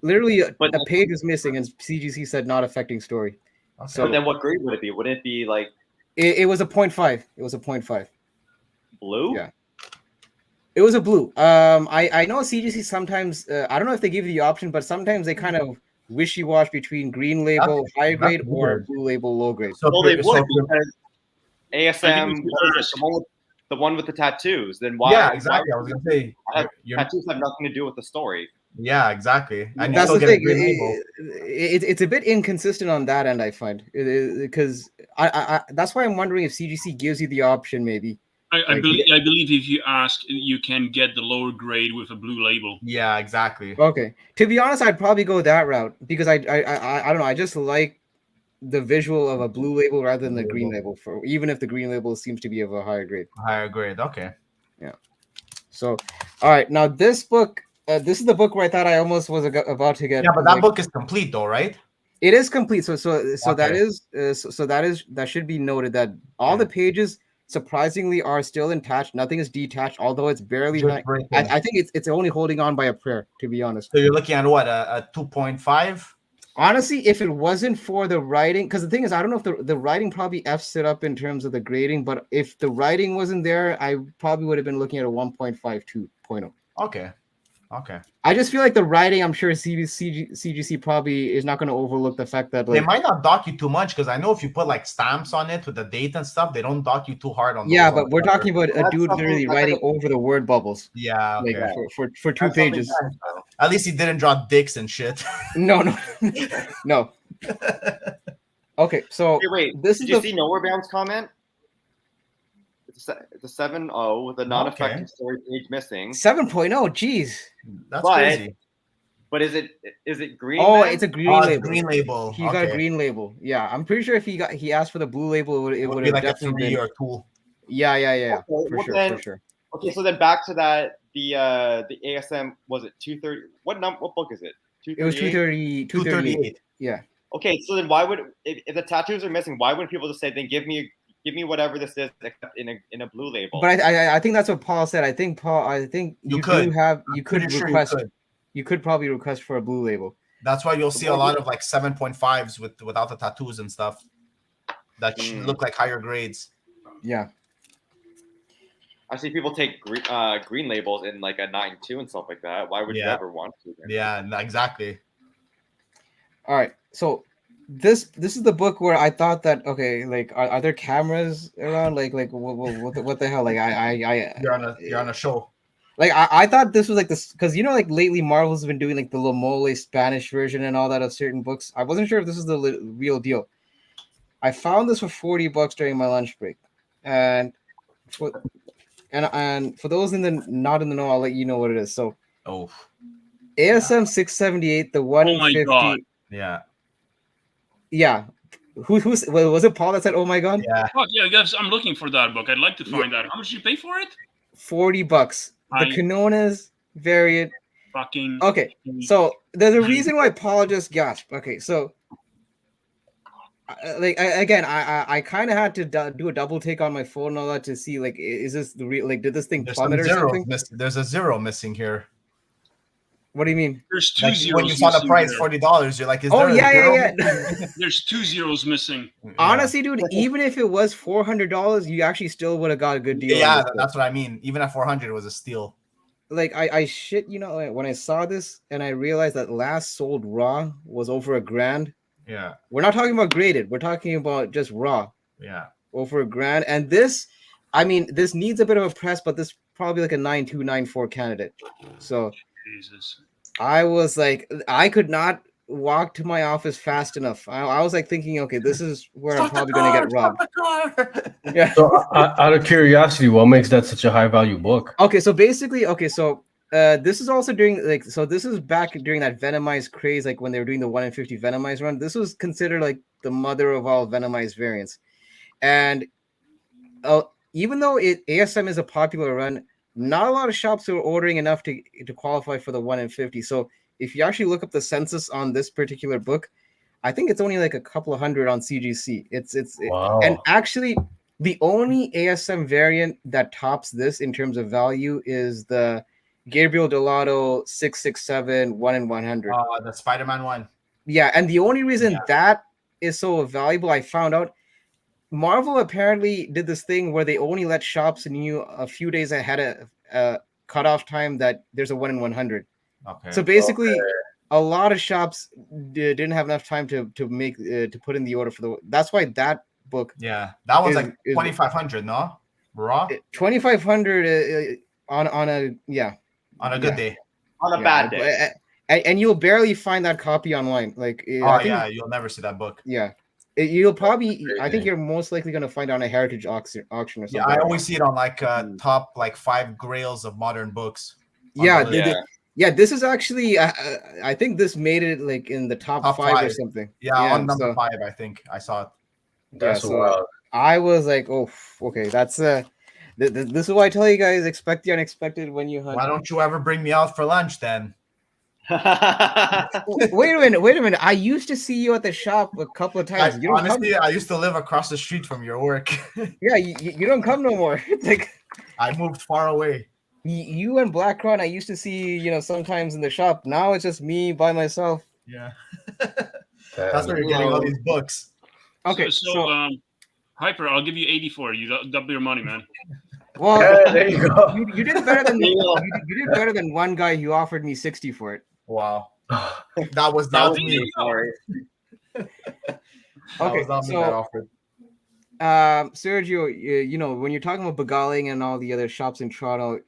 E: literally a page is missing, and CGC said not affecting story.
B: Okay.
A: So then, what grade would it be? Would it be like?
E: It was a 0.5. It was a 0.5.
A: Blue?
E: Yeah. It was a blue. I know CGC sometimes. I don't know if they give you the option, but sometimes they kind of wishy-wash between green label high grade or blue label low grade.
A: So they would because ASM the one with the tattoos. Then why?
B: Yeah, exactly. I was gonna say
A: tattoos have nothing to do with the story.
B: Yeah, exactly. And
E: that's the thing. It's a bit inconsistent on that end, I find, because I that's why I'm wondering if CGC gives you the option, maybe.
C: I believe if you ask, you can get the lower grade with a blue label.
B: Yeah, exactly.
E: Okay. To be honest, I'd probably go that route because I don't know. I just like the visual of a blue label rather than the green label, for even if the green label seems to be of a higher grade.
B: Higher grade. Okay.
E: Yeah. So, all right. Now this book, this is the book where I thought I almost was about to get.
B: Yeah, but that book is complete though, right? It is complete.
E: So that should be noted that all the pages surprisingly are still attached. Nothing is detached, although it's barely. I think it's only holding on by a prayer, to be honest.
B: So you're looking at what, a 2.5?
E: Honestly, if it wasn't for the writing, because the thing is, I don't know if the writing probably F's it up in terms of the grading, but if the writing wasn't there, I probably would have been looking at a 1.5 2.0.
B: Okay. Okay.
E: I just feel like the writing, I'm sure CGC probably is not going to overlook the fact that
B: they might not dock you too much, because I know if you put like stamps on it with the date and stuff, they don't dock you too hard on.
E: Yeah, but we're talking about a dude literally writing over the word bubbles.
B: Yeah, okay.
E: Like for 2 pages.
B: At least he didn't draw dicks and shit.
E: No. Okay, so
A: wait. Did you see Nowhere Bound's comment? It's a 7.0 with a non-effective story page missing.
E: 7.0, geez.
B: That's crazy.
A: But is it green?
E: Oh, it's a green label.
B: It's a green label.
E: He got a green label. Yeah, I'm pretty sure if he asked for the blue label, it would have
B: like
E: definitely
B: a 3
E: been
B: or 2.
E: Yeah.
A: Okay,
E: for sure.
A: Okay, so then back to that. The ASM, was it 230? What book is it?
E: It was 238. Yeah.
A: Okay, so then why would if the tattoos are missing? Why wouldn't people just say, then give me whatever this is, except in a blue label?
E: But I think that's what Paul said. I think you could probably request for a blue label.
B: That's why you'll see a lot of like 7.5s without the tattoos and stuff that look like higher grades.
E: Yeah.
A: I see people take green labels in like a 9.2 and stuff like that. Why would you ever want to?
B: Yeah, exactly.
E: All right, so this is the book where I thought that like are there cameras around? Like what the hell? Like
B: you're on a show.
E: Like I thought this was like this because like lately Marvel's been doing like the Lomole Spanish version and all that of certain books. I wasn't sure if this is the real deal. I found this for $40 during my lunch break, and for for those not in the know, I'll let you know what it is. So
B: Oh,
E: ASM 678, the 1
C: Oh
E: in
C: my
E: 50.
C: God.
B: yeah.
E: Yeah. Who's was it Paul that said, "Oh my God"?
B: Yeah.
C: Oh, yeah, guys, I'm looking for that book. I'd like to find that. How much did you pay for it?
E: $40. The
C: I
E: Kanonas variant.
C: fucking
E: Okay, so there's a reason why Paul just gasped. Okay, so I kind of had to do a double take on my phone and all that to see like, is this the real, like, did this thing
B: There's
E: plummet
B: some
E: or
B: zeros
E: something?
B: missing. There's a zero missing here.
E: What do you mean?
C: There's two
B: Like
C: zeros
B: when you saw the
C: missing
B: price,
C: there.
B: $40, you're like, is
E: Oh
B: there a
E: yeah,
B: zero?
E: yeah.
C: There's 2 zeros missing.
B: Yeah.
E: Honestly, dude, even if it was $400, you actually still would have got a good deal.
B: Yeah,
E: on this book.
B: that's what I mean. Even at 400, it was a steal.
E: Like I shit, when I saw this and I realized that last sold raw was over $1,000.
B: Yeah,
E: We're not talking about graded. We're talking about just raw.
B: yeah.
E: Over $1,000. And this, I mean, this needs a bit of a press, but this is probably like a 9.2, 9.4 candidate. So
C: Jesus.
E: I was like, I could not walk to my office fast enough. I was like thinking, okay, this is where I'm probably going to get robbed. Yeah.
D: So, out of curiosity, what makes that such a high value book?
E: Okay, so basically, this is also during this is back during that Venomized craze, like when they were doing the 1 in 50 Venomized run. This was considered like the mother of all Venomized variants. And even though ASM is a popular run, not a lot of shops are ordering enough to qualify for the 1 in 50. So if you actually look up the census on this particular book, I think it's only like a couple of hundred on CGC.
D: Wow.
E: And actually the only ASM variant that tops this in terms of value is the Gabriel Delato 667 1 in 100.
B: The Spider-Man one.
E: Yeah, and the only reason that is so valuable, I found out, Marvel apparently did this thing where they only let shops knew a few days ahead of cutoff time that there's a 1 in 100.
B: Okay.
E: So basically, a lot of shops didn't have enough time to make to put in the order for the. That's why that book.
B: Yeah, that one's
E: is-
B: like
E: is-
B: 2,500, no? Raw
E: 2,500 on a
B: on a good day.
A: On a bad day.
E: And you'll barely find that copy online. Like,
B: Oh
E: I think,
B: yeah, you'll never see that book.
E: yeah. You'll probably. I think
D: Crazy.
E: you're most likely going to find it on a heritage auction or something.
B: Yeah, I always see it on like top like 5 grails of modern books. on
E: Yeah,
B: the list.
E: yeah. This is actually. I think this made it like in the top
B: Top
E: 5 or
B: five.
E: something.
B: Yeah, on number
E: so-
B: 5, I think I saw it.
D: That's
E: so-
D: wild.
E: I was like, oh, okay, that's this is why I tell you guys, expect the unexpected when you hunt.
B: Why don't you ever bring me out for lunch then?
E: Wait a minute. I used to see you at the shop a couple of times. You don't
B: Honestly, I used to live across the street from your work.
E: yeah, you don't come no more. It's like
B: I moved far away.
E: you and Black Crown, I used to see, sometimes in the shop. Now it's just me by myself.
B: Yeah,
D: Damn.
B: that's where you're getting all these books.
E: Okay,
C: So, Hyper, I'll give you 80 for it. You double your money, man.
E: well,
D: Yeah, there you go.
E: you did better than you did better than one guy who offered me 60 for it.
B: Wow, that was me.
A: Sorry.
B: That
E: Okay,
B: was not me
E: so-
B: that offered.
E: Sergio, when you're talking about beguiling and all the other shops in Toronto,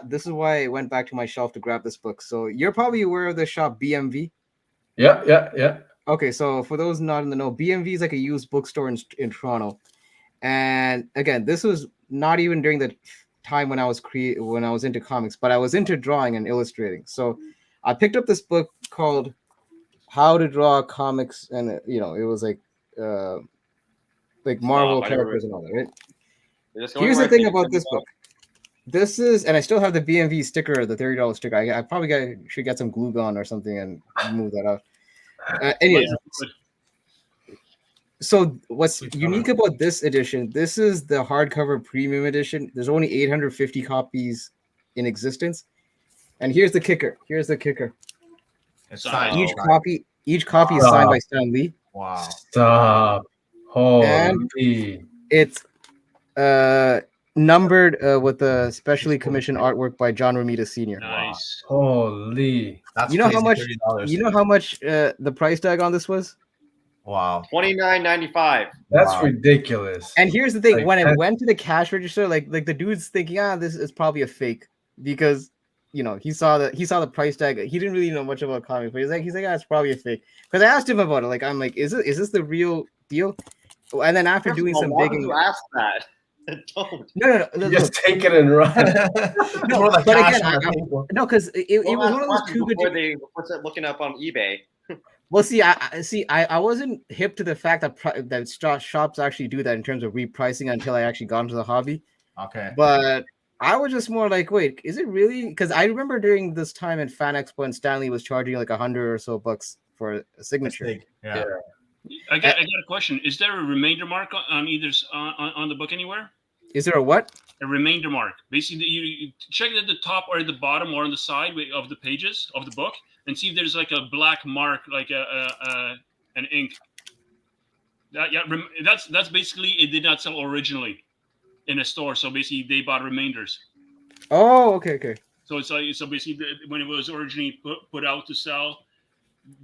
E: this is why I went back to my shelf to grab this book. So you're probably aware of the shop BMV.
D: Yeah.
E: Okay, so for those not in the know, BMV is like a used bookstore in Toronto. And again, this was not even during the time when I was into comics, but I was into drawing and illustrating. So I picked up this book called How to Draw Comics, and it was like Marvel
A: I never
E: characters and all that, right?
A: You're just going
E: Here's
A: where
E: the
A: I
E: thing
A: think
E: about
A: it's
E: this book. This is, and I still have the BMV sticker, the $30 sticker. I probably should get some glue gun or something and move that out. Anyways, so what's
B: Please
E: unique about this edition? This is the hardcover premium edition. There's only 850 copies in existence, and here's the kicker.
B: It's
C: Sorry.
B: signed.
E: Each copy is signed by Stan Lee.
B: Wow.
D: Stop. Holy.
E: It's numbered with a specially commissioned artwork by John Romita Sr.
C: Nice.
D: Holy.
B: That's
E: You know how
B: crazy,
E: much?
B: $30.
E: You know how much the price tag on this was?
B: Wow.
A: $29.95.
D: That's
B: Wow.
D: ridiculous.
E: And here's the thing:
D: Like,
E: when I
D: that-
E: went to the cash register, like the dude's thinking, this is probably a fake because he saw the price tag. He didn't really know much about comics, but he's like, it's probably a fake. Because I asked him about it. Like, I'm like, is this the real deal? And then after
A: First of
E: doing
A: all,
E: some
A: why would
E: digging,
A: you ask that? Don't.
E: no.
D: Just take it and run.
B: It's more like
E: but
B: cash
E: again,
B: on the table.
E: no, because it
A: Well,
E: was
A: ask
E: one of those
A: questions
E: too good.
A: before start looking up on eBay.
E: Well, see, I wasn't hip to the fact that shops actually do that in terms of repricing until I actually got into the hobby.
B: Okay.
E: But I was just more like, wait, is it really? Because I remember during this time in Fan Expo and Stanley was charging like $100 or so for a signature.
B: Big. Yeah.
C: I got a question. Is there a remainder mark on either on the book anywhere?
E: Is there a what?
C: A remainder mark. Basically, you check it at the top or at the bottom or on the side of the pages of the book and see if there's like a black mark, like an ink. That's basically it did not sell originally in a store, so basically they bought remainders.
E: Oh, okay.
C: So it's like basically when it was originally put out to sell,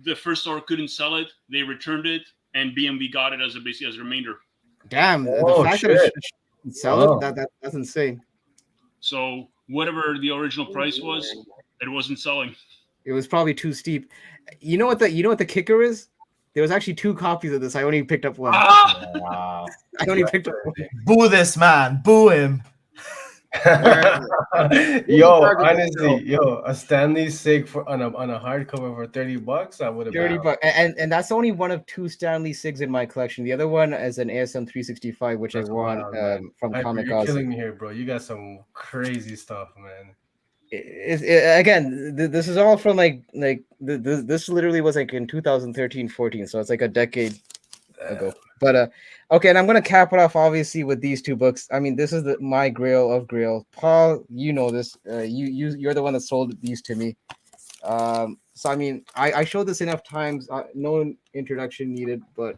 C: the first store couldn't sell it. They returned it, and BMB got it basically as a remainder.
E: Damn,
D: Oh,
E: the fact
D: shit.
E: that it sell
D: Wow.
E: it, that's insane.
C: So whatever the original price was, it wasn't selling.
E: It was probably too steep. You know what the kicker is? There was actually 2 copies of this. I only picked up one.
B: Wow.
E: I only picked up one.
B: Boo this man. Boo him.
D: Yo, honestly, a Stanley Sig on a hardcover for $30, I would have
E: $30, and that's only one of 2 Stanley Sigs in my collection. The other one is an ASM 365, which I won from Comic
D: You're
E: Oz.
D: killing me here, bro. You got some crazy stuff, man.
E: Again, this is all from this literally was like in 2013-14, so it's like a decade ago. But okay, and I'm gonna cap it off obviously with these 2 books. I mean, this is my Grail of Grail. Paul, you know this. You're the one that sold these to me. So I mean, I showed this enough times. No introduction needed, but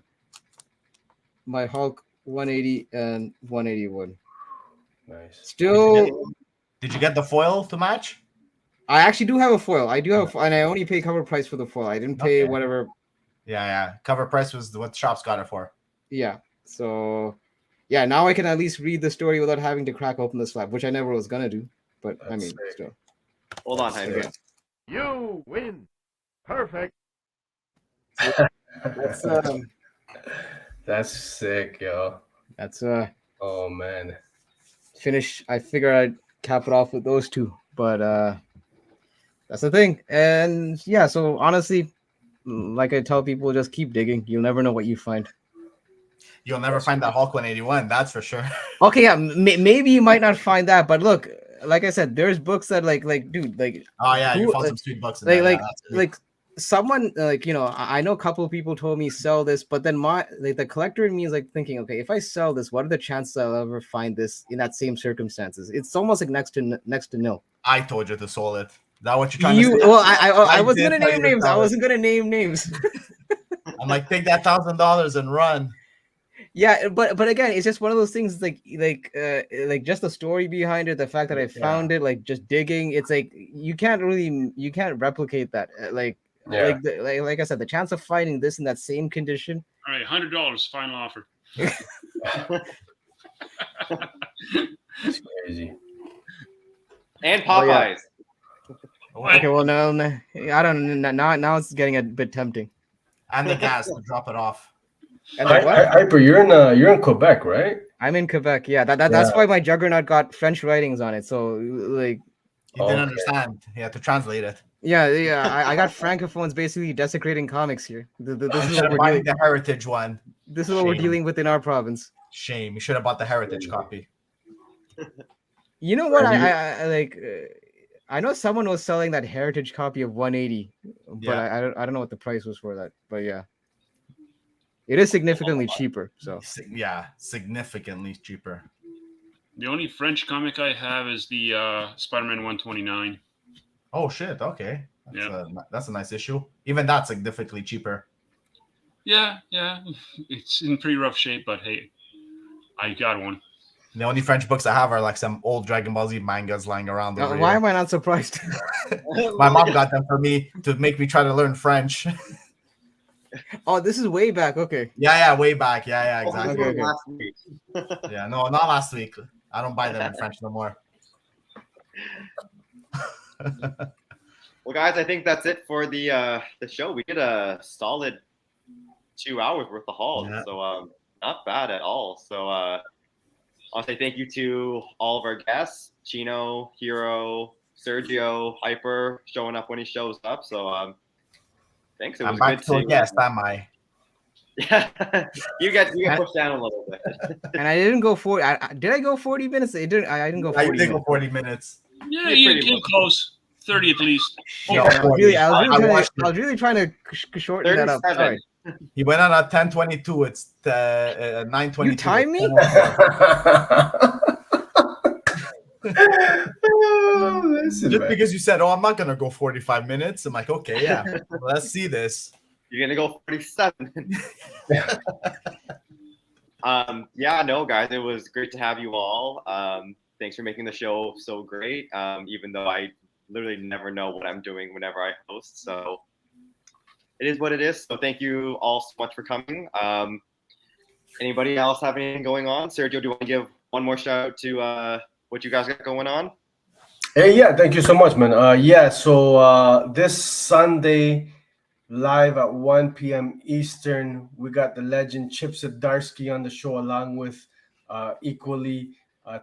E: my Hulk 180 and 181.
D: Nice.
E: Still.
B: Did you get the foil to match?
E: I actually do have a foil. I do have, and I only pay cover price for the foil. I didn't pay whatever.
B: Yeah. Cover price was what shops got it for.
E: Yeah. So, yeah. Now I can at least read the story without having to crack open the slab, which I never was gonna do. But I mean, still.
A: Hold on, Hydra.
F: You win. Perfect.
D: That's sick, yo.
E: That's
D: Oh man.
E: finish. I figure I'd cap it off with those 2, but that's the thing. And yeah, so honestly, like I tell people, just keep digging. You'll never know what you find.
B: You'll never find that Hulk 181, that's for sure.
E: Okay, yeah, maybe you might not find that, but look, like I said, there's books that like dude, like
B: Oh yeah, you found some sweet books in there.
E: Like someone I know a couple of people told me sell this, but then the collector in me is like thinking, okay, if I sell this, what are the chances I'll ever find this in that same circumstances? It's almost like next to nil.
B: I told you to sell it. Is that what you're trying to say?
E: Well, I wasn't
B: did
E: gonna
B: tell
E: name
B: you to
E: names. I
B: sell it.
E: wasn't gonna name names.
B: I'm like, take that $1,000 and run.
E: Yeah, but again, it's just one of those things like just the story behind it, the fact that I found it, like just digging. It's like you can't replicate that. Like I said, the chance of finding this in that same condition.
C: All right, $100 final offer.
D: It's crazy.
A: And Popeyes.
E: Okay, well no, I don't know. Now it's getting a bit tempting.
B: And the gas to drop it off.
E: And then what?
D: Hyper, you're in Quebec, right?
E: I'm in Quebec. Yeah, that's why my Juggernaut got French writings on it. So like,
B: You didn't understand. You had to translate it.
E: Yeah. I got francophones basically desecrating comics here. This is
B: should
E: what
B: have bought the heritage one.
E: This is what we're dealing with in our province.
B: Shame. You should have bought the heritage copy.
E: You know what? I know someone was selling that heritage copy of 180, but I don't know what the price was for that. But yeah, it is significantly cheaper. So
B: yeah, significantly cheaper.
C: The only French comic I have is the Spider-Man 129.
B: Oh shit! Okay, that's a nice issue. Even that's significantly cheaper.
C: Yeah, it's in pretty rough shape, but hey, I got one.
B: The only French books I have are like some old Dragon Ball Z mangas lying around.
E: Why am I not surprised?
B: My mom got them for me to make me try to learn French.
E: Oh, this is way back. Okay.
B: Yeah, way back. Yeah, exactly.
E: Okay.
A: Last week.
B: Yeah, no, not last week. I don't buy them in French no more.
A: Well, guys, I think that's it for the show. We did a solid 2 hours worth of hauls.
B: Yeah.
A: So not bad at all. So I'll say thank you to all of our guests, Chino, Hero, Sergio, Hyper, showing up when he shows up. So thanks. It
B: I'm
A: was
B: back
A: good
B: to a guest, am I?
A: Yeah, you get pushed down a little bit.
E: And I didn't go 40. Did I go 40 minutes? It didn't. I didn't go 40
B: I did
E: minutes.
B: go 40 minutes.
C: Yeah,
A: You're
C: you
A: pretty
C: came
A: much-
C: close. 30 at least.
B: No,
E: I was really,
B: 40.
E: I was really,
B: I
E: trying,
B: watched
E: to, I was really trying to shorten that up.
A: 37.
E: Sorry.
B: He went on at 10:22. It's 9:22.
E: You time me?
D: Listen,
B: Just
D: man.
B: because you said, "Oh, I'm not gonna go 45 minutes," I'm like, "Okay, yeah, let's see this."
A: You're gonna go 47. Yeah, no, guys, it was great to have you all. Thanks for making the show so great. Even though I literally never know what I'm doing whenever I host, so it is what it is. So thank you all so much for coming. Anybody else have anything going on? Sergio, do you want to give one more shout out to what you guys got going on?
D: Hey, yeah, thank you so much, man. So this Sunday, live at 1 p.m. Eastern, we got the legend Chip Zdarsky on the show, along with equally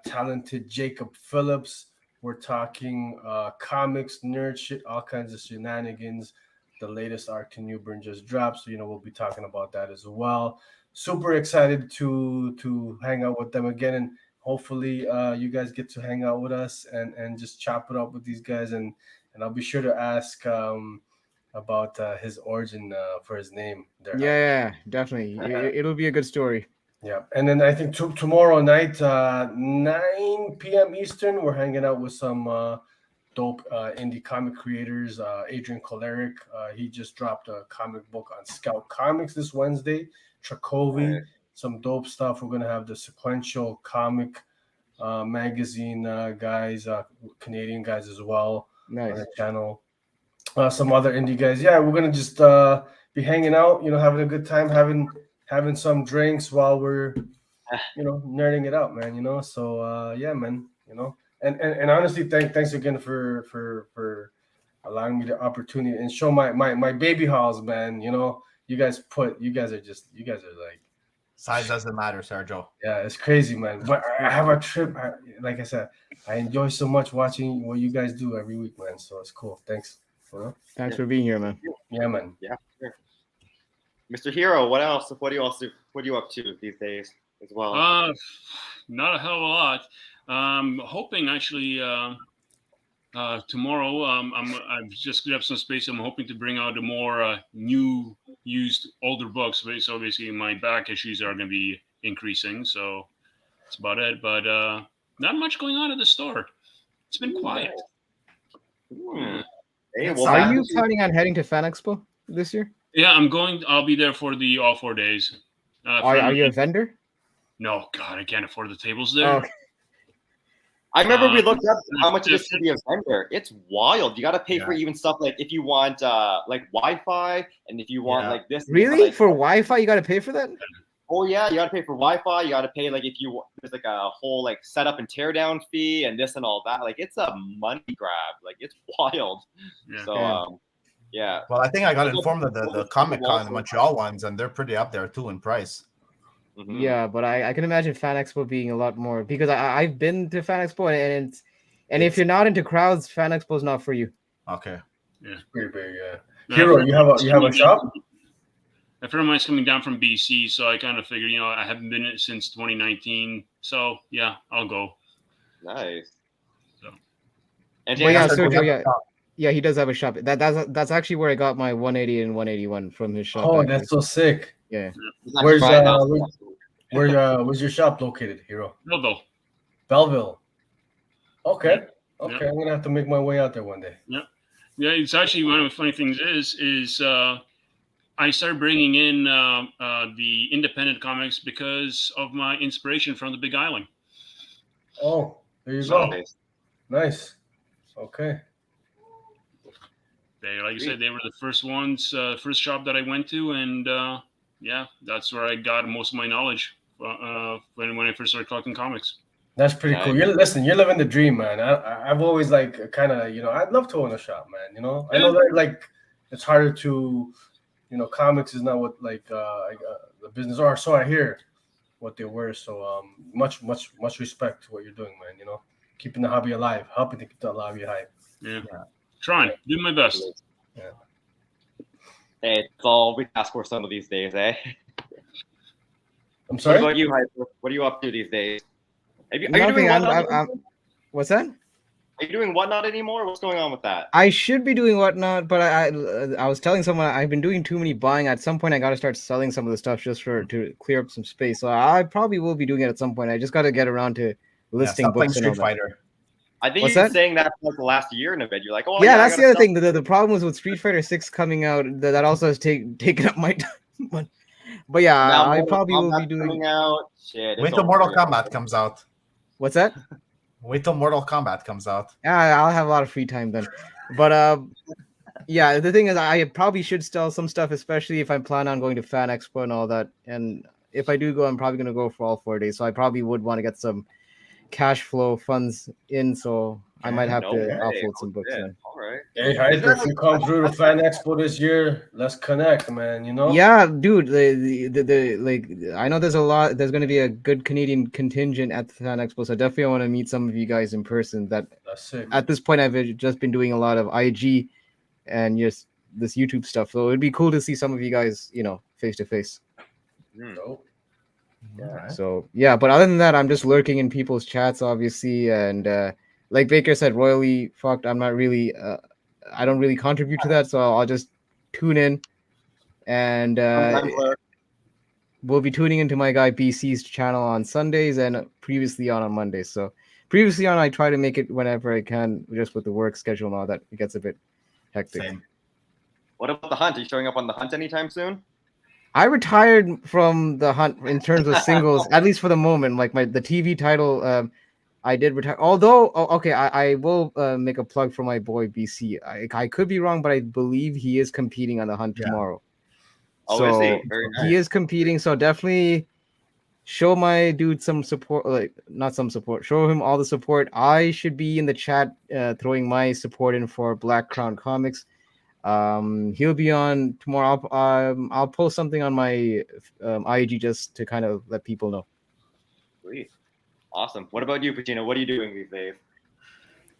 D: talented Jacob Phillips. We're talking comics, nerd shit, all kinds of shenanigans. The latest arc to Newburn just dropped, so we'll be talking about that as well. Super excited to hang out with them again, and hopefully you guys get to hang out with us and just chop it up with these guys, and I'll be sure to ask about his origin for his name there.
E: Yeah, definitely. It'll be a good story.
D: Yeah, and then I think tomorrow night, 9 p.m. Eastern, we're hanging out with some dope indie comic creators. Adrian Koleric, he just dropped a comic book on Scout Comics this Wednesday. Trakovi,
A: Right.
D: some dope stuff. We're gonna have the Sequential Comic magazine guys, Canadian guys as well on
E: Nice.
D: the channel. Some other indie guys. Yeah, we're gonna just be hanging out, having a good time, having some drinks while we're nerding it out, man. So yeah, man. And honestly, thanks again for allowing me the opportunity and show my baby hauls, man. You guys are like,
B: Size doesn't matter, Sergio.
D: yeah, it's crazy, man. But I have a trip. Like I said, I enjoy so much watching what you guys do every week, man. So it's cool. Thanks.
E: Thanks for being here, man.
D: Yeah, man.
A: Yeah, sure. Mr. Hero, what else? What are you up to these days as well?
C: Not a hell of a lot. Hoping actually tomorrow. I've just grabbed some space. I'm hoping to bring out a more new, used, older books. So basically, my back issues are going to be increasing. So that's about it. But not much going on at the store. It's been quiet.
A: Hey, well,
E: Are you planning on heading to Fan Expo this year?
C: Yeah, I'm going. I'll be there for all 4 days.
E: Are you a vendor?
C: No, God, I can't afford the tables there.
E: Oh, okay.
A: I remember we looked up how much it is to be a vendor. It's wild. You got to pay for even stuff like if you want like Wi-Fi and if you want like this.
E: Really?
A: Like,
E: for Wi-Fi, you got to pay for that?
A: Oh yeah, you got to pay for Wi-Fi. You got to pay like if you there's like a whole like setup and teardown fee and this and all that. Like it's a money grab. Like it's wild.
C: Yeah.
A: So yeah.
B: Well, I think I got informed of the Comic Con, the Montreal ones, and they're pretty up there too in price.
A: Mhm.
E: Yeah, but I can imagine Fan Expo being a lot more because I've been to Fan Expo and if you're not into crowds, Fan Expo is not for you.
B: Okay.
C: Yeah.
D: Pretty big, yeah. Hero, you have a shop?
C: A friend of mine's coming down from BC, so I kind of figured, I haven't been since 2019. So yeah, I'll go.
A: Nice.
C: So.
A: And
E: Well, yeah,
A: James,
E: Sergio, yeah, he does have a shop. That's actually where I got my 180 and 181 from his shop.
D: Oh,
E: actually.
D: that's so sick.
E: Yeah.
D: Where's your shop located, Hero?
C: Belleville.
D: Belleville. Okay.
C: Yeah.
D: Okay, I'm gonna have to make my way out there one day.
C: Yeah, it's actually one of the funny things is I started bringing in the independent comics because of my inspiration from the Big Island.
D: Oh, there you go.
A: nice.
D: Nice. Okay.
C: They, like I said, they were the first ones, first shop that I went to, and yeah, that's where I got most of my knowledge when I first started collecting comics.
D: That's pretty cool. You're living the dream, man. I've always like kind of, I'd love to own a shop, man. I know that like it's harder to, comics is not what like the business are. So I hear, what they were. So much respect to what you're doing, man. You know, keeping the hobby alive, helping to keep the hobby alive.
C: Yeah. Trying, do my best.
D: Yeah.
A: Hey, it's all we ask for some of these days, eh?
D: I'm
A: What
D: sorry.
A: about you, Hyper? What are you up to these days? Are you
E: Nothing.
A: doing whatnot?
E: I'm. What's that?
A: Are you doing whatnot anymore? What's going on with that?
E: I should be doing whatnot, but I was telling someone I've been doing too many buying. At some point, I got to start selling some of the stuff just to clear up some space. So I probably will be doing it at some point. I just got to get around to listing
B: stop playing
E: books and all
B: Street
E: that.
B: Fighter.
A: I think
E: What's
A: you've been
E: that?
A: saying that for like the last year and a bit. You're like, oh
E: Yeah,
A: I
E: that's the
A: gotta
E: other
A: stop.
E: thing. The problem was with Street Fighter 6 coming out, that also has taken up my time. But yeah,
A: Now
E: I
A: Mortal
E: probably will be
A: Kombat's
E: doing.
A: coming out. Shit, it's
B: Wait till
A: over
B: Mortal
A: for you.
B: Kombat comes out.
E: What's that?
B: Wait till Mortal Kombat comes out.
E: Yeah, I'll have a lot of free time then. But yeah, the thing is, I probably should sell some stuff, especially if I plan on going to Fan Expo and all that. And if I do go, I'm probably gonna go for all 4 days. So I probably would want to get some cash flow funds in. So I might have
A: No
E: to
A: way.
E: offload some books.
A: Shit.
E: Then.
A: All right.
D: Hey, Hyper,
A: Is there,
D: if you come through to Fan Expo this year, let's connect, man. You know.
E: Yeah, dude. The like, I know there's going to be a good Canadian contingent at the Fan Expo, so definitely I want to meet some of you guys in person. That's
D: it.
E: At this point, I've just been doing a lot of IG and just this YouTube stuff. So it'd be cool to see some of you guys, face to face.
D: Nope.
A: Yeah.
E: So yeah, but other than that, I'm just lurking in people's chats, obviously, and like Baker said, royally fucked. I'm not really, I don't really contribute to that, so I'll just tune in, and we'll be tuning into my guy BC's channel on Sundays and previously on Mondays. So previously on, I try to make it whenever I can, just with the work schedule and all that. It gets a bit hectic.
B: Same.
A: What about the hunt? Are you showing up on the hunt anytime soon?
E: I retired from the hunt in terms of singles, at least for the moment. Like the TV title, I did retire. Although, okay, I will make a plug for my boy BC. I could be wrong, but I believe he is competing on the hunt tomorrow.
A: Oh,
E: So
A: is he? Very nice.
E: he is competing. So definitely show my dude some support. Like not some support. Show him all the support. I should be in the chat throwing my support in for Black Crown Comics. He'll be on tomorrow. I'll post something on my IG just to kind of let people know.
A: Sweet. Awesome. What about you, Pacino? What are you doing these days?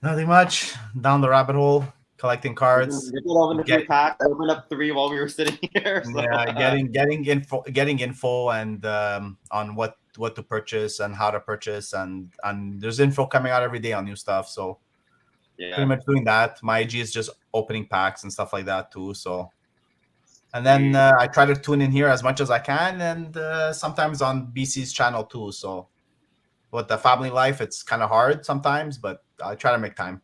B: Nothing much. Down the rabbit hole, collecting cards.
A: We opened a few packs. I opened up 3 while we were sitting here. So.
B: Yeah, getting info and on what to purchase and how to purchase, and there's info coming out every day on new stuff. So
A: yeah,
B: pretty much doing that. My IG is just opening packs and stuff like that too. So, and then I try to tune in here as much as I can, and sometimes on BC's channel too. So, with the family life, it's kind of hard sometimes, but I try to make time.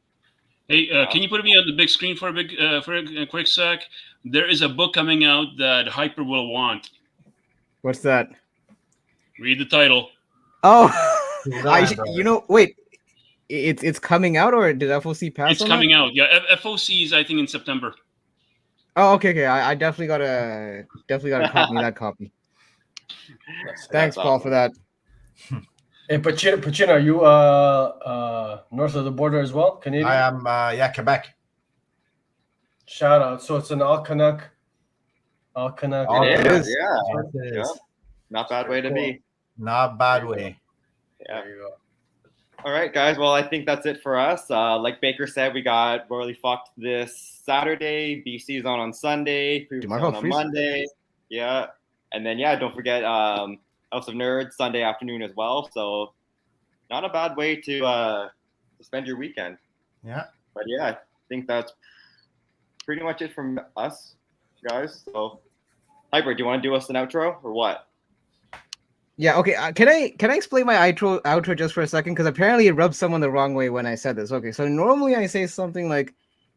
C: Hey, can you put me on the big screen for a quick sec? There is a book coming out that Hyper will want.
E: What's that?
C: Read the title.
E: Oh, wait. It's coming out, or did FOC pass?
C: It's coming out. Yeah, FOC is I think in September.
E: Oh, okay. I definitely gotta copy that copy. Thanks, Paul, for that.
D: Hey, Pacino, are you north of the border as well, Canadian?
B: I am, Quebec.
D: Shout out. So it's an all Canuck.
A: It is. Yeah.
B: It is.
A: Not bad way to be.
B: Not bad way.
A: Yeah.
D: There you go.
A: All right, guys. Well, I think that's it for us. Like Baker said, we got Royally Fucked this Saturday. BC's on Sunday. Previously on Monday. Yeah. And then, don't forget House of Nerds Sunday afternoon as well. So not a bad way to spend your weekend.
B: Yeah.
A: But I think that's pretty much it from us, guys. So, Hyper, do you want to do us an outro or what?
E: Yeah, okay. Can I explain my outro just for a second? Because apparently it rubbed someone the wrong way when I said this. Okay, so normally I say something like,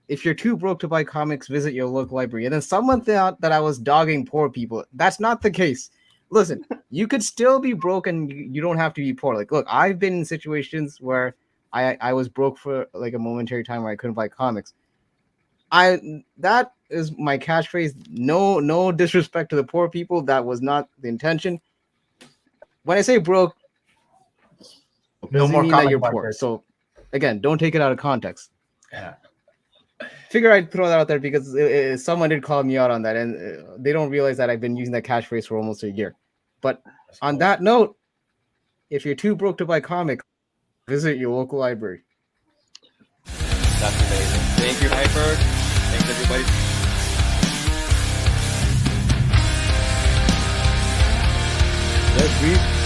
E: if you're too broke to buy comics, visit your local library. And then someone thought that I was dogging poor people. That's not the case. Listen, you could still be broke and you don't have to be poor. Like, look, I've been in situations where I was broke for like a momentary time where I couldn't buy comics. That is my catchphrase. No disrespect to the poor people. That was not the intention. When I say broke, doesn't mean that you're poor. So, again, don't take it out of context.
B: Yeah.
E: Figure I'd throw that out there because someone did call me out on that, and they don't realize that I've been using that catchphrase for almost a year. But on that note, if you're too broke to buy comics, visit your local library.
A: That's amazing. Thank you, Hyper. Thanks, everybody.
E: Let's read.